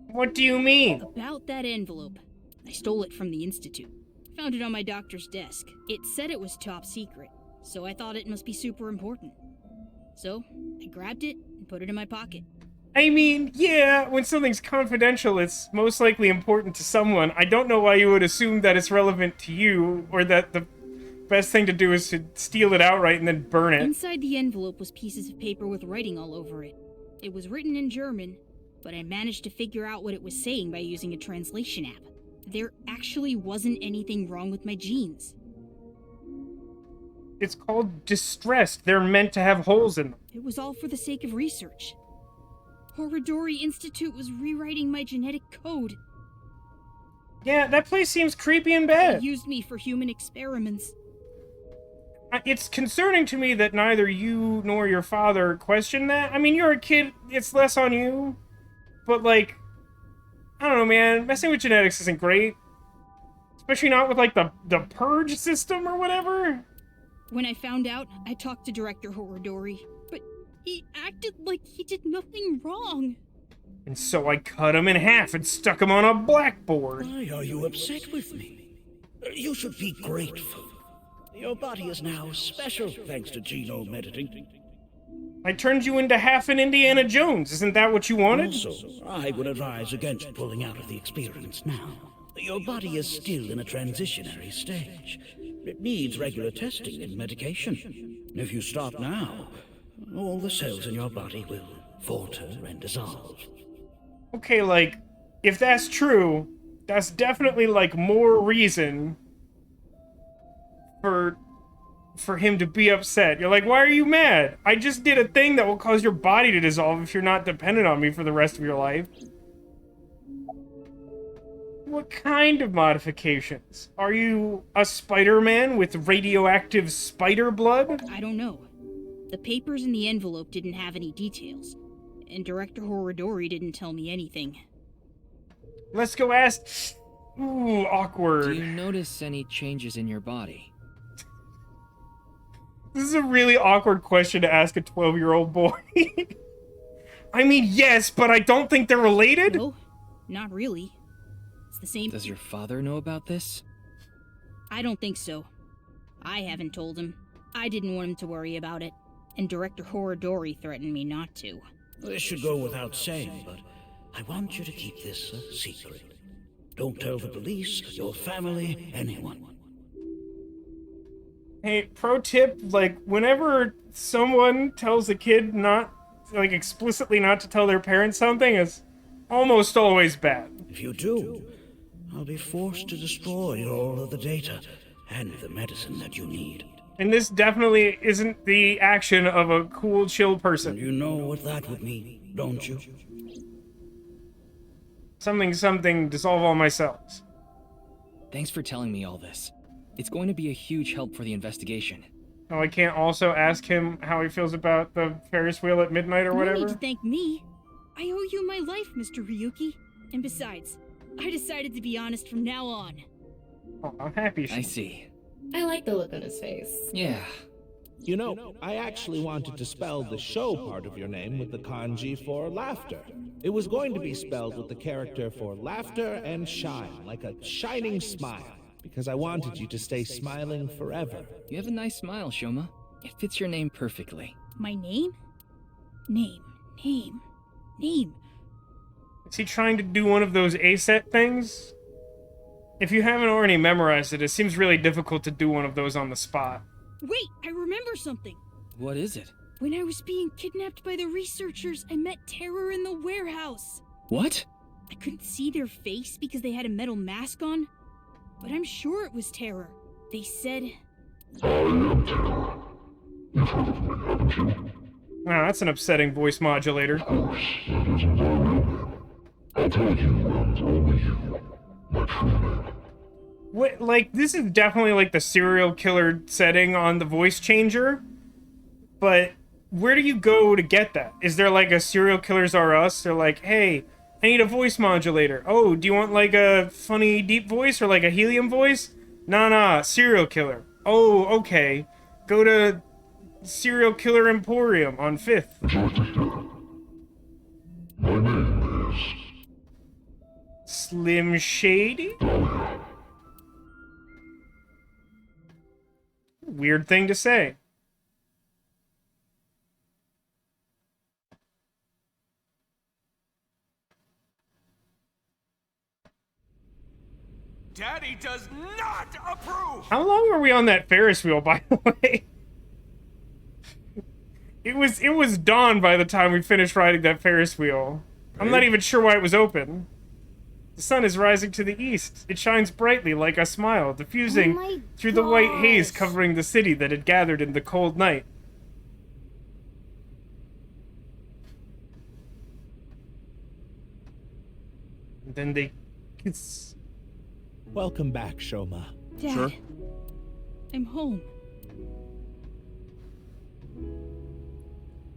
What do you mean? About that envelope. I stole it from the institute. Found it on my doctor's desk. It said it was top secret, so I thought it must be super important. So I grabbed it and put it in my pocket. I mean, yeah, when something's confidential, it's most likely important to someone. I don't know why you would assume that it's relevant to you, or that the best thing to do is to steal it outright and then burn it. Inside the envelope was pieces of paper with writing all over it. It was written in German, but I managed to figure out what it was saying by using a translation app. There actually wasn't anything wrong with my genes. It's called distressed. They're meant to have holes in them. It was all for the sake of research. Horodori Institute was rewriting my genetic code. Yeah, that place seems creepy and They bad. used me for human experiments. It's concerning to me that neither you nor your father question that. I mean, you're a kid, it's less on you. But, like, I don't know, man. Messing with genetics isn't great. Especially not with, like, the purge system or whatever. When I found out, I talked to Director Horodori, but he acted like he did nothing wrong. And so I cut him in half and stuck him on a blackboard. Why are you upset with me? You should be grateful. Your body is now special thanks to genome editing. I turned you into half an Indiana Jones. Isn't that what you wanted? Also, I would advise against pulling out of the experiments now. Your body is still in a transitionary stage. It needs regular testing and medication. If you stop now, all the cells in your body will falter and dissolve. Okay, like, if that's true, that's definitely, like, more reason for him to be upset. You're like, why are you mad? I just did a thing that will cause your body to dissolve if you're not dependent on me for the rest of your life. What kind of modifications? Are you a Spider-Man with radioactive spider blood? I don't know. The papers in the envelope didn't have any details, and Director Horodori didn't tell me anything. Let's go ask... Ooh, awkward. Do you notice any changes in your body? This is a really awkward question to ask a 12-year-old boy. I mean, yes, but I don't think they're related? No, not really. It's the same... Does your father know about this? I don't think so. I haven't told him. I didn't want him to worry about it, and Director Horodori threatened me not to. This should go without saying, but I want you to keep this a secret. Don't tell the police, your family, anyone. Hey, pro tip, like, whenever someone tells a kid not, like, explicitly not to tell their parents something, it's almost always bad. If you do, I'll be forced to destroy all of the data and the medicine that you need. And this definitely isn't the action of a cool, chill person. You know what that would mean, don't you? Something, dissolve all my cells. Thanks for telling me all this. It's going to be a huge help for the investigation. Oh, I can't also ask him how he feels about the Ferris wheel at midnight or whatever? No need to thank me. I owe you my life, Mr. Ryuki. And besides, I decided to be honest from now on. Oh, I'm happy. I see. I like the look on his face. Yeah. You know, I actually wanted to spell the show part of your name with the kanji for laughter. It was going to be spelled with the character for laughter and shine, like a shining smile, because I wanted you to stay smiling forever. You have a nice smile, Shoma. It fits your name perfectly. My name? Name. Is he trying to do one of those A-set things? If you haven't already memorized it, it seems really difficult to do one of those on the spot. Wait, I remember something. What is it? When I was being kidnapped by the researchers, I met Terror in the warehouse. What? I couldn't see their face because they had a metal mask on, but I'm sure it was Terror. They said... I am Terror. You've heard of me, haven't you? Wow, that's an upsetting voice modulator. Of course, that isn't my real name. I'll tell you and only you my true name. What, like, this is definitely like the serial killer setting on the voice changer, but where do you go to get that? Is there like a Serial Killers Are Us? They're like, hey, I need a voice modulator. Oh, do you want like a funny deep voice or like a helium voice? Nah, serial killer. Oh, okay. Go to Serial Killer Emporium on 5th. My name is... Slim Shady? Weird thing to say. Daddy does not approve! How long were we on that Ferris wheel, by the way? It was dawn by the time we finished riding that Ferris wheel. I'm not even sure why it was open. The sun is rising to the east. It shines brightly like a smile, diffusing through the white haze covering the city that had gathered in the cold night. then they... It's... Welcome back, Shoma. Dad, Sure. I'm home.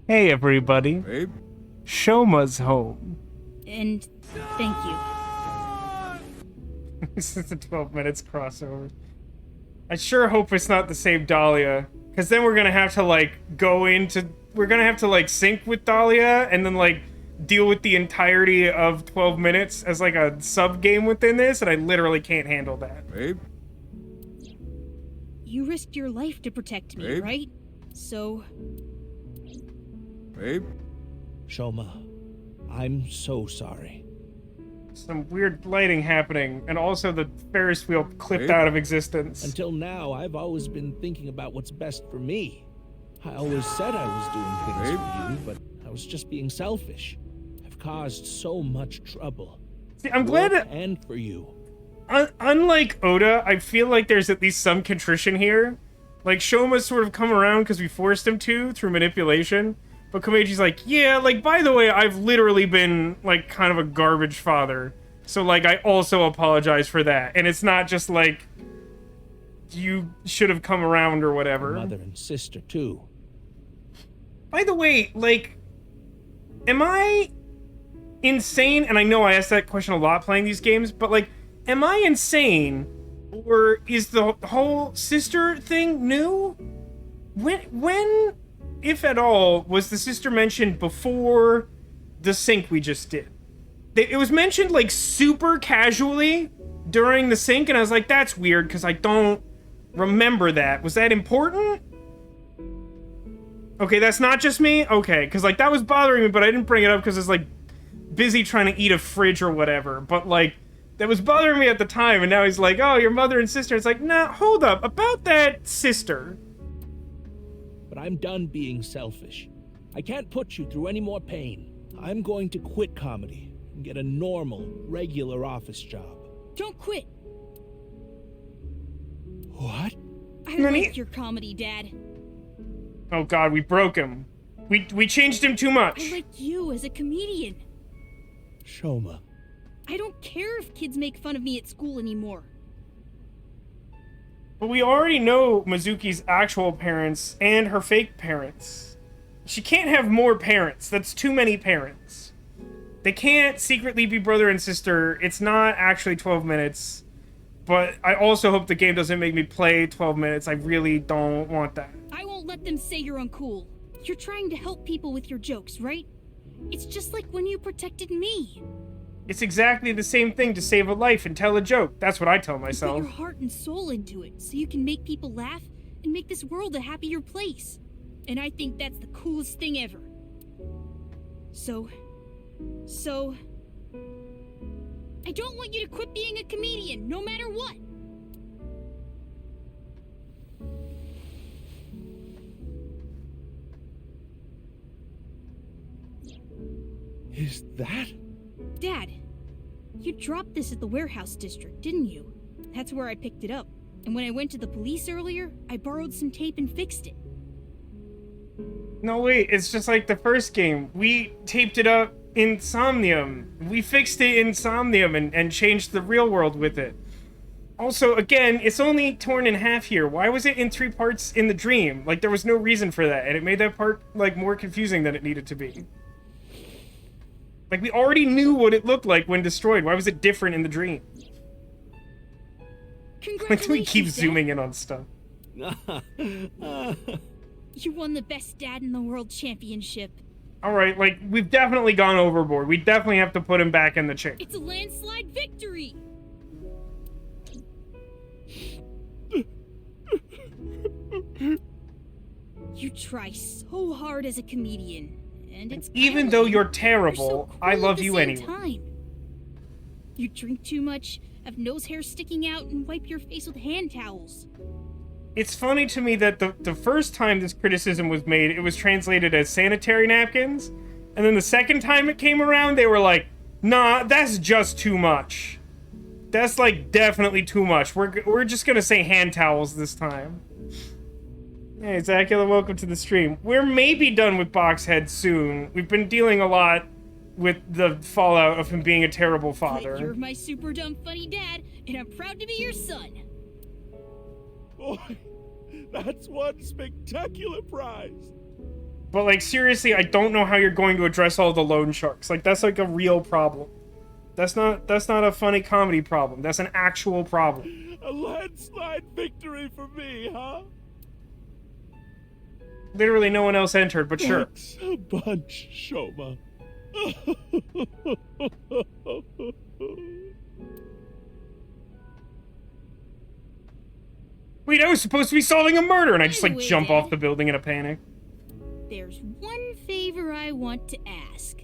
Hey, everybody. Babe? Shoma's home. And thank you. This is a 12 minutes crossover. I sure hope it's not the same Dahlia. Because then we're gonna have to, like, go into... We're gonna have to, like, sync with Dahlia and then, like, deal with the entirety of 12 minutes as, like, a sub-game within this, and I literally can't handle that. Babe? You risked your life to protect me, Babe? right? So... Babe? Shoma, I'm so sorry. Some weird lighting happening, and also the Ferris wheel clipped out of existence. Until now, I've always been thinking about what's best for me. I always said I was doing things for you, but I was just being selfish. I've caused so much trouble. See, I'm glad that... And for you. Unlike Oda, I feel like there's at least some contrition here. Like, Shoma's sort of come around because we forced him to, through manipulation. But Komeji's like, yeah, like, by the way, I've literally been, like, kind of a garbage father. So, like, I also apologize for that. And it's not just, like, you should have come around or whatever. Your mother and sister, too. By the way, like, am I insane? And I know I asked that question a lot playing these games, but, like, am I insane? Or is the whole sister thing new? When, if at all, was the sister mentioned before the sync we just did? It was mentioned, like, super casually during the sync, and I was like, that's weird, because I don't remember that. Was that important? Okay, that's not just me? Okay, because, like, that was bothering me, but I didn't bring it up because I was, like, busy trying to eat a fridge or whatever. But, like, that was bothering me at the time, and now he's like, oh, your mother and sister. It's like, nah, hold up. About that sister. But I'm done being selfish. I can't put you through any more pain. I'm going to quit comedy and get a normal, regular office job. Don't quit. What? I like your comedy, Dad. Oh god, we broke him. We changed him too much. I like you as a comedian. Shoma. I don't care if kids make fun of me at school anymore. But we already know Mizuki's actual parents and her fake parents. She can't have more parents. That's too many parents. They can't secretly be brother and sister. It's not actually 12 minutes. But I also hope the game doesn't make me play 12 minutes. I really don't want that. I won't let them say you're uncool. You're trying to help people with your jokes, right? It's just like when you protected me. It's exactly the same thing to save a life and tell a joke. That's what I tell myself. You put your heart and soul into it so you can make people laugh and make this world a happier place. And I think that's the coolest thing ever. So... I don't want you to quit being a comedian, no matter what. Is that? Dad, you dropped this at the warehouse district, didn't you? That's where I picked it up. And when I went to the police earlier, I borrowed some tape and fixed it. No, wait, it's just like the first game. We taped it up in Somnium. We fixed it in Somnium and changed the real world with it. Also, again, it's only torn in half here. Why was it in 3 parts in the dream? Like, there was no reason for that, and it made that part, like, more confusing than it needed to be. Like, we already knew what it looked like when destroyed. Why was it different in the dream? Like, do we keep zooming in on stuff? You won the best dad in the world championship. Alright, like, we've definitely gone overboard. We definitely have to put him back in the chair. It's a landslide victory! You try so hard as a comedian, and it's even though you're terrible, so cool I love at the you same anyway. time. You drink too much, have nose hair sticking out, and wipe your face with hand towels. It's funny to me that the first time this criticism was made, it was translated as sanitary napkins, and then the second time it came around, they were like, nah, that's just too much. That's, like, definitely too much. We're just gonna say hand towels this time. Hey, Zacula, welcome to the stream. We're maybe done with Boxhead soon. We've been dealing a lot with the fallout of him being a terrible But father. you're my super dumb funny dad, and I'm proud to be your son. Boy, that's one spectacular prize. But like seriously, I don't know how you're going to address all the loan sharks. Like that's like a real problem. That's not a funny comedy problem. That's an actual problem. A landslide victory for me, huh? Literally no one else entered, but sure. Thanks a bunch, Shoma. Wait, I was supposed to be solving a murder, and I just like Anyway, jump Dad. off the building in a panic. There's one favor I want to ask.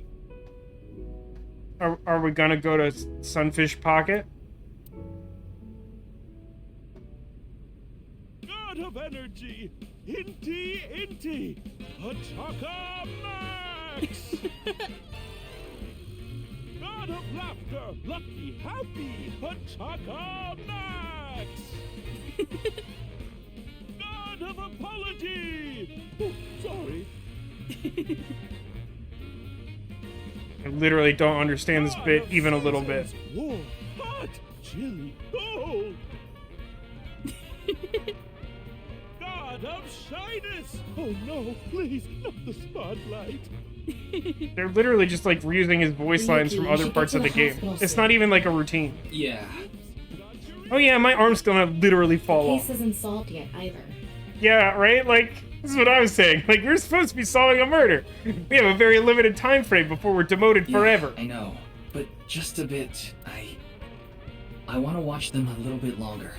Are we gonna go to Sunfish Pocket? God of energy, Inti, Ataka Max! God of laughter, lucky, happy, Ataka Max! God of apology! Oh, sorry. I literally don't understand this bit even a little bit. Warm, hot, chilly, cold. God of shyness! Oh no, please, not the spotlight. They're literally just like reusing his voice lines from you other should parts get of to the the game. hospital It's soon. not even like a routine. Yeah. Oh yeah, my arm's gonna literally fall Case off. isn't solved yet either. Yeah, right? Like, this is what I was saying. Like, we're supposed to be solving a murder. We have a very limited time frame before we're demoted forever. I know, but just a bit. I want to watch them a little bit longer.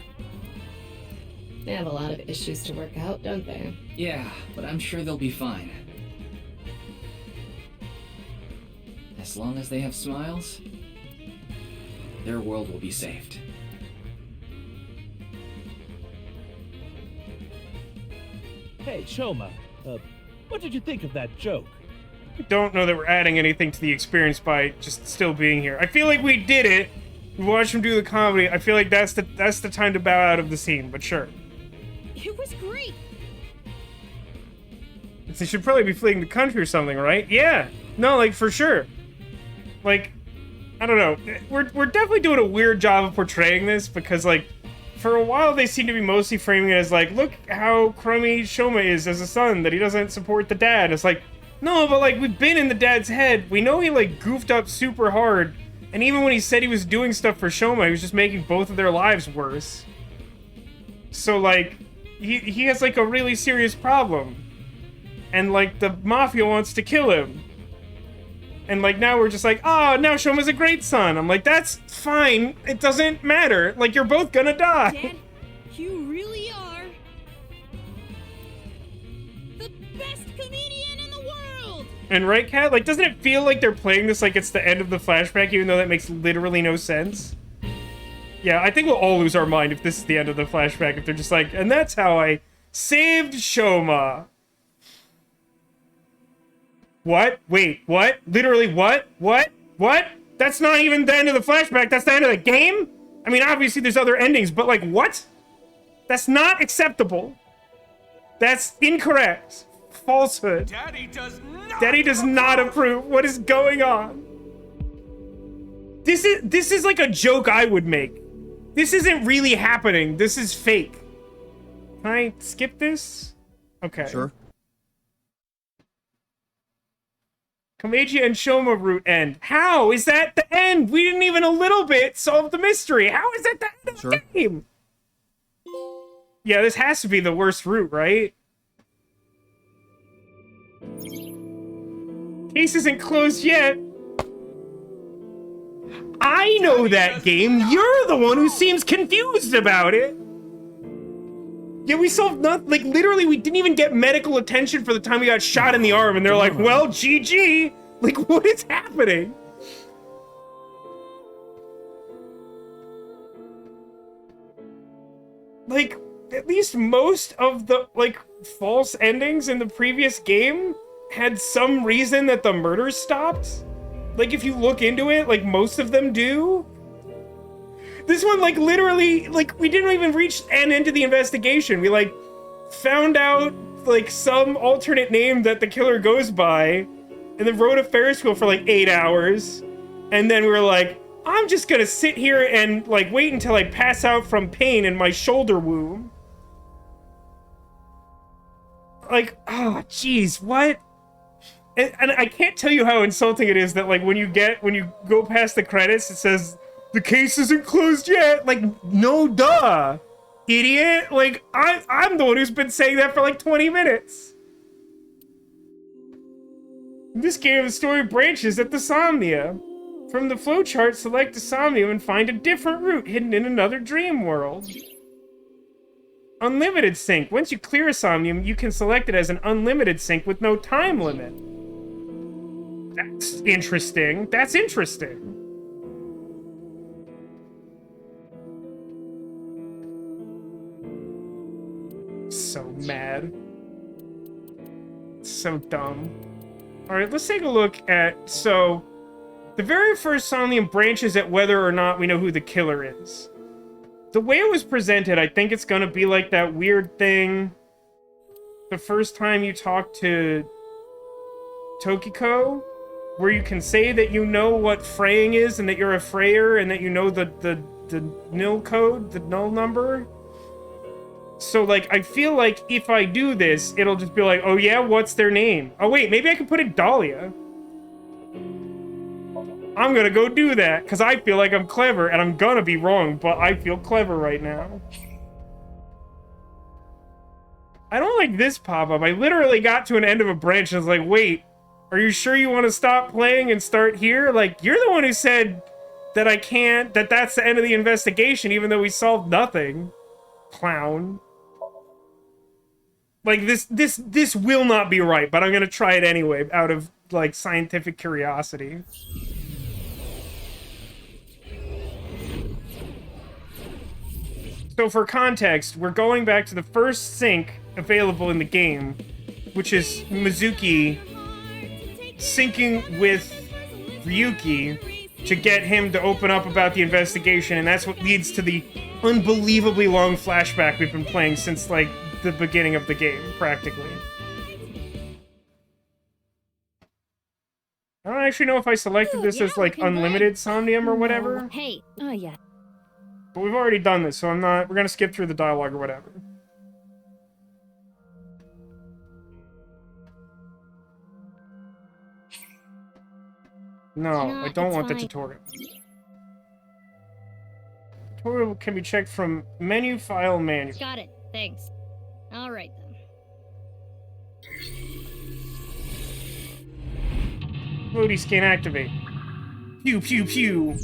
They have a lot of issues to work out, don't they? Yeah, but I'm sure they'll be fine. As long as they have smiles, their world will be saved. Hey, Shoma, what did you think of that joke? I don't know that we're adding anything to the experience by just still being here. I feel like we did it. We watched him do the comedy. I feel like that's the time to bow out of the scene, but sure. It was great. They should probably be fleeing the country or something, right? Yeah. No, like, for sure. Like, I don't know. We're definitely doing a weird job of portraying this because, like, for a while they seem to be mostly framing it as, like, look how crummy Shoma is as a son, that he doesn't support the dad. It's like, no, but, like, we've been in the dad's head. We know he, like, goofed up super hard. And even when he said he was doing stuff for Shoma, he was just making both of their lives worse. So, like, he has, like, a really serious problem. And, like, the mafia wants to kill him. And, like, now we're just like, oh, now Shoma's a great son. I'm like, that's fine. It doesn't matter. Like, you're both gonna die. Dad, you really are the best comedian in the world! And right, Kat? Like, doesn't it feel like they're playing this like it's the end of the flashback, even though that makes literally no sense? Yeah, I think we'll all lose our mind if this is the end of the flashback, if they're just like, and that's how I saved Shoma. What? Wait, what? Literally what? What? What? That's not even the end of the flashback, that's the end of the game? I mean, obviously there's other endings, but like, what? That's not acceptable. That's incorrect. Falsehood. Daddy does not approve. What is going on? This is like a joke I would make. This isn't really happening. This is fake. Can I skip this? Okay. Sure. Komeiji and Shoma route end. How is that the end? We didn't even a little bit solve the mystery. How is that the end of the game? Yeah, this has to be the worst route, right? Case isn't closed yet. I know that game. You're the one who seems confused about it. Yeah, we solved nothing. Like, literally, we didn't even get medical attention for the time we got shot in the arm, and they're like, well, GG. Like, what is happening? Like, at least most of the, like, false endings in the previous game had some reason that the murders stopped. Like, if you look into it, like, most of them do. This one, like, literally, like, we didn't even reach an end to the investigation. We, like, found out, like, some alternate name that the killer goes by, and then rode a Ferris wheel for like 8 hours. And then we were like, I'm just gonna sit here and like wait until I pass out from pain in my shoulder wound. Like, oh, jeez, what? And I can't tell you how insulting it is that like when you go past the credits, it says, the case isn't closed yet. Like, no duh, idiot. Like, I'm the one who's been saying that for like 20 minutes. In this game, the story branches at the Somnia. From the flowchart, select the Somnium and find a different route hidden in another dream world. Unlimited sync. Once you clear a Somnium, you can select it as an unlimited sync with no time limit. That's interesting. That's interesting. So mad. So dumb. Alright, let's take a look at... So, the very first Somnium branches at whether or not we know who the killer is. The way it was presented, I think it's gonna be like that weird thing the first time you talk to Tokiko, where you can say that you know what fraying is and that you're a frayer and that you know the nil code, the null number. So, like, I feel like if I do this, it'll just be like, oh yeah, what's their name? Oh wait, maybe I can put in Dahlia. I'm gonna go do that, because I feel like I'm clever, and I'm gonna be wrong, but I feel clever right now. I don't like this pop-up. I literally got to an end of a branch and was like, wait, are you sure you want to stop playing and start here? Like, you're the one who said that I can't, that's the end of the investigation, even though we solved nothing. Clown. Like, this will not be right, but I'm gonna try it anyway, out of, like, scientific curiosity. So for context, we're going back to the first sync available in the game, which is Mizuki syncing with Ryuki to get him to open up about the investigation, and that's what leads to the unbelievably long flashback we've been playing since, like, the beginning of the game, practically. I don't actually know if I selected this as, like, unlimited Somnium or whatever. Hey, oh yeah. But we've already done this, so we're gonna skip through the dialogue or whatever. No, I don't want the tutorial. Tutorial can be checked from menu, file, manual. Got it. Thanks. All right then. Floaty scan activate. Pew pew pew.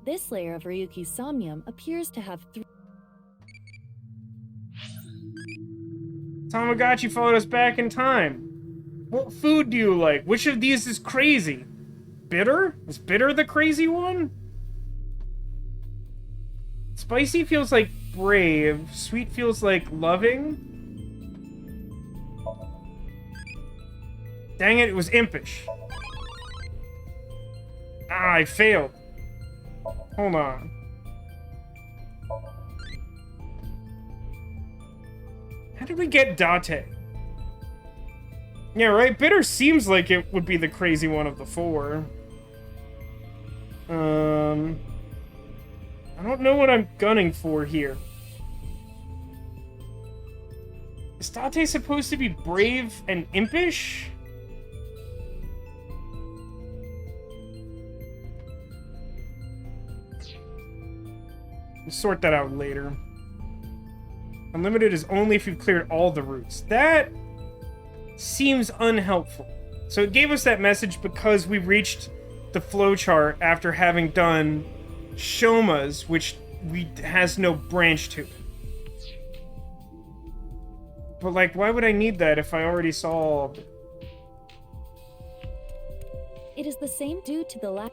This layer of Ryuki's Somnium appears to have Tamagotchi followed us back in time. What food do you like? Which of these is crazy? Bitter? Is bitter the crazy one? Spicy feels like brave. Sweet feels like loving. Dang it, it was impish. Ah, I failed. Hold on. How did we get Date? Yeah, right? Bitter seems like it would be the crazy one of the four. I don't know what I'm gunning for here. Is Date supposed to be brave and impish? We'll sort that out later. Unlimited is only if you've cleared all the routes. That seems unhelpful. So it gave us that message because we reached the flowchart after having done Shoma's, which has no branch to it. But, like, why would I need that if I already solved? It is the same due to the lack.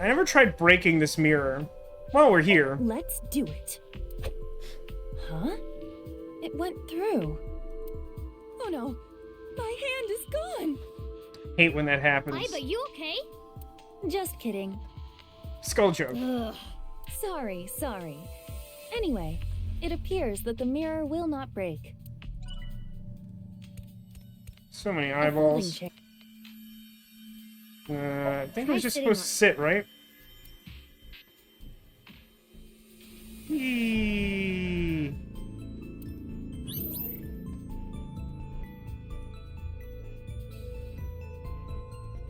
I never tried breaking this mirror. While we're here. Let's do it. Huh? It went through. Oh no, my hand is gone. Hate when that happens. Hi, but you okay? Just kidding. Skull joke. Ugh. Sorry. Anyway, it appears that the mirror will not break. So many eyeballs. I think I was just supposed to sit, right? Whee!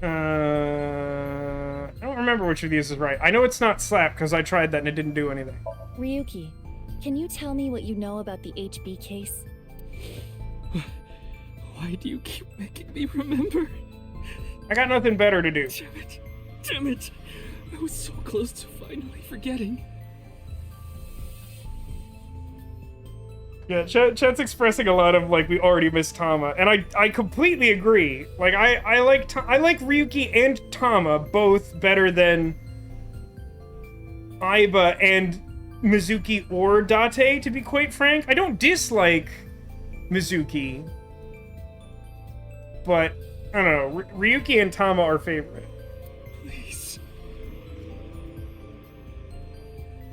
I don't remember which of these is right. I know it's not slap because I tried that and it didn't do anything. Ryuki, can you tell me what you know about the HB case? Why do you keep making me remember? I got nothing better to do. Damn it. Damn it. I was so close to finally forgetting. Yeah, Chet's expressing a lot of, like, we already missed Tama, and I completely agree. Like, I like Ryuki and Tama both better than Aiba and Mizuki or Date, to be quite frank. I don't dislike Mizuki, but, I don't know, Ryuki and Tama are favorite. Please.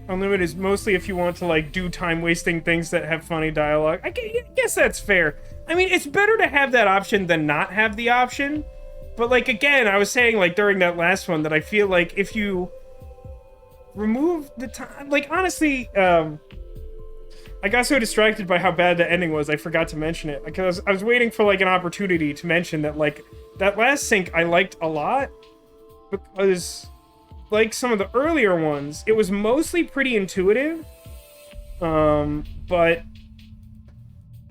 Unlimited is mostly if you want to, like, do time-wasting things that have funny dialogue. I guess that's fair. I mean, it's better to have that option than not have the option. But, like, again, I was saying, like, during that last one that I feel like if you remove the time... Like, honestly, I got so distracted by how bad the ending was, I forgot to mention it. Because I was waiting for, like, an opportunity to mention that, like, that last sync I liked a lot. Because... like some of the earlier ones, it was mostly pretty intuitive, but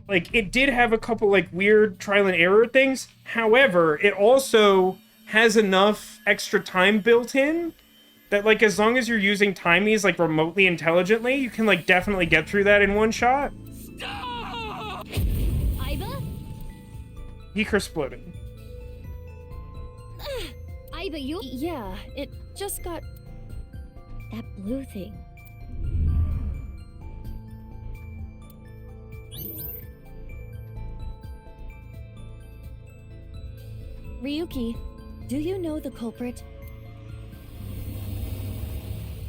like it did have a couple like weird trial and error things. However, it also has enough extra time built in that like as long as you're using timies like remotely intelligently, you can like definitely get through that in one shot. Stop! Aiba? He exploded. Aiba, you... Yeah, it just got... that blue thing. Ryuki, do you know the culprit?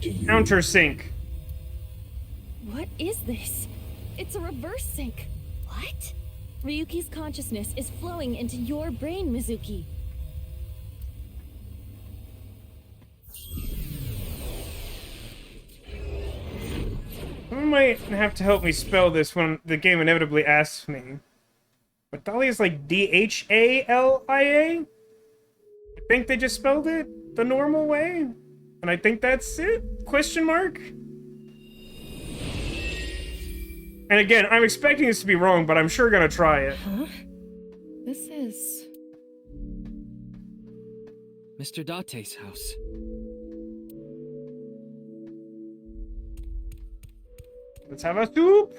Countersink. What is this? It's a reverse sync. What? Ryuki's consciousness is flowing into your brain, Mizuki. Someone might have to help me spell this when the game inevitably asks me. But Dahlia is like D-H-A-L-I-A? I think they just spelled it the normal way. And I think that's it? Question mark? And again, I'm expecting this to be wrong, but I'm sure gonna try it. Huh? This is... Mr. Date's house. Let's have a soup!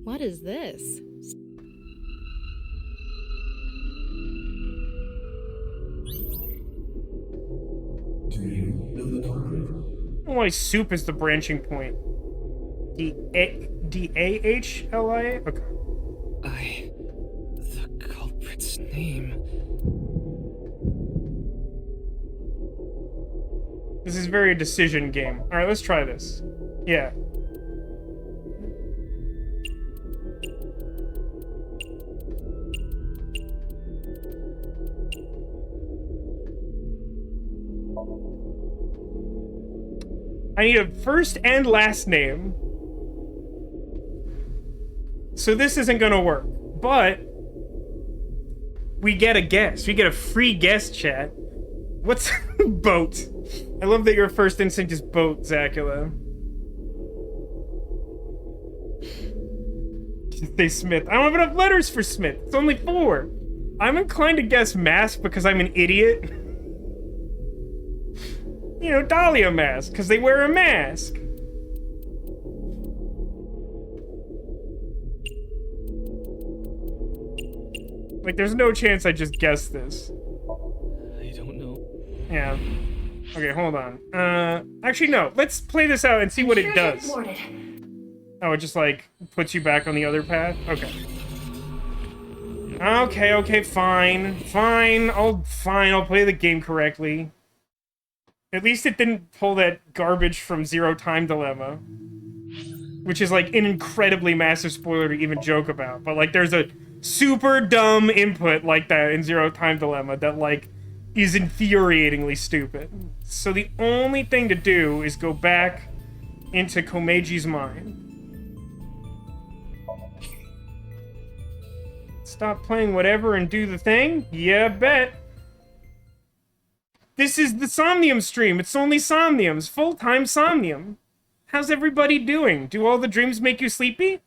What is this? Do you know the culprit? I don't know why soup is the branching point. D-A-H-L-I-A? Okay. The culprit's name... This is very a decision game. Alright, let's try this. Yeah. I need a first and last name. So this isn't gonna work. But we get a guess. We get a free guest chat. What's boat? I love that your first instinct is boat, Zacula. Say Smith. I don't have enough letters for Smith. It's only 4. I'm inclined to guess mask because I'm an idiot. You know, Dahlia mask, because they wear a mask. Like, there's no chance I just guessed this. I don't know. Yeah. Okay, hold on. Actually, no. Let's play this out and see what it does. Oh, it just, like, puts you back on the other path? Okay. Okay, fine. Fine, I'll play the game correctly. At least it didn't pull that garbage from Zero Time Dilemma. Which is, like, an incredibly massive spoiler to even joke about. But, like, there's a super dumb input like that in Zero Time Dilemma that, like, is infuriatingly stupid. So the only thing to do is go back into Komeji's mind. Stop playing whatever and do the thing? Yeah, bet. This is the Somnium stream. It's only Somniums. Full-time Somnium. How's everybody doing? Do all the dreams make you sleepy?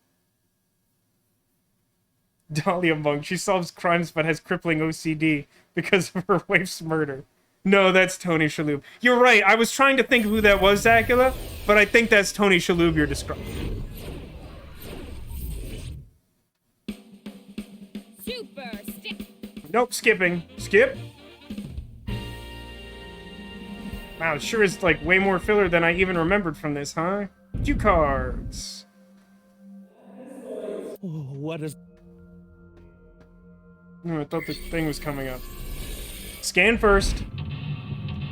Dahlia Monk. She solves crimes but has crippling OCD because of her wife's murder. No, that's Tony Shalhoub. You're right. I was trying to think of who that was, Zacula, but I think that's Tony Shalhoub you're describing. Super skip. Nope, skipping. Skip. Wow, it sure is, like, way more filler than I even remembered from this, huh? Cue cards. What is... Oh, I thought the thing was coming up. Scan first.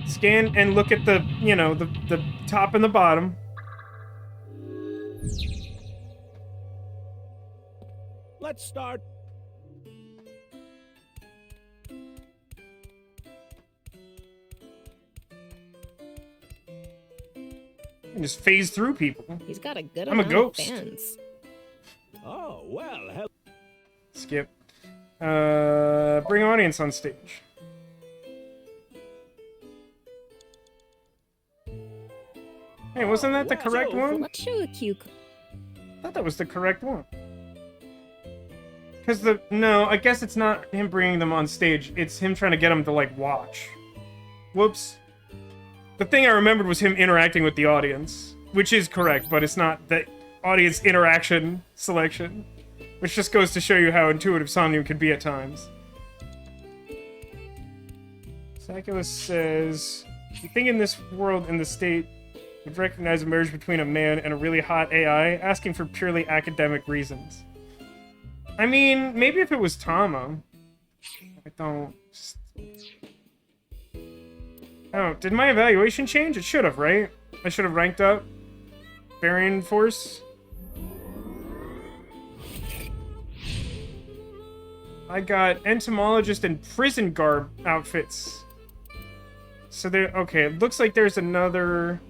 Scan and look at the, you know, the top and the bottom. Let's start. And just phase through people. He's got a good I'm a amount ghost. of fans. Oh, well. Skip. Bring audience on stage. Hey, wasn't that the correct one? Let's show a cue. I thought that was the correct one. Because no, I guess it's not him bringing them on stage. It's him trying to get them to, like, watch. Whoops. The thing I remembered was him interacting with the audience, which is correct, but it's not the audience interaction selection, which just goes to show you how intuitive Somnium can be at times. Saculus says, you think in this world, in the state, would recognize a marriage between a man and a really hot AI, asking for purely academic reasons. I mean, maybe if it was Tama. I don't... Oh, did my evaluation change? It should have, right? I should have ranked up. Varian Force. I got entomologist and prison garb outfits. So there, okay, it looks like there's another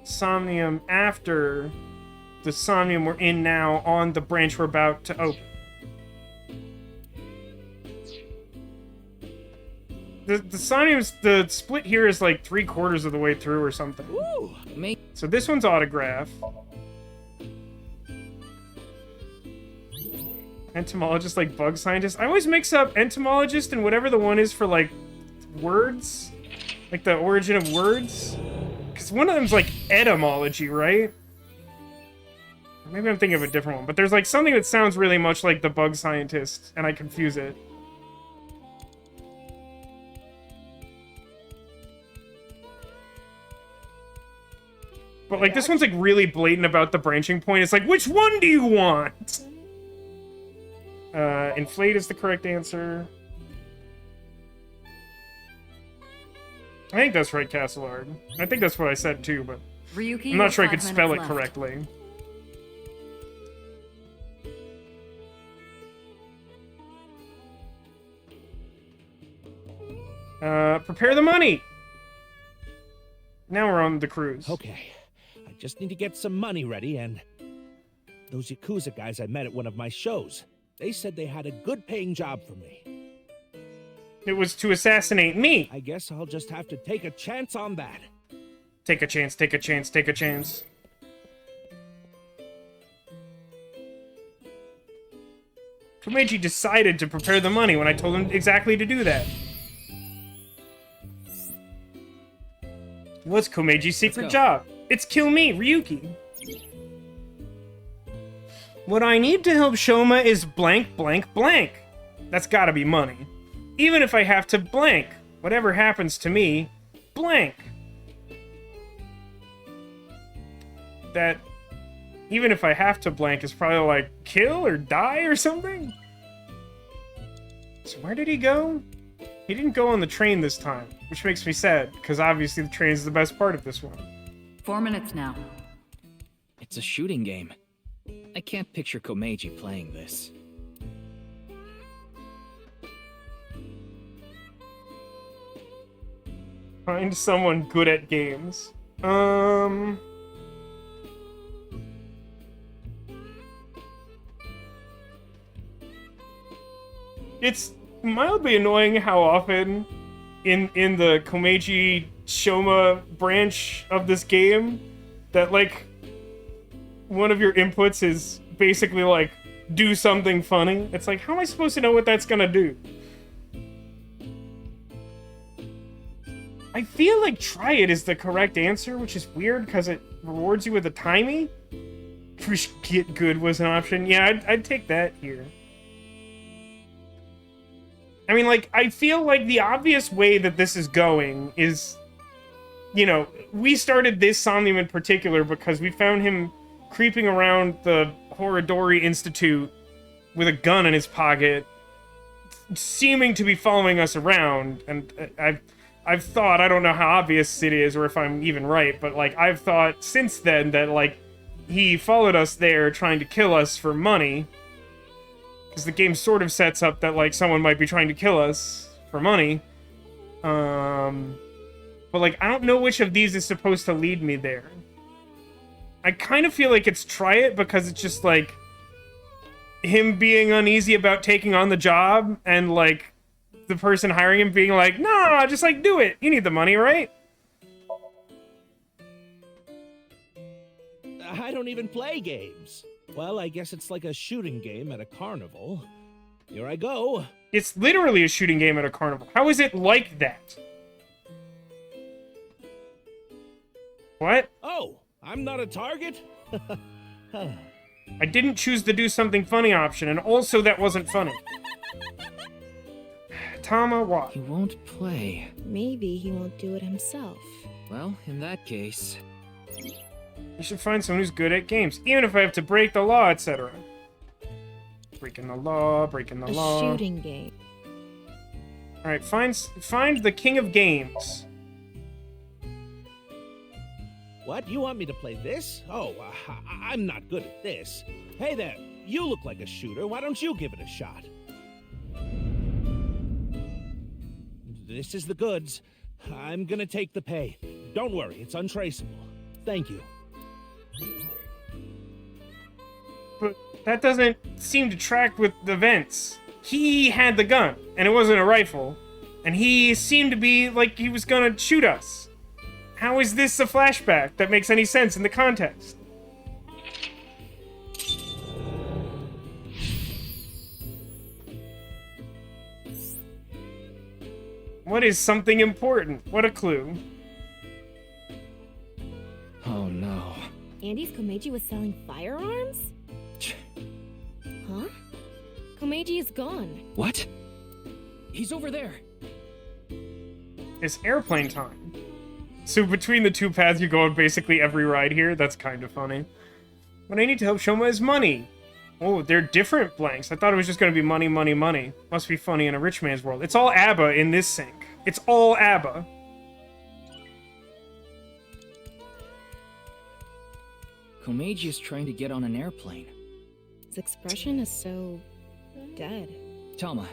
Somnium after the Somnium we're in now on the branch we're about to open. The Somnium's, the split here is like 3/4 of the way through or something. Ooh, so this one's autograph. Entomologist, like bug scientist. I always mix up entomologist and whatever the one is for, like, words. Like the origin of words. Because one of them's like etymology, right? Or maybe I'm thinking of a different one. But there's like something that sounds really much like the bug scientist, and I confuse it. But, like, this one's, like, really blatant about the branching point. It's like, which one do you want? Inflate is the correct answer. I think that's right, Castleard. I think that's what I said, too, but... Ryuki, I'm not sure I could 5 spell it minutes left. correctly. Prepare the money! Now we're on the cruise. Okay. I just need to get some money ready, and those Yakuza guys I met at one of my shows, they said they had a good-paying job for me. It was to assassinate me. I guess I'll just have to take a chance on that. Take a chance, take a chance, take a chance. Komeiji decided to prepare the money when I told him exactly to do that. What's Komeji's secret job? It's kill me, Ryuki. What I need to help Shoma is blank, blank, blank. That's gotta be money. Even if I have to blank. Whatever happens to me, blank. That, even if I have to blank, is probably like kill or die or something? So where did he go? He didn't go on the train this time, which makes me sad, because obviously the train is the best part of this one. 4 minutes now. It's a shooting game. I can't picture Komeiji playing this. Find someone good at games. It's mildly annoying how often in the Komeiji Shoma branch of this game that, like, one of your inputs is basically, like, do something funny. It's like, how am I supposed to know what that's gonna do? I feel like try it is the correct answer, which is weird because it rewards you with a timey. Wish get good was an option. Yeah, I'd take that here. I mean, like, I feel like the obvious way that this is going is, you know, we started this Somnium in particular because we found him creeping around the Horodori Institute with a gun in his pocket, seeming to be following us around, and I've thought, I don't know how obvious it is or if I'm even right, but, like, I've thought since then that, like, he followed us there trying to kill us for money. Because the game sort of sets up that, like, someone might be trying to kill us for money. But, like, I don't know which of these is supposed to lead me there. I kind of feel like it's try it because it's just, like, him being uneasy about taking on the job and, like, the person hiring him being like, nah, just, like, do it. You need the money, right? I don't even play games. Well, I guess it's like a shooting game at a carnival. Here I go. It's literally a shooting game at a carnival. How is it like that? What? Oh, I'm not a target? I didn't choose the do something funny option, and also that wasn't funny. Tama, what? He won't play. Maybe he won't do it himself. Well, in that case... You should find someone who's good at games, even if I have to break the law, etc. Breaking the law, breaking the law. A shooting game. Alright, find the king of games. What? You want me to play this? Oh, I'm not good at this. Hey there, you look like a shooter. Why don't you give it a shot? This is the goods. I'm gonna take the pay. Don't worry, it's untraceable. Thank you. But that doesn't seem to track with the events. He had the gun, and it wasn't a rifle, and he seemed to be like he was gonna shoot us. How is this a flashback that makes any sense in the context? What is something important? What a clue. Oh no. Andy's Komeiji was selling firearms? Huh? Komeiji is gone. What? He's over there. It's airplane time. So between the two paths you go on basically every ride here, that's kind of funny. What I need to help Shoma is money. Oh, they're different blanks. I thought it was just going to be money, money, money. Must be funny in a rich man's world. It's all ABBA in this sync. It's all ABBA. Komeiji is trying to get on an airplane. His expression is so... dead. Tama,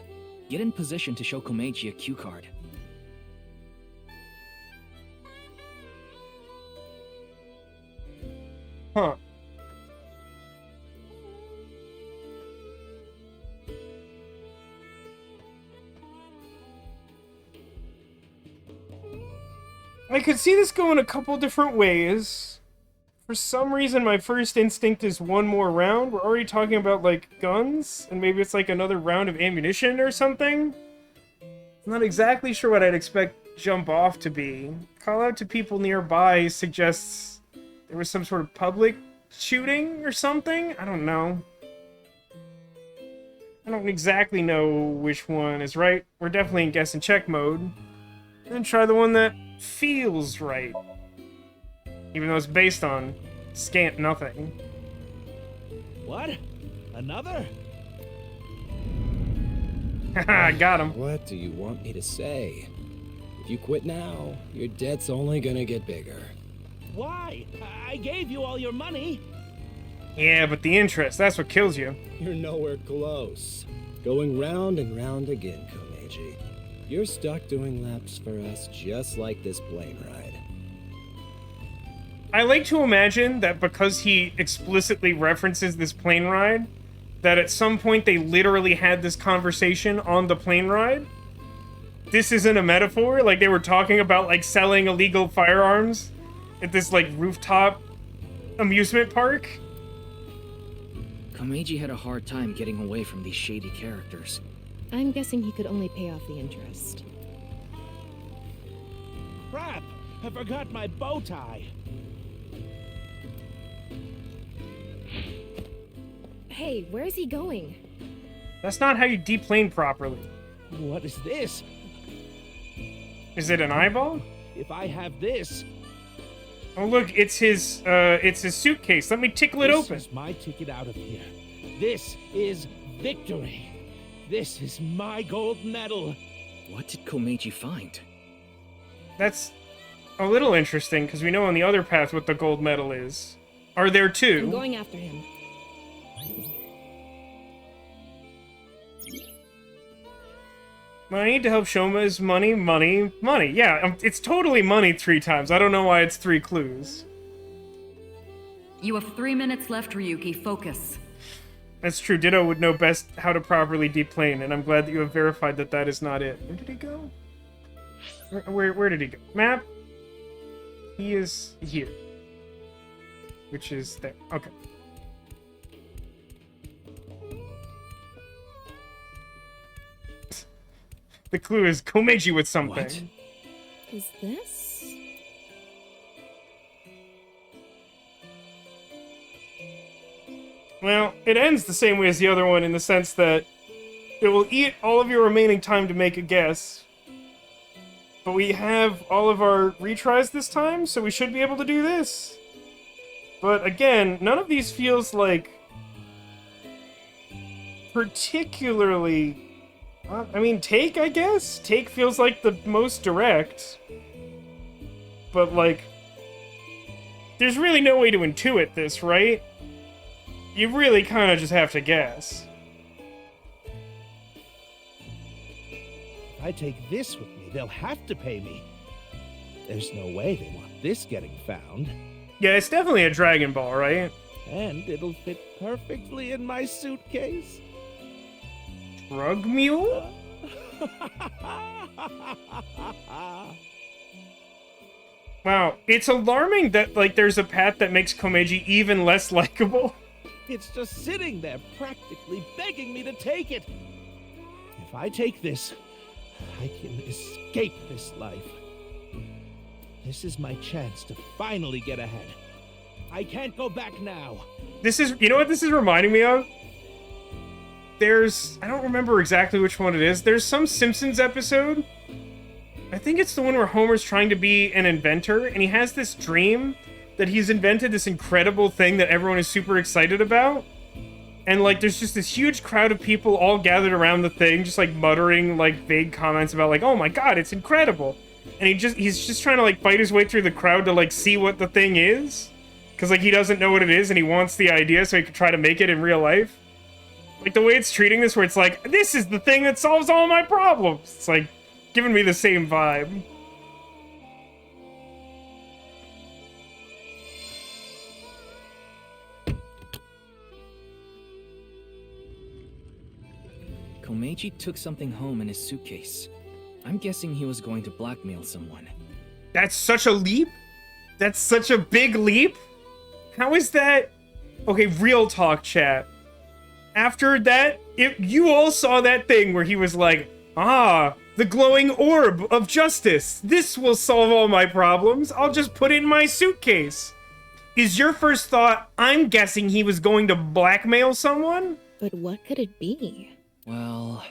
get in position to show Komeiji a cue card. Huh. I could see this going a couple different ways. For some reason, my first instinct is one more round. We're already talking about, like, guns, and maybe it's like another round of ammunition or something. I'm not exactly sure what I'd expect jump off to be. Call out to people nearby suggests there was some sort of public shooting or something? I don't know. I don't exactly know which one is right. We're definitely in guess and check mode. Then try the one that feels right. Even though it's based on scant nothing. What? Another? Haha, got him. What do you want me to say? If you quit now, your debt's only gonna get bigger. Why? I gave you all your money. Yeah, but the interest, that's what kills you. You're nowhere close. Going round and round again, Komeiji. You're stuck doing laps for us just like this plane ride. I like to imagine that because he explicitly references this plane ride, that at some point they literally had this conversation on the plane ride. This isn't a metaphor, like they were talking about like selling illegal firearms at this like rooftop amusement park. Komeiji had a hard time getting away from these shady characters. I'm guessing he could only pay off the interest. Crap! I forgot my bow tie. Hey, where's he going? That's not how you deplane properly. What is this? Is it an eyeball? If I have this... Oh look, it's his suitcase. Let me tickle it open. This is my ticket out of here. This is victory. This is my gold medal. What did Komeiji find? That's a little interesting, because we know on the other path what the gold medal is. Are there two? I'm going after him. What I need to help Shoma is money, money, money. Yeah, it's totally money 3 times. I don't know why it's 3 clues. You have 3 minutes left, Ryuki. Focus. That's true. Ditto would know best how to properly deplane, and I'm glad that you have verified that that is not it. Where did he go? Where did he go? Map? He is here. Which is there. Okay. The clue is Komeiji with something. What? Is this? Well, it ends the same way as the other one in the sense that it will eat all of your remaining time to make a guess. But we have all of our retries this time, so we should be able to do this. But again, none of these feels like particularly... I mean, Take, I guess? Take feels like the most direct. But, like, there's really no way to intuit this, right? You really kind of just have to guess. If I take this with me, they'll have to pay me. There's no way they want this getting found. Yeah, it's definitely a Dragon Ball, right? And it'll fit perfectly in my suitcase. Drug mule? Wow, it's alarming that, like, there's a path that makes Komeiji even less likable. It's just sitting there, practically begging me to take it. If I take this, I can escape this life. This is my chance to finally get ahead. I can't go back now. This is, you know what this is reminding me of? I don't remember exactly which one it is. There's some Simpsons episode. I think it's the one where Homer's trying to be an inventor, and he has this dream that he's invented this incredible thing that everyone is super excited about. And, like, there's just this huge crowd of people all gathered around the thing, just, like, muttering, like, vague comments about, like, oh my god, it's incredible. And he's just trying to, like, fight his way through the crowd to, like, see what the thing is. Because, like, he doesn't know what it is, and he wants the idea so he can try to make it in real life. Like, the way it's treating this, where it's like, this is the thing that solves all my problems. It's, like, giving me the same vibe. Komeiji took something home in his suitcase. I'm guessing he was going to blackmail someone. That's such a leap? That's such a big leap? How is that... Okay, real talk, chat. After that, you all saw that thing where he was like, ah, the glowing orb of justice. This will solve all my problems. I'll just put it in my suitcase. Is your first thought, I'm guessing he was going to blackmail someone? But what could it be? Well...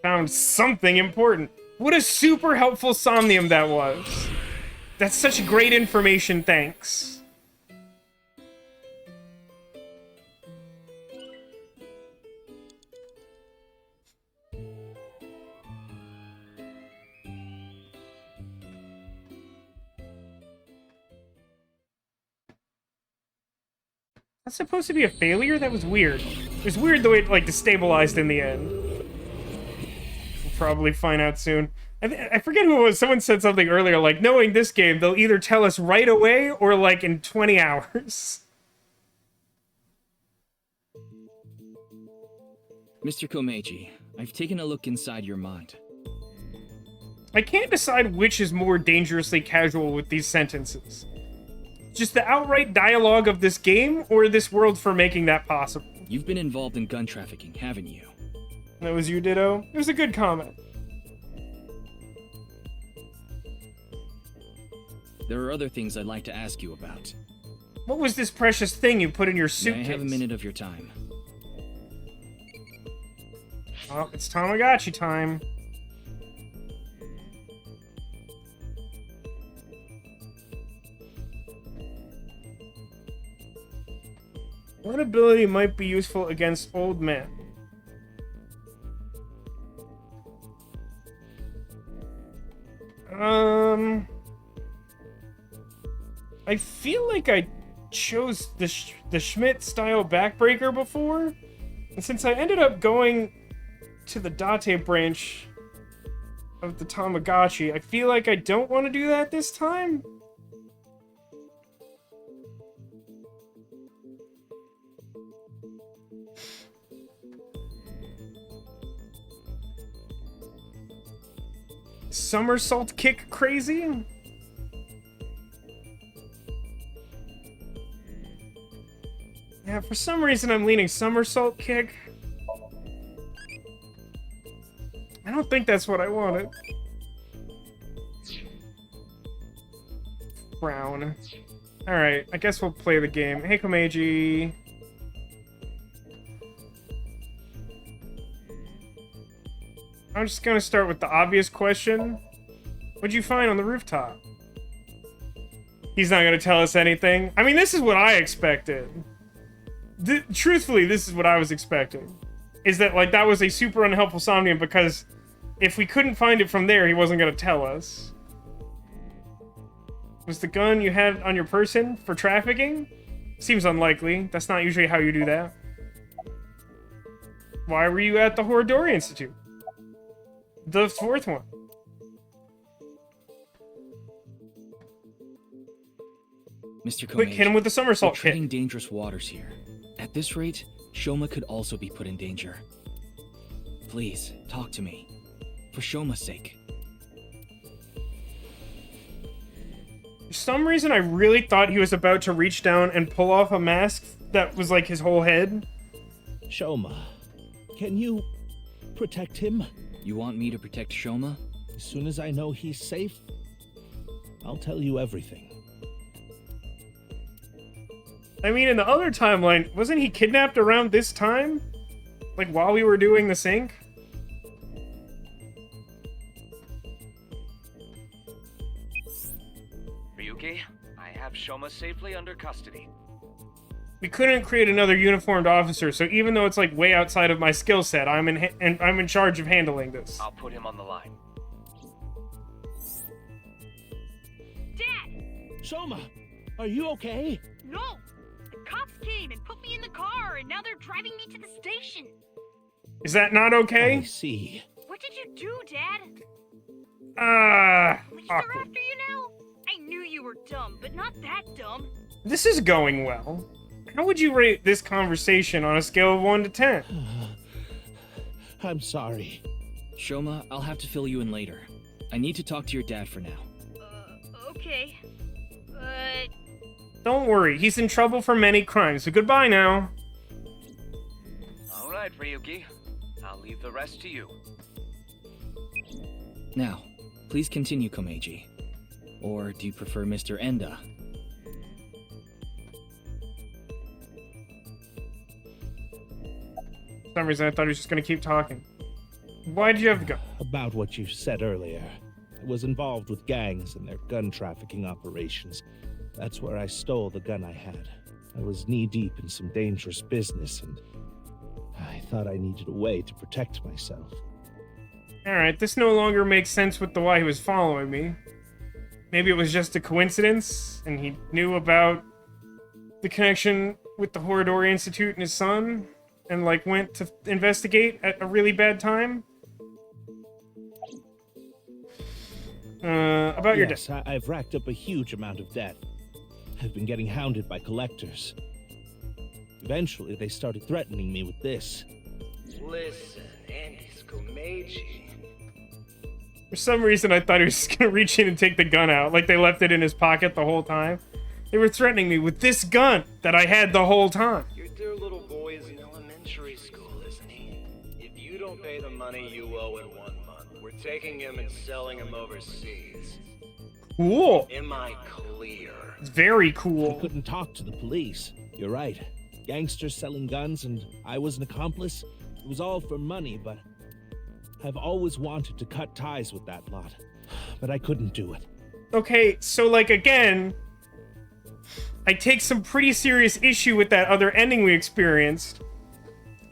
Found something important. What a super helpful Somnium that was. That's such great information, thanks. That's supposed to be a failure? That was weird. It was weird the way it, like, destabilized in the end. We'll probably find out soon. I forget who it was. Someone said something earlier, like, knowing this game, they'll either tell us right away or, like, in 20 hours. Mr. Komeiji, I've taken a look inside your mind. I can't decide which is more dangerously casual with these sentences. Just the outright dialogue of this game, or this world for making that possible? You've been involved in gun trafficking, haven't you? That was you, Ditto? It was a good comment. There are other things I'd like to ask you about. What was this precious thing you put in your suitcase? May I have a minute of your time? Oh, it's Tamagotchi time. What ability might be useful against old men? I feel like I chose the Schmidt-style backbreaker before, and since I ended up going to the Date branch of the Tamagotchi, I feel like I don't want to do that this time. Somersault kick crazy? Yeah, for some reason I'm leaning somersault kick. I don't think that's what I wanted. Brown. Alright, I guess we'll play the game. Hey, Komeiji. I'm just gonna start with the obvious question. What'd you find on the rooftop? He's not gonna tell us anything. I mean, this is what I expected. Truthfully, this is what I was expecting. Is that, like, that was a super unhelpful Somnium because if we couldn't find it from there, he wasn't gonna tell us. Was the gun you had on your person for trafficking? Seems unlikely. That's not usually how you do that. Why were you at the Horodori Institute? The fourth one. Mr. Komeiji, Quick, hit him with the somersault we're treading dangerous waters here. At this rate, Shoma could also be put in danger. Please, talk to me. For Shoma's sake. For some reason, I really thought he was about to reach down and pull off a mask that was like his whole head. Shoma, can you protect him? You want me to protect Shoma? As soon as I know he's safe, I'll tell you everything. I mean, in the other timeline, wasn't he kidnapped around this time? Like, while we were doing the sync? Ryuki, I have Shoma safely under custody. We couldn't create another uniformed officer, so even though it's like way outside of my skill set, I'm in charge of handling this. I'll put him on the line. Dad! Shoma, are you okay? No! The cops came and put me in the car, and now they're driving me to the station. Is that not okay? I see. What did you do, Dad? Police are Awkward. after you now? I knew you were dumb, but not that dumb. This is going well. How would you rate this conversation on a scale of 1 to 10? I'm sorry. Shoma, I'll have to fill you in later. I need to talk to your dad for now. Okay. But... Don't worry, he's in trouble for many crimes, so goodbye now. All right, Ryuki. I'll leave the rest to you. Now, please continue, Komeiji. Or do you prefer Mr. Enda? For some reason, I thought he was just gonna keep talking. Why did you have to go? About what you said earlier. I was involved with gangs and their gun trafficking operations. That's where I stole the gun I had. I was knee-deep in some dangerous business, and I thought I needed a way to protect myself. Alright, this no longer makes sense with the why he was following me. Maybe it was just a coincidence, and he knew about the connection with the Horodori Institute and his son. and like went to investigate at a really bad time. About your debt. Yes, I've racked up a huge amount of debt. I've been getting hounded by collectors. Eventually, they started threatening me with this. Listen, Andy's Komeiji. For some reason, I thought he was just gonna reach in and take the gun out, like they left it in his pocket the whole time. They were threatening me with this gun that I had the whole time. Your dear little boy is in elementary school, isn't he? If you don't pay the money you owe in 1 month, we're taking him and selling him overseas. Cool. Am I clear? It's very cool. I couldn't talk to the police. You're right. Gangsters selling guns and I was an accomplice. It was all for money, but I've always wanted to cut ties with that lot. But I couldn't do it. Okay, so like again, I take some pretty serious issue with that other ending we experienced,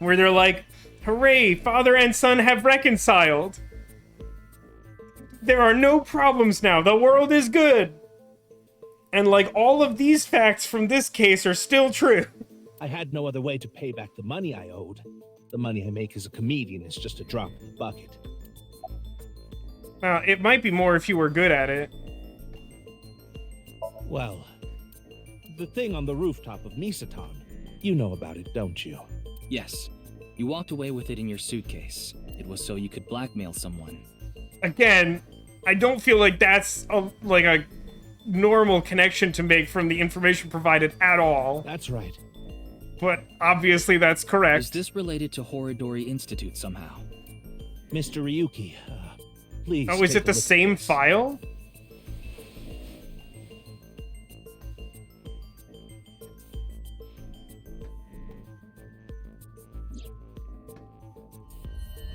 where they're like, hooray, father and son have reconciled. There are no problems now. The world is good. And like all of these facts from this case are still true. I had no other way to pay back the money I owed. The money I make as a comedian is just a drop in the bucket. It might be more if you were good at it. Well, the thing on the rooftop of Misaton. You know about it, don't you? Yes. You walked away with it in your suitcase. It was so you could blackmail someone. Again, I don't feel like that's like a normal connection to make from the information provided at all. That's right. But obviously that's correct. Is this related to Horodori Institute somehow? Mr. Ryuki, please. Oh, is it the same file?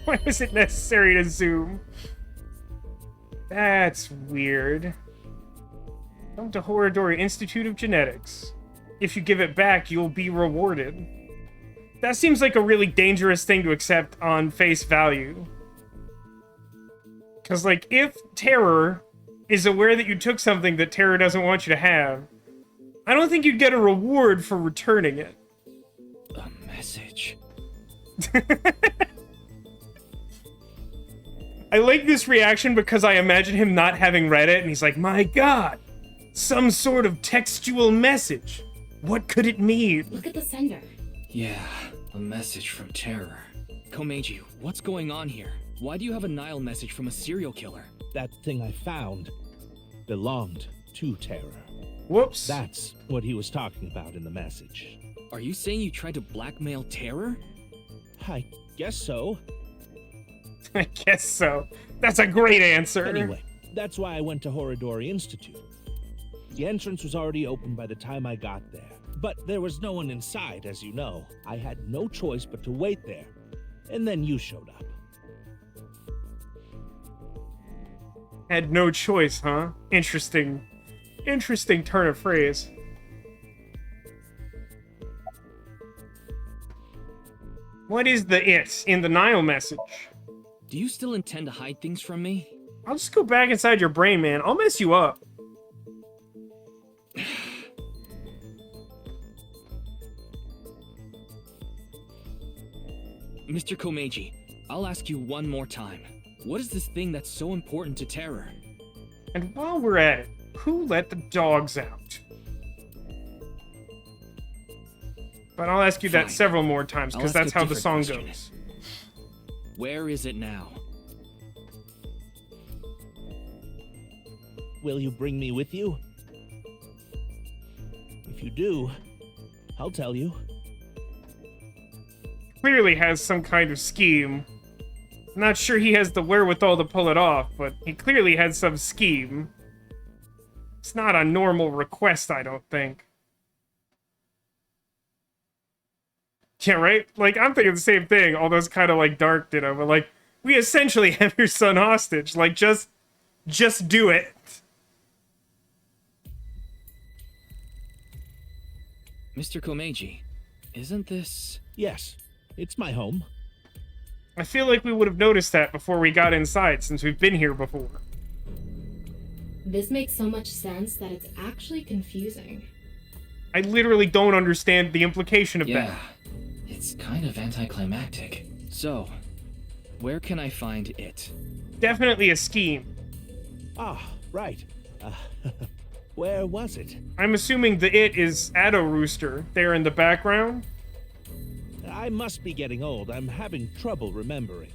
Why was it necessary to zoom? That's weird. Come to Horodori Institute of Genetics. If you give it back, you'll be rewarded. That seems like a really dangerous thing to accept on face value. Because, like, if Terror is aware that you took something that Terror doesn't want you to have, I don't think you'd get a reward for returning it. A message. I like this reaction because I imagine him not having read it, and he's like, my god, some sort of textual message. What could it mean? Look at the sender. Yeah, a message from Terror. Komeiji, what's going on here? Why do you have a Nile message from a serial killer? That thing I found belonged to Terror. Whoops. That's what he was talking about in the message. Are you saying you tried to blackmail Terror? I guess so. I guess so. That's a great answer. Anyway, that's why I went to Horodori Institute. The entrance was already open by the time I got there. But there was no one inside, as you know. I had no choice but to wait there. And then you showed up. Had no choice, huh? Interesting. Interesting turn of phrase. What is the it in the Nile message? Do you still intend to hide things from me? I'll just go back inside your brain, man. I'll mess you up. Mr. Komeiji, I'll ask you one more time. What is this thing that's so important to Terror? And while we're at it, who let the dogs out? But I'll ask you that several more times, because that's how the song goes. Where is it now? Will you bring me with you? If you do, I'll tell you. Clearly has some kind of scheme. I'm not sure he has the wherewithal to pull it off, but he clearly had some scheme. It's not a normal request, I don't think. Yeah, right? Like, I'm thinking the same thing, although it's kind of like dark, you know, but like, we essentially have your son hostage. Like, just do it. Mr. Komeiji, isn't this... Yes, it's my home. I feel like we would have noticed that before we got inside, since we've been here before. This makes so much sense that it's actually confusing. I literally don't understand the implication of that. It It's kind of anticlimactic. So, where can I find it? Definitely a scheme. Ah, right. Where was it? I'm assuming the it is Addo Rooster there in the background. I must be getting old. I'm having trouble remembering.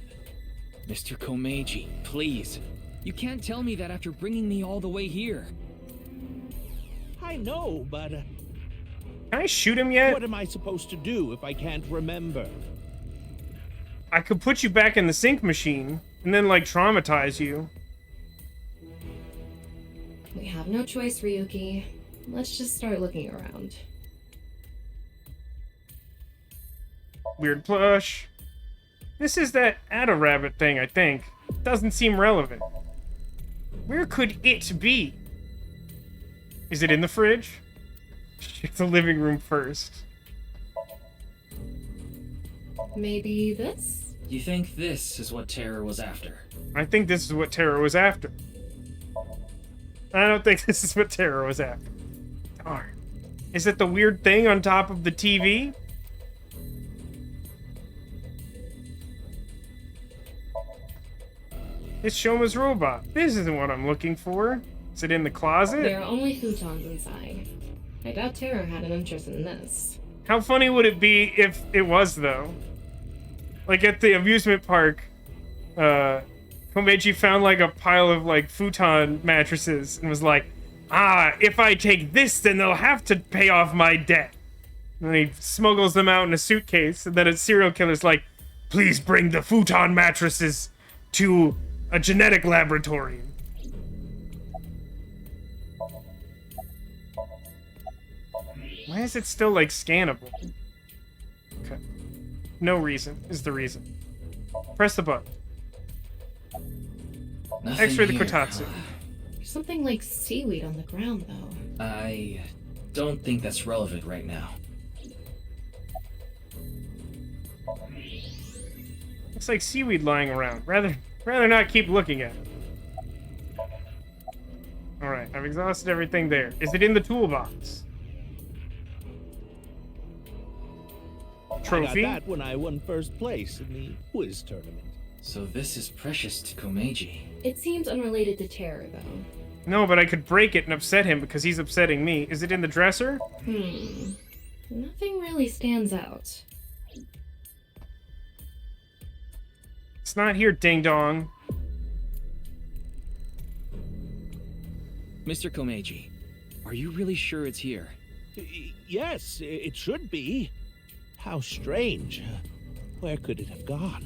Mr. Komeiji, please. You can't tell me that after bringing me all the way here. I know, but... Can I shoot him yet? What am I supposed to do if I can't remember? I could put you back in the sync machine and then, like, traumatize you. We have no choice, Ryuki. Let's just start looking around. Weird plush. This is that Addo Rabbit thing, I think. Doesn't seem relevant. Where could it be? Is it in the fridge? Check the living room first. Maybe this? You think this is what Terror was after? I think this is what Terror was after. I don't think this is what Terror was after. Darn. Is it the weird thing on top of the TV? It's Shoma's robot. This isn't what I'm looking for. Is it in the closet? There are only futons inside. I doubt Terror had an interest in this. How funny would it be if it was, though? Like, at the amusement park, Komeiji found, like, a pile of, like, futon mattresses and was like, ah, if I take this, then they'll have to pay off my debt. And then he smuggles them out in a suitcase, and then a serial killer's like, please bring the futon mattresses to a genetic laboratory. Why is it still, like, scannable? Okay. No reason is the reason. Press the button. Nothing X-ray the here. Kotatsu. There's something like seaweed on the ground, though. I don't think that's relevant right now. Looks like seaweed lying around. Rather not keep looking at it. Alright, I've exhausted everything there. Is it in the toolbox? Trophy? I got that when I won first place in the quiz tournament. So this is precious to Komeiji. It seems unrelated to Terror, though. No, but I could break it and upset him because he's upsetting me. Is it in the dresser? Nothing really stands out. It's not here, ding dong. Mr. Komeiji, are you really sure it's here? Yes, it should be. How strange. Where could it have gone?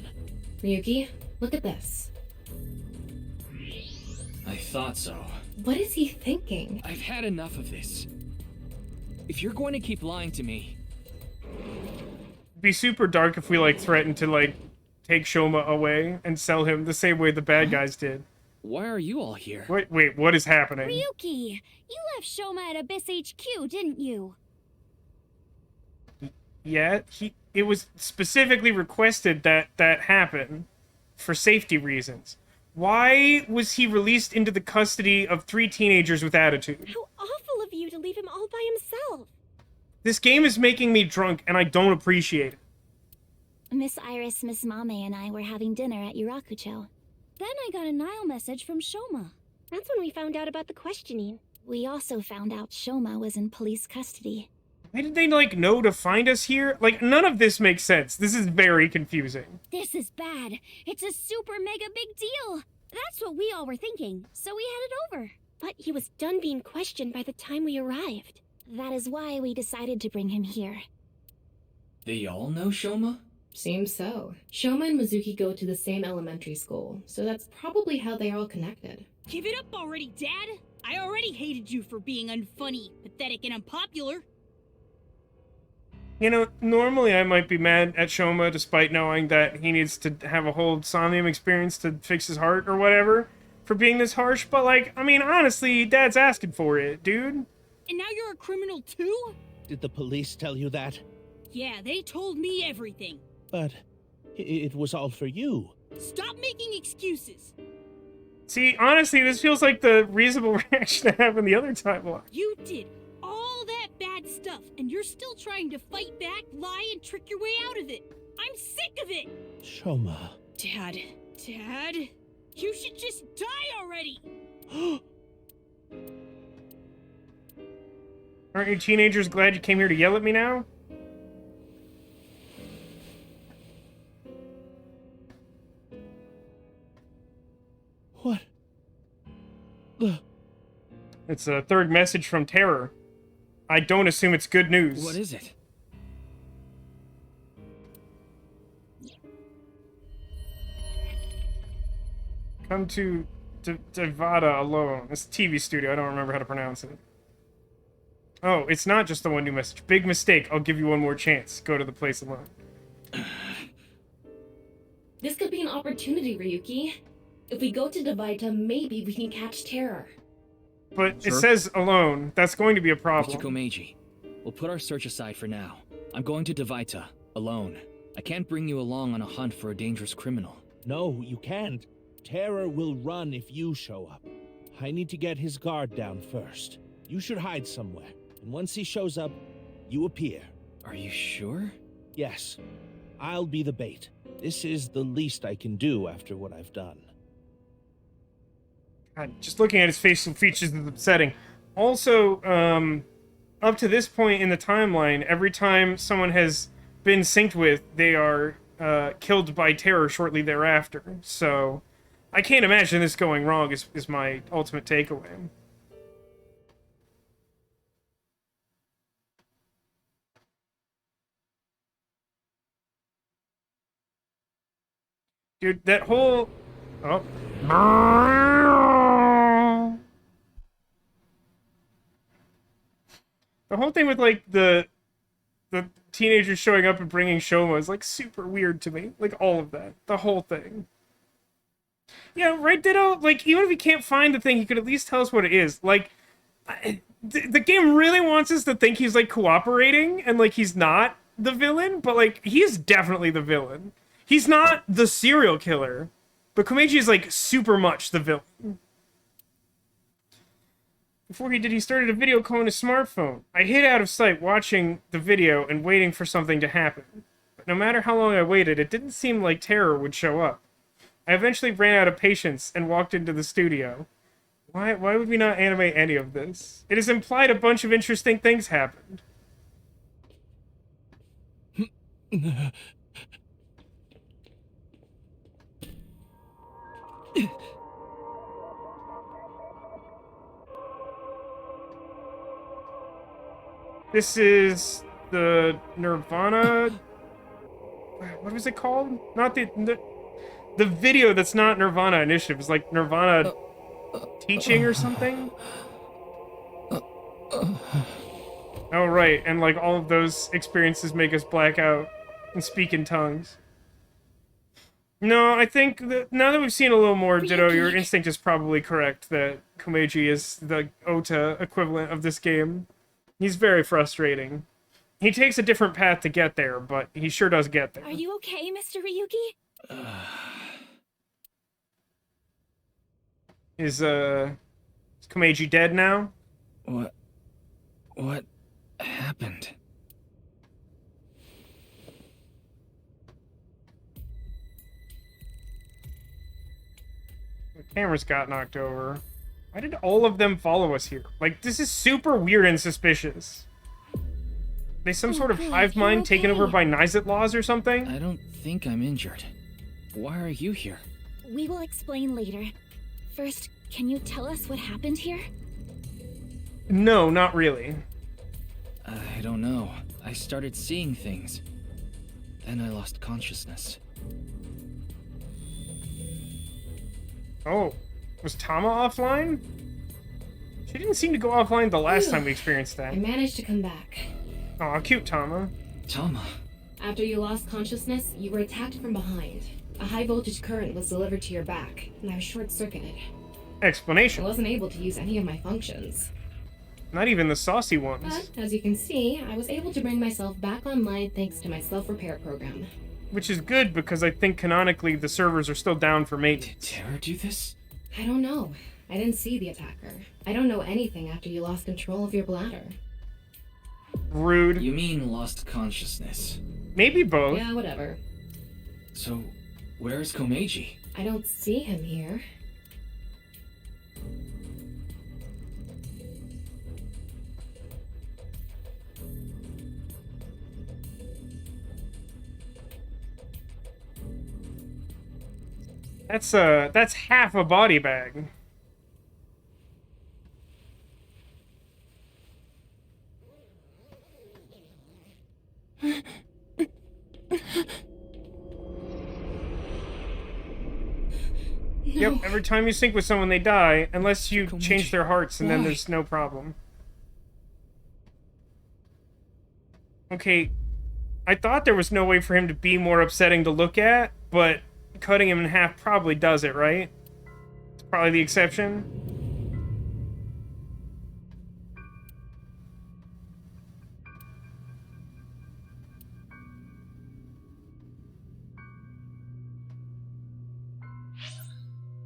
Ryuki, look at this. I thought so. What is he thinking? I've had enough of this. If you're going to keep lying to me... It'd be super dark if we, like, threatened to, like, take Shoma away and sell him the same way the bad guys did. Why are you all here? Wait, what is happening? Ryuki, you left Shoma at Abyss HQ, didn't you? Yeah, it was specifically requested that that happen for safety reasons. Why was he released into the custody of 3 teenagers with attitude? How awful of you to leave him all by himself. This game is making me drunk, and I don't appreciate it. Miss Iris, Miss Mame, and I were having dinner at Yurakucho. Then I got a Nile message from Shoma. That's when we found out about the questioning. We also found out Shoma was in police custody. Why did they, like, know to find us here? Like, none of this makes sense. This is very confusing. This is bad. It's a super mega big deal. That's what we all were thinking, so we headed over. But he was done being questioned by the time we arrived. That is why we decided to bring him here. They all know Shoma? Seems so. Shoma and Mizuki go to the same elementary school, so that's probably how they are all connected. Give it up already, Dad! I already hated you for being unfunny, pathetic, and unpopular. You know, normally I might be mad at Shoma despite knowing that he needs to have a whole Somnium experience to fix his heart or whatever for being this harsh, but, like, I mean, honestly, Dad's asking for it, dude. And now you're a criminal too? Did the police tell you that? Yeah, they told me everything. But it was all for you. Stop making excuses. See, honestly, this feels like the reasonable reaction to have in the other timeline. You did all that bad stuff stuff, and you're still trying to fight back, lie, and trick your way out of it. I'm sick of it! Shoma. Dad, you should just die already! Aren't you teenagers glad you came here to yell at me now? What? It's a third message from Terror. I don't assume it's good news. What is it? Come to Devada alone. It's a TV studio. I don't remember how to pronounce it. Oh, it's not just the one new message. Big mistake. I'll give you one more chance. Go to the place alone. This could be an opportunity, Ryuki. If we go to Devita, maybe we can catch Terror. But it says alone. That's going to be a problem. Mr. Komeiji, we'll put our search aside for now. I'm going to Devita, alone. I can't bring you along on a hunt for a dangerous criminal. No, you can't. Terror will run if you show up. I need to get his guard down first. You should hide somewhere. And once he shows up, you appear. Are you sure? Yes. I'll be the bait. This is the least I can do after what I've done. God, just looking at his facial features is upsetting. Also, up to this point in the timeline, every time someone has been synced with, they are killed by Terror shortly thereafter. So, I can't imagine this going wrong is my ultimate takeaway. Dude, that whole... Oh. The whole thing with, like, the teenagers showing up and bringing Shoma is, like, super weird to me. Like, all of that. The whole thing. Yeah, right, Ditto? Like, even if he can't find the thing, he could at least tell us what it is. Like, the game really wants us to think he's, like, cooperating, and, like, he's not the villain, but, like, he is definitely the villain. He's not the serial killer, but Komeiji is, like, super much the villain. Before he did, he started a video call on his smartphone. I hid out of sight watching the video and waiting for something to happen. But no matter how long I waited, it didn't seem like Terror would show up. I eventually ran out of patience and walked into the studio. Why would we not animate any of this? It is implied a bunch of interesting things happened. This is the Nirvana... What was it called? Not the video that's not Nirvana Initiative. It's like Nirvana Teaching or something? Oh, right. And like all of those experiences make us black out and speak in tongues. No, I think that now that we've seen a little more, Ditto, your instinct is probably correct that Komeiji is the Ota equivalent of this game. He's very frustrating. He takes a different path to get there, but he sure does get there. Are you okay, Mr. Ryuki? Is Komeiji dead now? What happened? The cameras got knocked over. Why did all of them follow us here? Like, this is super weird and suspicious. They some sort of hive mind taken over by Nizet laws or something? I don't think I'm injured. Why are you here? We will explain later. First, can you tell us what happened here? No, not really. I don't know. I started seeing things. Then I lost consciousness. Oh, was Tama offline? She didn't seem to go offline the last time we experienced that. I managed to come back. Aw, cute Tama. Tama. After you lost consciousness, you were attacked from behind. A high voltage current was delivered to your back, and I was short-circuited. Explanation. I wasn't able to use any of my functions. Not even the saucy ones. But, as you can see, I was able to bring myself back online thanks to my self-repair program. Which is good, because I think canonically the servers are still down for maintenance. Did Terror do this? I don't know. I didn't see the attacker. I don't know anything after you lost control of your bladder. Rude. You mean lost consciousness? Maybe both. Yeah, whatever. So, where's Komeiji? I don't see him here. That's half a body bag. Yep, every time you sync with someone, they die, unless you change their hearts, and then there's no problem. Okay, I thought there was no way for him to be more upsetting to look at, but cutting him in half probably does it, right? It's probably the exception.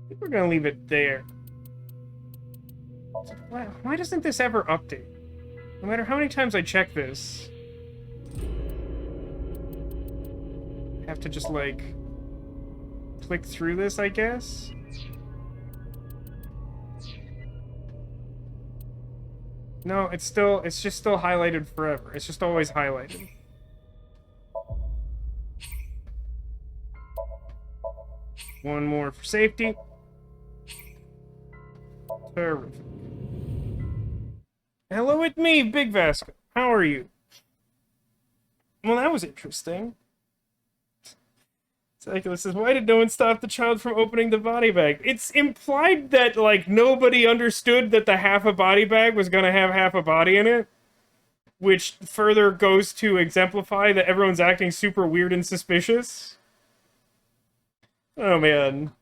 I think we're gonna leave it there. Why doesn't this ever update? No matter how many times I check this, I have to just, like, click through this, I guess? No, it's just still highlighted forever. It's just always highlighted. One more for safety. Terrific. Hello, it's me, Big Vasco. How are you? Well, that was interesting. Cyclist says, why did no one stop the child from opening the body bag? It's implied that, like, nobody understood that the half a body bag was gonna have half a body in it. Which further goes to exemplify that everyone's acting super weird and suspicious. Oh, man.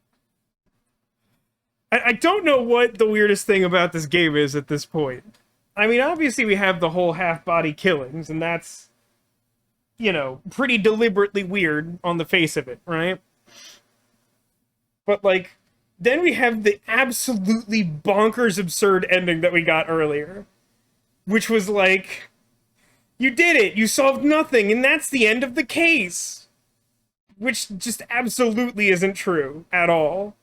I don't know what the weirdest thing about this game is at this point. I mean, obviously we have the whole half-body killings, and that's, you know, pretty deliberately weird on the face of it, right? But, like, then we have the absolutely bonkers absurd ending that we got earlier. Which was like, you did it! You solved nothing, and that's the end of the case! Which just absolutely isn't true at all.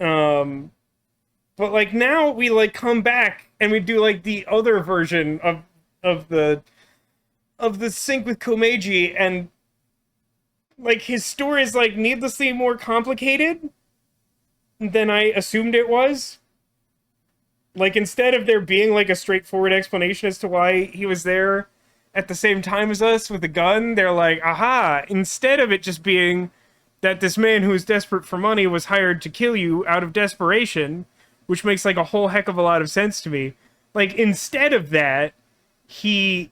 But, like, now we, like, come back and we do, like, the other version of the sync with Komeiji, and, like, his story is, like, needlessly more complicated than I assumed it was. Like, instead of there being, like, a straightforward explanation as to why he was there at the same time as us with a gun, they're like, aha, instead of it just being that this man who is desperate for money was hired to kill you out of desperation, which makes, like, a whole heck of a lot of sense to me. Like, instead of that, he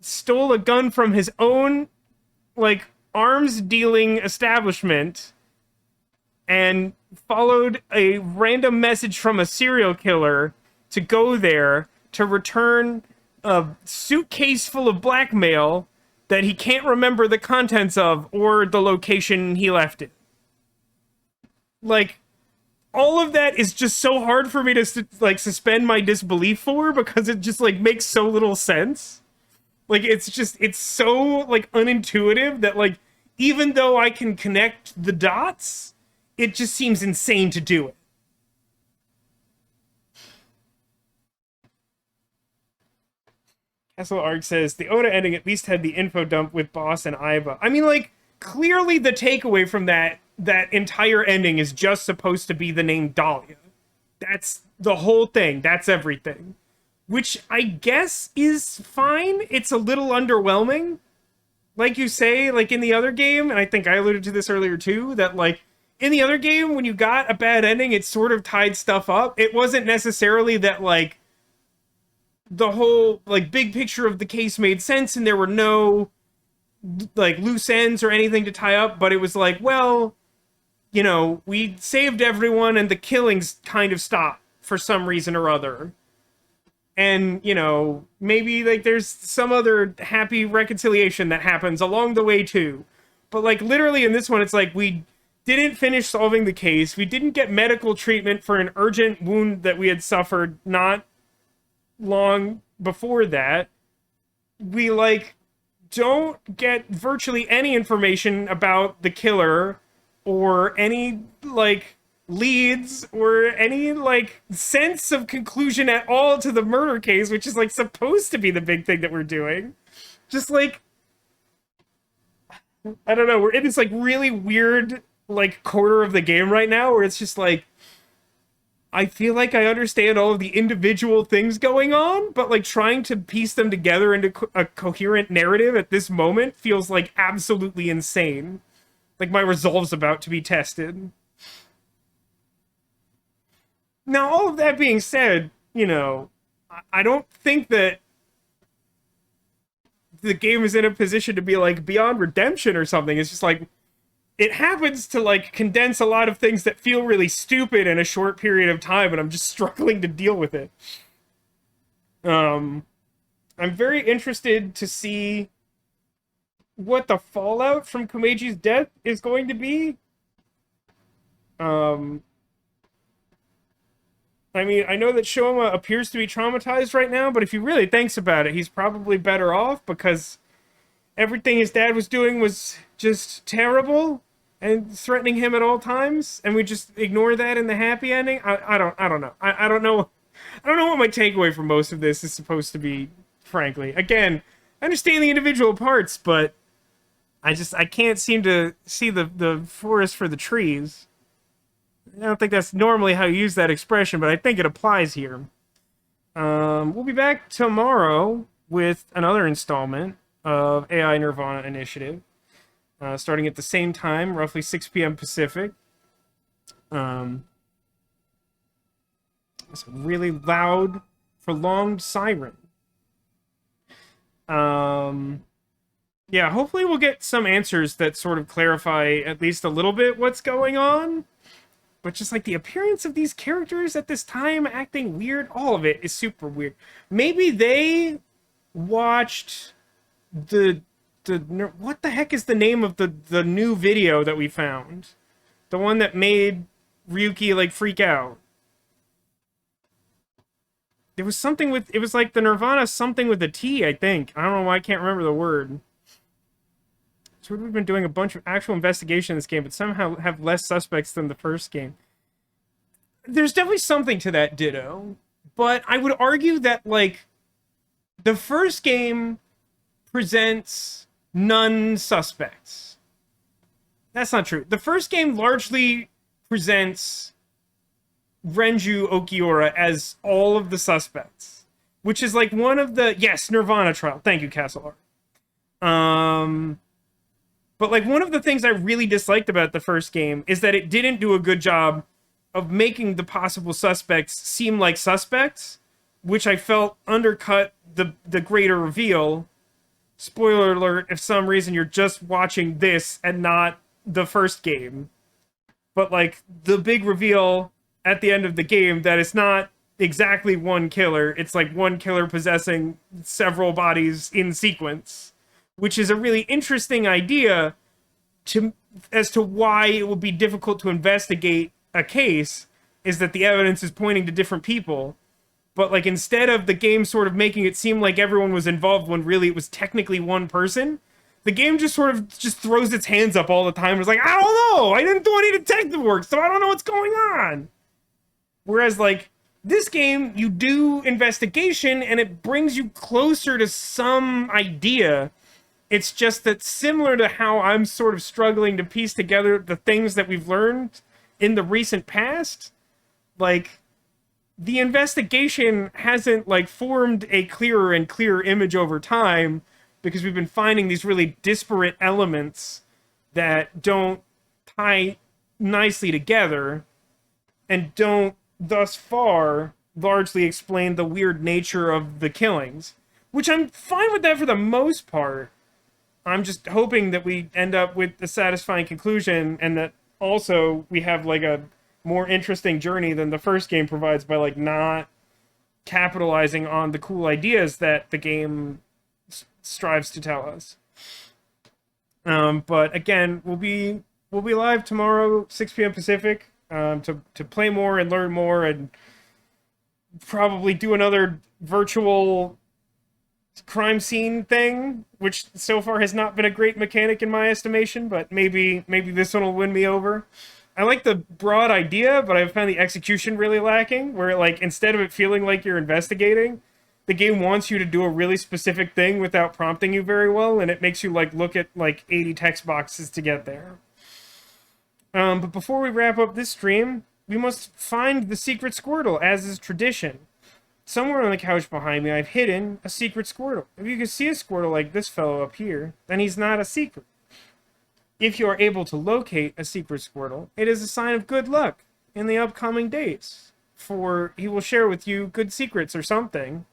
stole a gun from his own, like, arms-dealing establishment and followed a random message from a serial killer to go there to return a suitcase full of blackmail that he can't remember the contents of or the location he left it. Like, all of that is just so hard for me to, like, suspend my disbelief for, because it just, like, makes so little sense. Like, it's so, like, unintuitive that, like, even though I can connect the dots, it just seems insane to do it. Castle Arc says, the Oda ending at least had the info dump with Boss and Aiba. I mean, like, clearly the takeaway from that entire ending is just supposed to be the name Dahlia. That's the whole thing. That's everything. Which I guess is fine. It's a little underwhelming. Like you say, like in the other game, and I think I alluded to this earlier too, that, like, in the other game, when you got a bad ending, it sort of tied stuff up. It wasn't necessarily that, like, the whole, like, big picture of the case made sense and there were no, like, loose ends or anything to tie up, but it was like, well, you know, we saved everyone and the killings kind of stopped for some reason or other. And, you know, maybe, like, there's some other happy reconciliation that happens along the way, too. But, like, literally in this one, it's like, we didn't finish solving the case. We didn't get medical treatment for an urgent wound that we had suffered not long before that, we, like, don't get virtually any information about the killer or any, like, leads or any, like, sense of conclusion at all to the murder case, which is, like, supposed to be the big thing that we're doing. Just, like, I don't know, we're in this, like, really weird, like, quarter of the game right now where it's just, like, I feel like I understand all of the individual things going on, but, like, trying to piece them together into a coherent narrative at this moment feels, like, absolutely insane. Like, my resolve's about to be tested. Now, all of that being said, you know, I don't think that the game is in a position to be, like, beyond redemption or something. It's just, like, it happens to, like, condense a lot of things that feel really stupid in a short period of time, and I'm just struggling to deal with it. I'm very interested to see what the fallout from Komeji's death is going to be. I mean, I know that Shoma appears to be traumatized right now, but if he really thinks about it, he's probably better off because everything his dad was doing was just terrible and threatening him at all times, and we just ignore that in the happy ending. I don't know. I don't know. I don't know what my takeaway from most of this is supposed to be, frankly. Again, I understand the individual parts, but I can't seem to see the forest for the trees. I don't think that's normally how you use that expression, but I think it applies here. We'll be back tomorrow with another installment of AI Nirvana Initiative. Starting at the same time, roughly 6 p.m. Pacific. It's a really loud, prolonged siren. Yeah, hopefully we'll get some answers that sort of clarify at least a little bit what's going on. But just, like, the appearance of these characters at this time acting weird, all of it is super weird. Maybe they watched what the heck is the name of the new video that we found? The one that made Ryuki, like, freak out. There was something with, it was like the Nirvana something with a T, I think. I don't know why I can't remember the word. So we've been doing a bunch of actual investigation in this game, but somehow have less suspects than the first game. There's definitely something to that ditto, but I would argue that, like, the first game presents none suspects. That's not true. The first game largely presents Renju Okiura as all of the suspects, which is, like, one of the... Yes, Nirvana trial. Thank you, Castle Art. But, like, one of the things I really disliked about the first game is that it didn't do a good job of making the possible suspects seem like suspects, which I felt undercut the greater reveal. Spoiler alert, if some reason you're just watching this and not the first game. But, like, the big reveal at the end of the game that it's not exactly one killer, it's like one killer possessing several bodies in sequence, which is a really interesting idea as to why it would be difficult to investigate a case, is that the evidence is pointing to different people. But, like, instead of the game sort of making it seem like everyone was involved when really it was technically one person, the game just sort of just throws its hands up all the time. It's like, I don't know! I didn't do any detective work, so I don't know what's going on! Whereas, like, this game, you do investigation, and it brings you closer to some idea. It's just that, similar to how I'm sort of struggling to piece together the things that we've learned in the recent past, like, the investigation hasn't, like, formed a clearer and clearer image over time, because we've been finding these really disparate elements that don't tie nicely together, and don't, thus far, largely explain the weird nature of the killings. Which I'm fine with that for the most part. I'm just hoping that we end up with a satisfying conclusion, and that also we have, like, a more interesting journey than the first game provides by, like, not capitalizing on the cool ideas that the game strives to tell us. But again, we'll be live tomorrow, 6 p.m. Pacific, to play more and learn more, and probably do another virtual crime scene thing, which so far has not been a great mechanic in my estimation, but maybe this one will win me over. I like the broad idea, but I've found the execution really lacking, where like instead of it feeling like you're investigating, the game wants you to do a really specific thing without prompting you very well, and it makes you like look at like 80 text boxes to get there. But before we wrap up this stream, we must find the secret Squirtle, as is tradition. Somewhere on the couch behind me, I've hidden a secret Squirtle. If you can see a Squirtle like this fellow up here, then he's not a secret. If you are able to locate a secret Squirtle, it is a sign of good luck in the upcoming days, for he will share with you good secrets or something.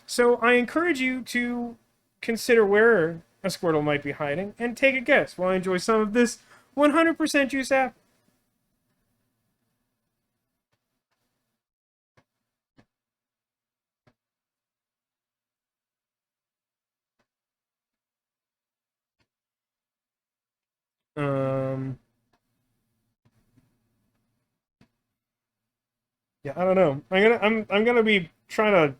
So I encourage you to consider where a Squirtle might be hiding, and take a guess while I enjoy some of this 100% juice apple. Yeah, I don't know. I'm gonna be trying to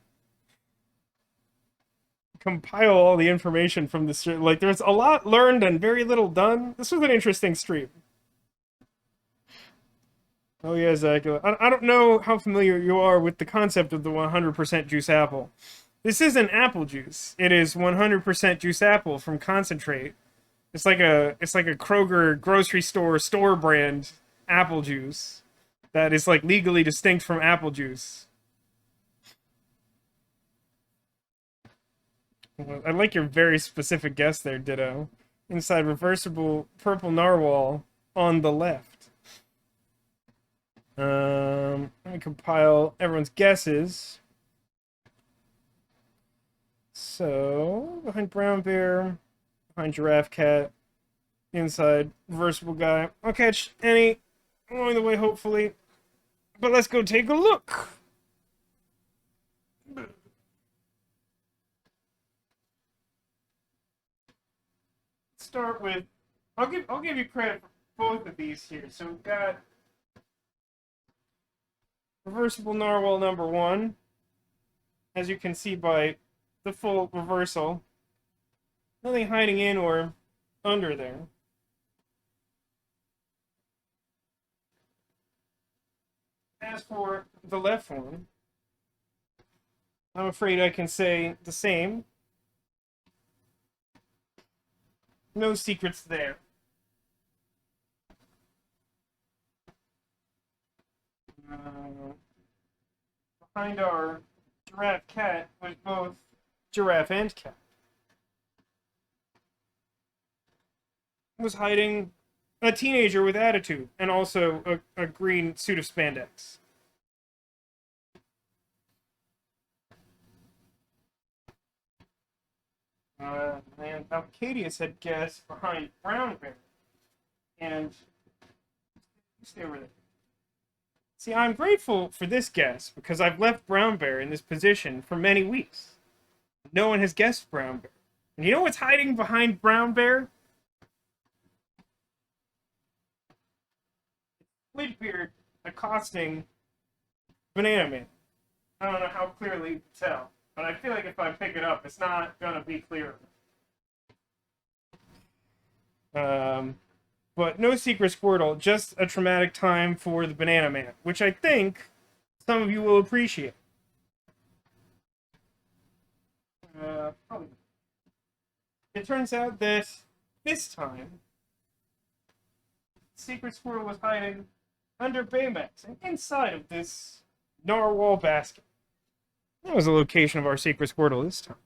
compile all the information from this. Like, there's a lot learned and very little done. This was an interesting stream. Oh yeah, Zach. I don't know how familiar you are with the concept of the 100% juice apple. This isn't apple juice. It is 100% juice apple from concentrate. It's like a Kroger grocery store brand apple juice that is like legally distinct from apple juice. I like your very specific guess there, Ditto. Inside reversible purple narwhal on the left. Let me compile everyone's guesses. So, behind brown bear, behind giraffe cat, inside reversible guy. I'll catch any along the way, hopefully. But let's go take a look. Start with, I'll give you credit for both of these here. So we've got reversible narwhal number 1, as you can see by the full reversal. Nothing hiding in or under there. As for the left one, I'm afraid I can say the same. No secrets there. Behind our giraffe cat was both giraffe and cat. Was hiding a teenager with attitude, and also a green suit of spandex. And Alcadius had guessed behind brown bear. And stay over there. See, I'm grateful for this guess, because I've left brown bear in this position for many weeks. No one has guessed brown bear. And you know what's hiding behind brown bear? Squidbeard accosting Banana Man. I don't know how clearly you can tell, but I feel like if I pick it up, it's not gonna be clear. But no secret Squirtle, just a traumatic time for the Banana Man, which I think some of you will appreciate. Probably. It turns out that this time, secret Squirtle was hiding under Baymax and inside of this narwhal basket. That was the location of our secret Squirtle this time.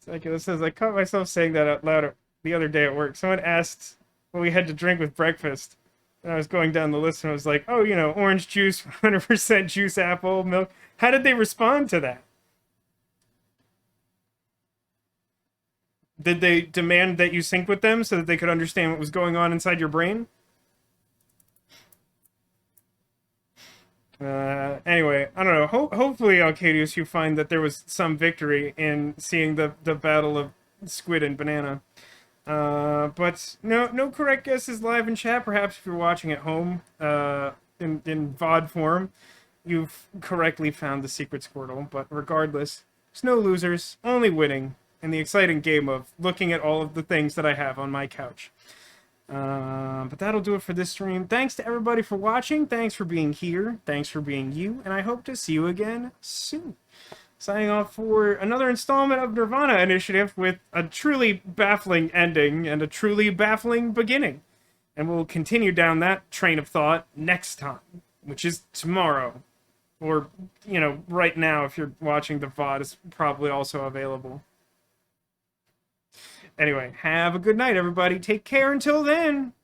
It says, I caught myself saying that out loud the other day at work. Someone asked what we had to drink with breakfast. And I was going down the list and I was like, oh, you know, orange juice, 100% juice apple, milk. How did they respond to that? Did they demand that you sync with them so that they could understand what was going on inside your brain? Anyway, I don't know. Hopefully, Alcadius, you find that there was some victory in seeing the battle of squid and banana. But no correct guesses live in chat. Perhaps if you're watching at home in VOD form, you've correctly found the secret Squirtle. But regardless, There's no losers, only winning, in the exciting game of looking at all of the things that I have on my couch. But that'll do it for this stream. Thanks to everybody for watching. Thanks for being here. Thanks for being you. And I hope to see you again soon. Signing off for another installment of Nirvana Initiative with a truly baffling ending and a truly baffling beginning. And we'll continue down that train of thought next time, which is tomorrow. Or, you know, right now, if you're watching the VOD, it's probably also available. Anyway, have a good night, everybody. Take care until then.